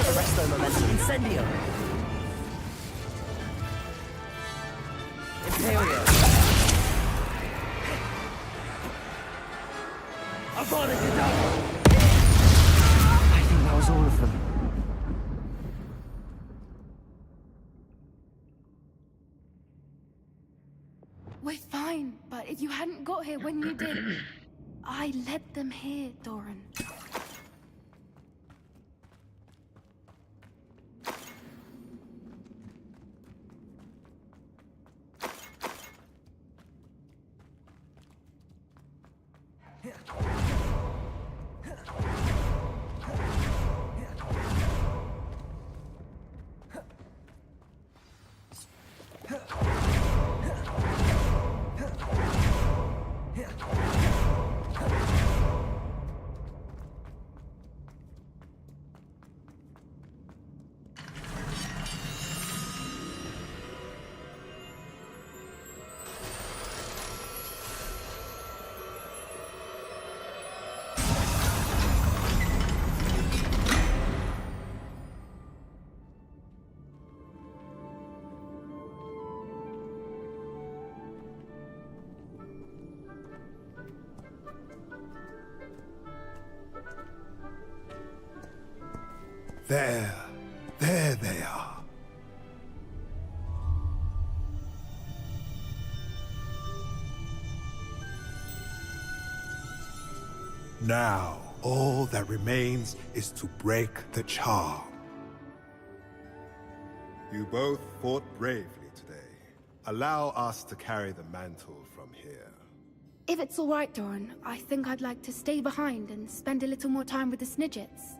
Arresto momentum. Incendio. Imperio. Avada Kedavra! I think that was all of them. We're fine, but if you hadn't got here when you did, I led them here, Doran. There they are. Now, all that remains is to break the charm. You both fought bravely today. Allow us to carry the mantle from here. If it's all right, Doran, I think I'd like to stay behind and spend a little more time with the Snidgets.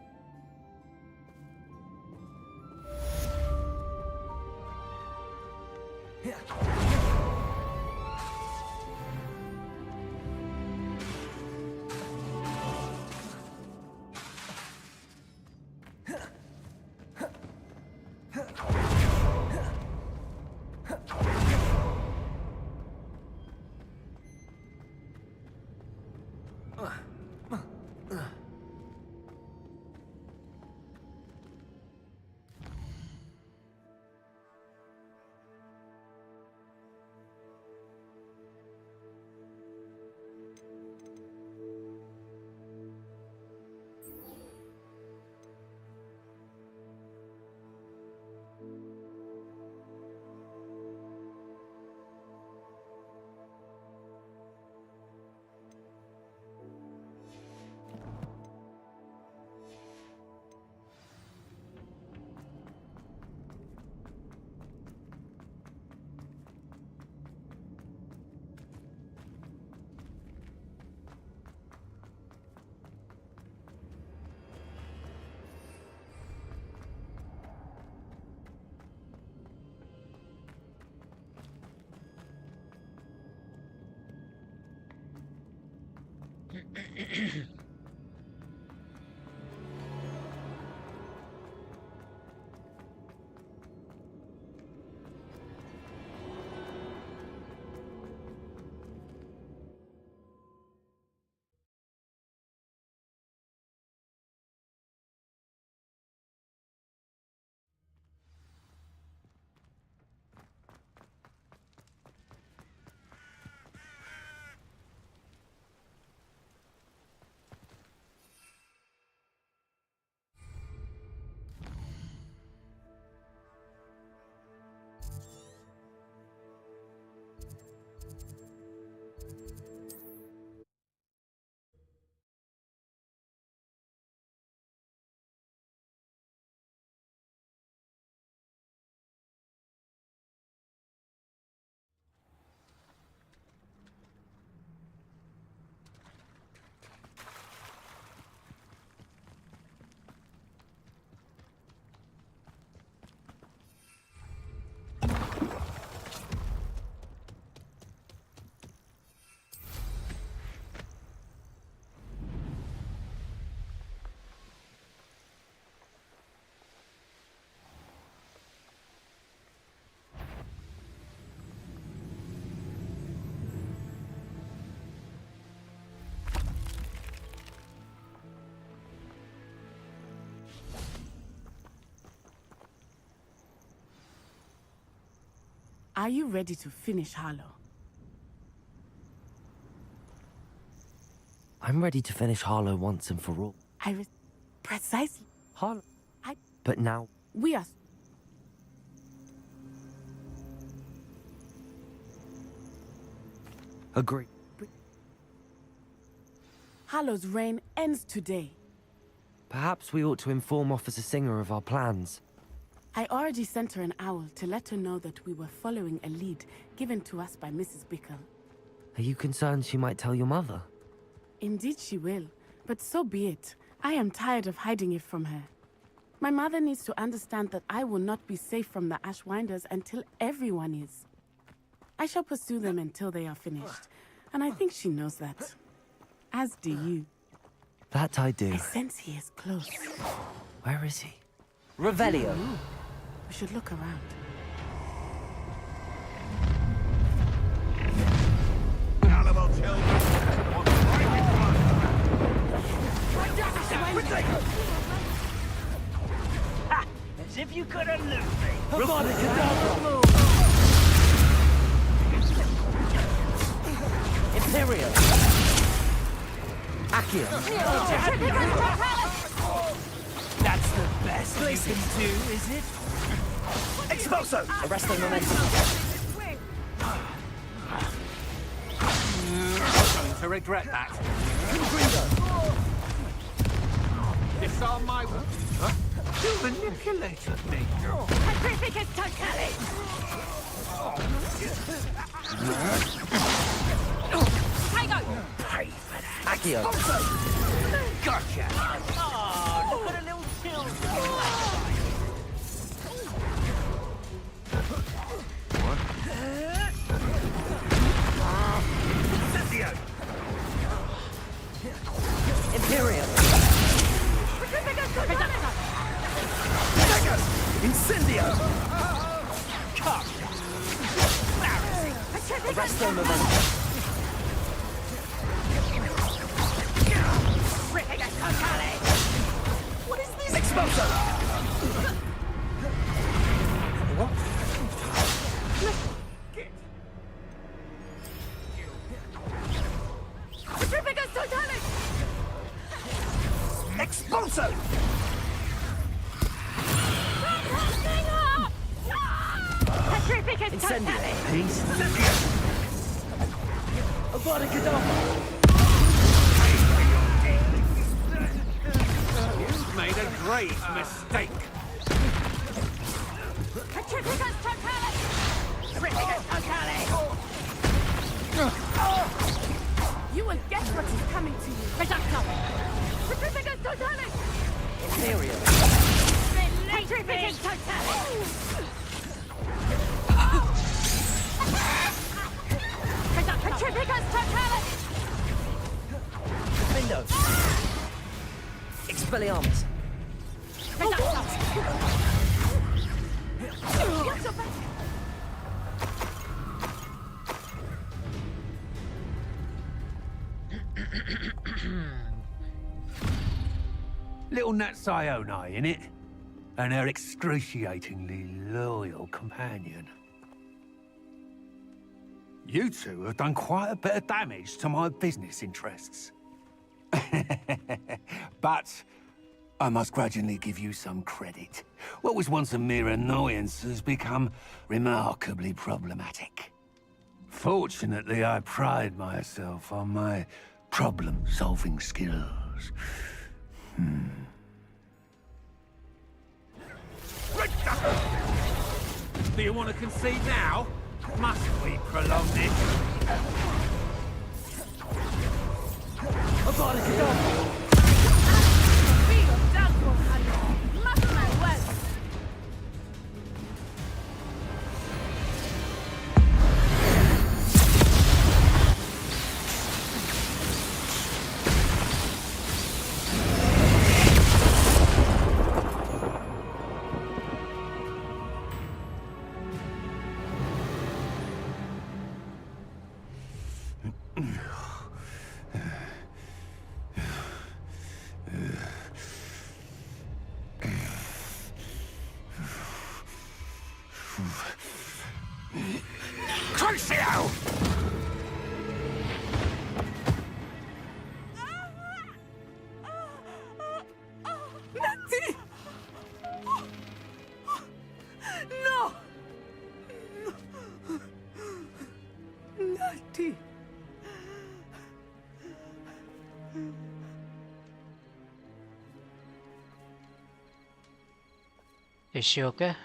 Are you ready to finish Harlow? I'm ready to finish Harlow once and for all. Precisely. Harlow. But now... We are... Agree. Harlow's reign ends today. Perhaps we ought to inform Officer Singer of our plans. I already sent her an owl to let her know that we were following a lead given to us by Mrs. Bickle. Are you concerned she might tell your mother? Indeed she will, but so be it. I am tired of hiding it from her. My mother needs to understand that I will not be safe from the Ashwinders until everyone is. I shall pursue them until they are finished, and I think she knows that. As do you. That I do. I sense he is close. Where is he? Revelio. We should look around. As if you couldn't lose me. Imperial. Accio. That's the best. best you can do, is it? Expulso! Arresto momentum. Going to regret that. Disarm my... Huh? You manipulated me. Petrificus totalis! Tigo! Pay for that. Accio. Gotcha! Oh, look at a little chill. Incendio! Imperial. Incendio! Cut! Arresto momentum. What is this? Expulso! What? Petrificus totalis! Expulso! Petrificus Incendio. totalis! Incendio! Avada Kedavra. You've made a great mistake. Petrificus totalis! Petrificus totalis! You will get what is coming to you. Reducto! Petrificus totalis! Imperial. Petrificus totalis! Petrificus totalis! Windows. Expelliarmus. Reducto! Little Nat Sioni, innit? And her excruciatingly loyal companion. You two have done quite a bit of damage to my business interests. But I must grudgingly give you some credit. What was once a mere annoyance has become remarkably problematic. Fortunately, I pride myself on my problem-solving skills. Do you want to concede now? Must we prolong this? Avada Kedavra. Be your downfall, Harry. Mark my words. Crucio! Natty! No! Natty! Is she okay?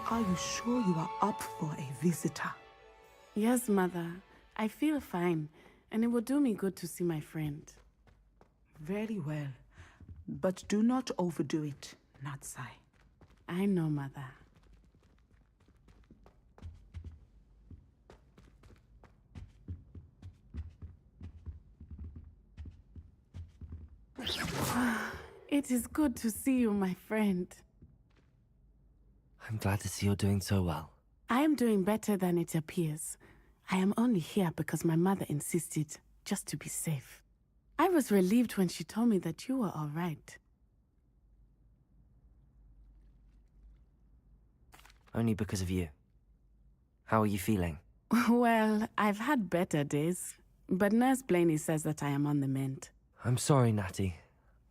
Are you sure you are up for a visitor? Yes, Mother. I feel fine, and it will do me good to see my friend. Very well. But do not overdo it, Natsai. I know, Mother. It is good to see you, my friend. I'm glad to see you're doing so well. I am doing better than it appears. I am only here because my mother insisted, just to be safe. I was relieved when she told me that you were all right. only because of you. How are you feeling? Well, I've had better days, but Nurse Blaney says that I am on the mend. I'm sorry, Natty.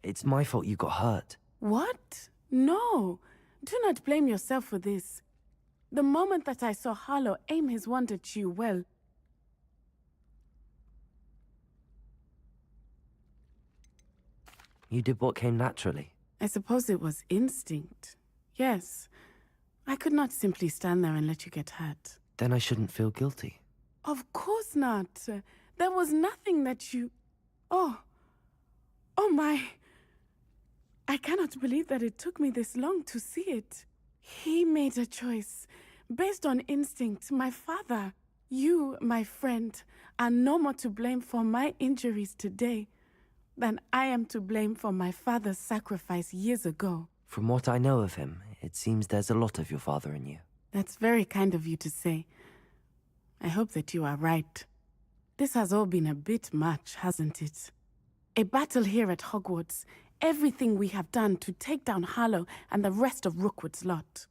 It's my fault you got hurt. What? No! Do not blame yourself for this. The moment that I saw Harlow aim his wand at you, well... You did what came naturally. I suppose it was instinct. Yes. I could not simply stand there and let you get hurt. Then I shouldn't feel guilty. Of course not. There was nothing that you... Oh. Oh my... I cannot believe that it took me this long to see it. He made a choice. Based on instinct, my father. You, my friend, are no more to blame for my injuries today than I am to blame for my father's sacrifice years ago. From what I know of him, it seems there's a lot of your father in you. That's very kind of you to say. I hope that you are right. This has all been a bit much, hasn't it? A battle here at Hogwarts. Everything we have done to take down Harlow and the rest of Rookwood's lot.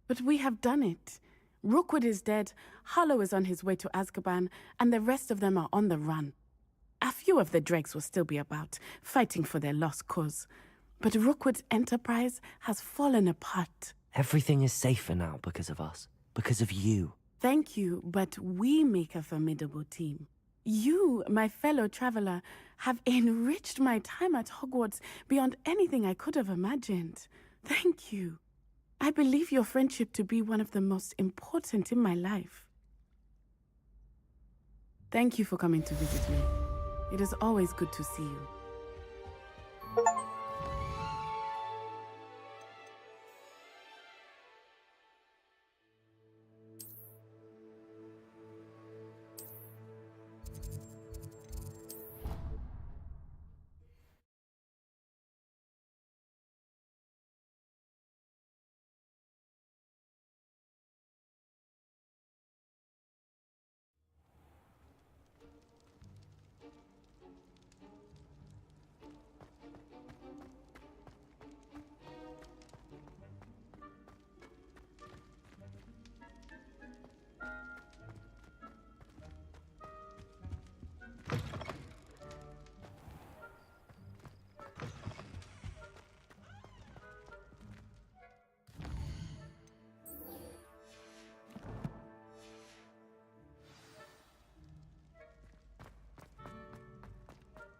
But we have done it. Rookwood is dead, Harlow is on his way to Azkaban, and the rest of them are on the run. A few of the dregs will still be about, fighting for their lost cause. But Rookwood's enterprise has fallen apart. Everything is safer now because of us. Because of you. Thank you, but we make a formidable team. You, my fellow traveler, have enriched my time at Hogwarts beyond anything I could have imagined. Thank you. I believe your friendship to be one of the most important in my life. Thank you for coming to visit me. It is always good to see you.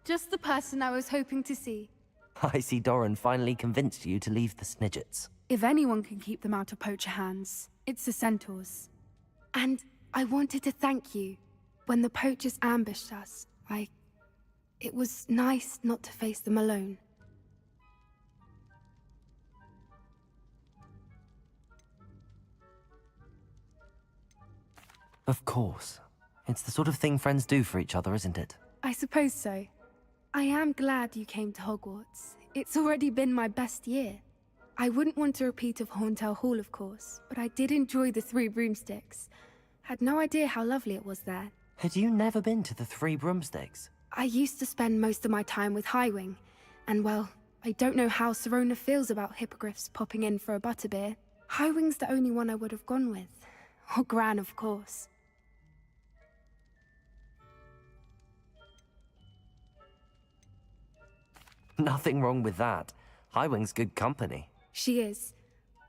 Just the person I was hoping to see. I see Doran finally convinced you to leave the Snidgets. If anyone can keep them out of poacher hands, it's the centaurs. And I wanted to thank you. When the poachers ambushed us, it was nice not to face them alone. Of course. It's the sort of thing friends do for each other, isn't it? I suppose so. I am glad you came to Hogwarts. It's already been my best year. I wouldn't want a repeat of Horntail Hall, of course, but I did enjoy the Three Broomsticks. Had no idea how lovely it was there. Had you never been to the Three Broomsticks? I used to spend most of my time with Highwing, and well, I don't know how Serona feels about hippogriffs popping in for a butterbeer. Highwing's the only one I would have gone with. Or Gran, of course. Nothing wrong with that. Highwing's good company. She is.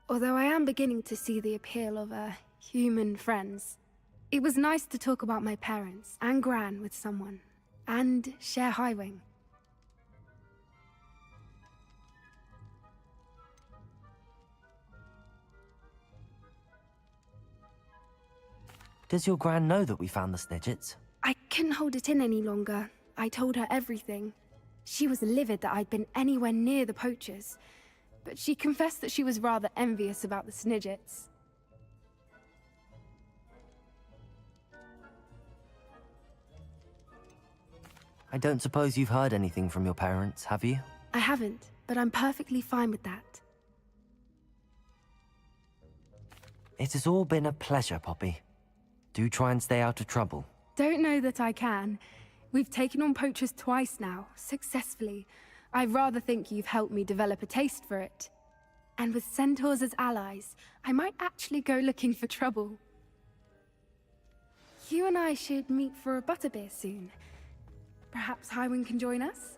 Although I am beginning to see the appeal of, human friends. It was nice to talk about my parents and Gran with someone. And share Highwing. Does your Gran know that we found the Snidgets? I couldn't hold it in any longer. I told her everything. She was livid that I'd been anywhere near the poachers, but she confessed that she was rather envious about the Snidgets. I don't suppose you've heard anything from your parents, have you? I haven't, but I'm perfectly fine with that. It has all been a pleasure, Poppy. Do try and stay out of trouble. Don't know that I can. We've taken on poachers twice now, successfully. I rather think you've helped me develop a taste for it. And with centaurs as allies, I might actually go looking for trouble. You and I should meet for a butterbeer soon. Perhaps Highwind can join us?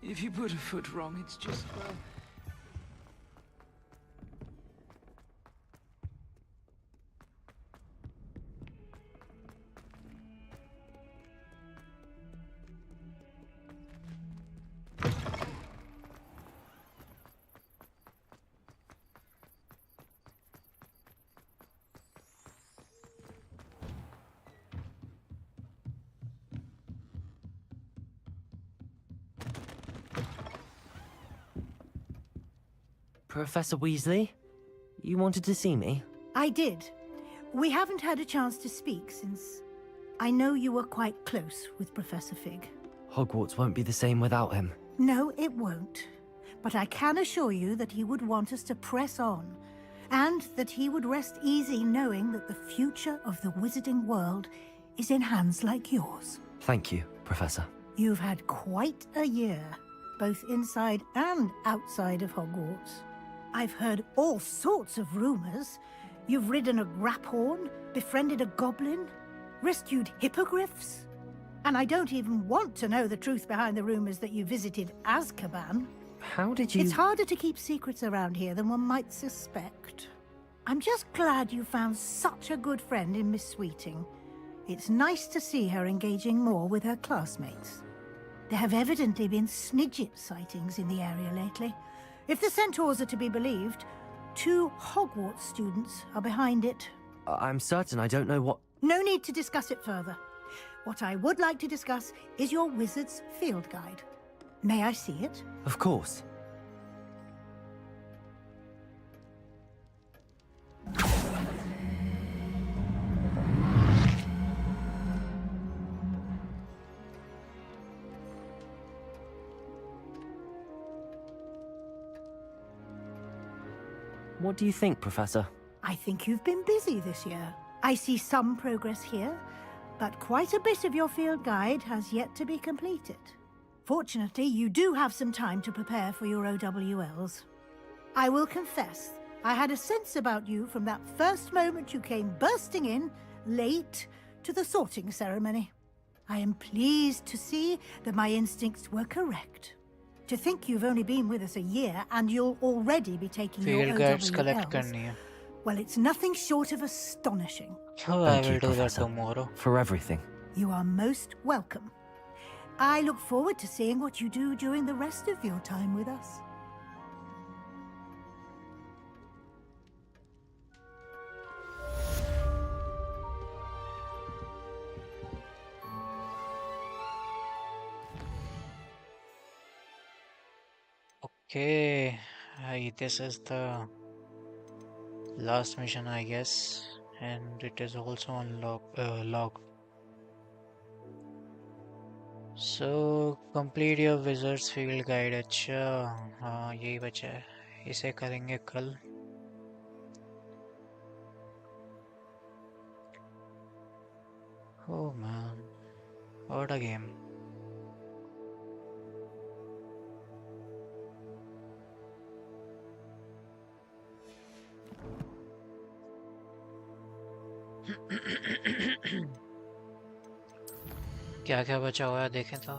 If you put a foot wrong, it's just, well... Professor Weasley? You wanted to see me? I did. We haven't had a chance to speak since I know you were quite close with Professor Fig. Hogwarts won't be the same without him. No, it won't. But I can assure you that he would want us to press on, and that he would rest easy knowing that the future of the wizarding world is in hands like yours. Thank you, Professor. You've had quite a year, both inside and outside of Hogwarts. I've heard all sorts of rumors. You've ridden a graphorn, befriended a goblin, rescued hippogriffs. And I don't even want to know the truth behind the rumors that you visited Azkaban. How did you... It's harder to keep secrets around here than one might suspect. I'm just glad you found such a good friend in Miss Sweeting. It's nice to see her engaging more with her classmates. There have evidently been Snidget sightings in the area lately. If the centaurs are to be believed, 2 Hogwarts students are behind it. I'm certain I don't know what... No need to discuss it further. What I would like to discuss is your wizard's field guide. May I see it? Of course. What do you think, Professor? I think you've been busy this year. I see some progress here, but quite a bit of your field guide has yet to be completed. Fortunately, you do have some time to prepare for your OWLs. I will confess, I had a sense about you from that first moment you came bursting in, late, to the sorting ceremony. I am pleased to see that my instincts were correct. To think you've only been with us a year and you'll already be taking your OWLs, well, it's nothing short of astonishing. Thank you, Professor, tomorrow. For everything. You are most welcome. I look forward to seeing what you do during the rest of your time with us. Okay, this is the last mission, I guess, and it is also logged. So complete your wizard's field guide. अच्छा हाँ यही बचा है, इसे करेंगे कल. Oh man, what a game. क्या क्या बचा हुआ है देखें तो.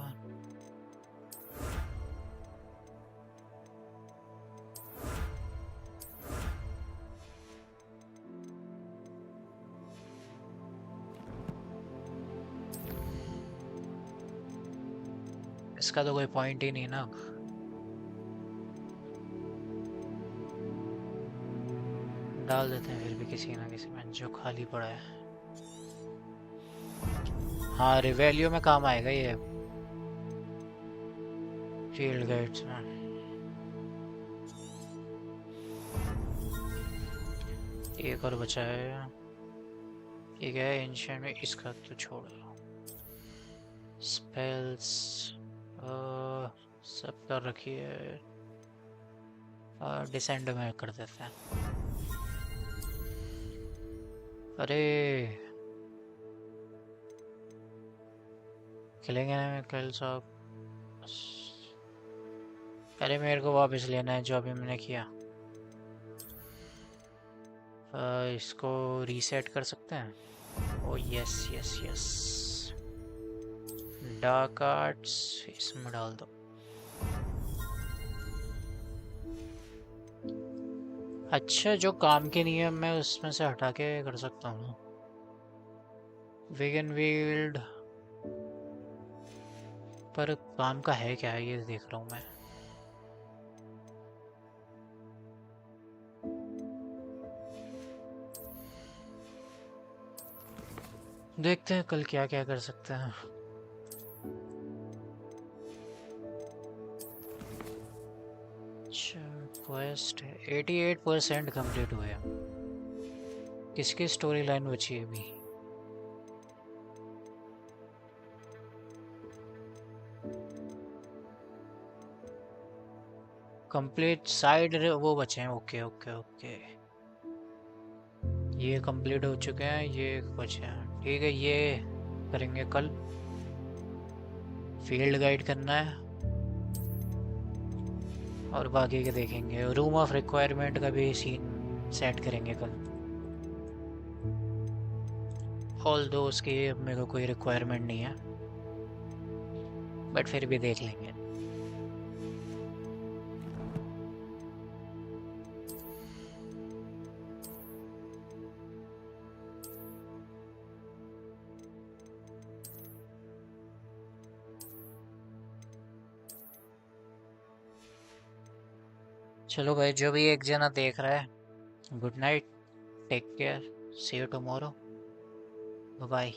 इसका तो कोई पॉइंट ही नहीं ना. डाल देते हैं फिर भी किसी ना किसी में जो खाली पड़ा है। हाँ रिवेलियो में काम आएगा ये, फील्ड गाइड्स में। एक और बचा है, ठीक है एंशिएंट में इसका तो छोड़ो। स्पेल्स सब कर रखी है, डिसेंड में कर देते हैं। अरे खेलेंगे ना कल साहब। अरे मेरे को वापस लेना है जो अभी मैंने किया। इसको रीसेट कर सकते हैं। ओ yes yes yes, dark arts इसमें डाल दो। अच्छा जो काम के नियम मैं उसमें से हटा के कर सकता हूँ। वेगन वील्ड पर काम का है क्या है ये देख रहा हूँ मैं। देखते हैं कल क्या क्या कर सकते हैं। अच्छा क्वेस्ट 88% कंप्लीट हुए। किसकी स्टोरी लाइन बची है अभी? कंप्लीट साइड वो बचे हैं। ओके ओके ओके, ये कंप्लीट हो चुके हैं, ये बचे हैं। ठीक है ये करेंगे कल। फील्ड गाइड करना है और बाकी के देखेंगे। रूम ऑफ रिक्वायरमेंट का भी सीन सेट करेंगे कल। ऑल दो उसकी मेरे को कोई रिक्वायरमेंट नहीं है, बट फिर भी देख लेंगे। चलो भाई जो भी एक जना देख रहा है, good night, take care, see you tomorrow, bye.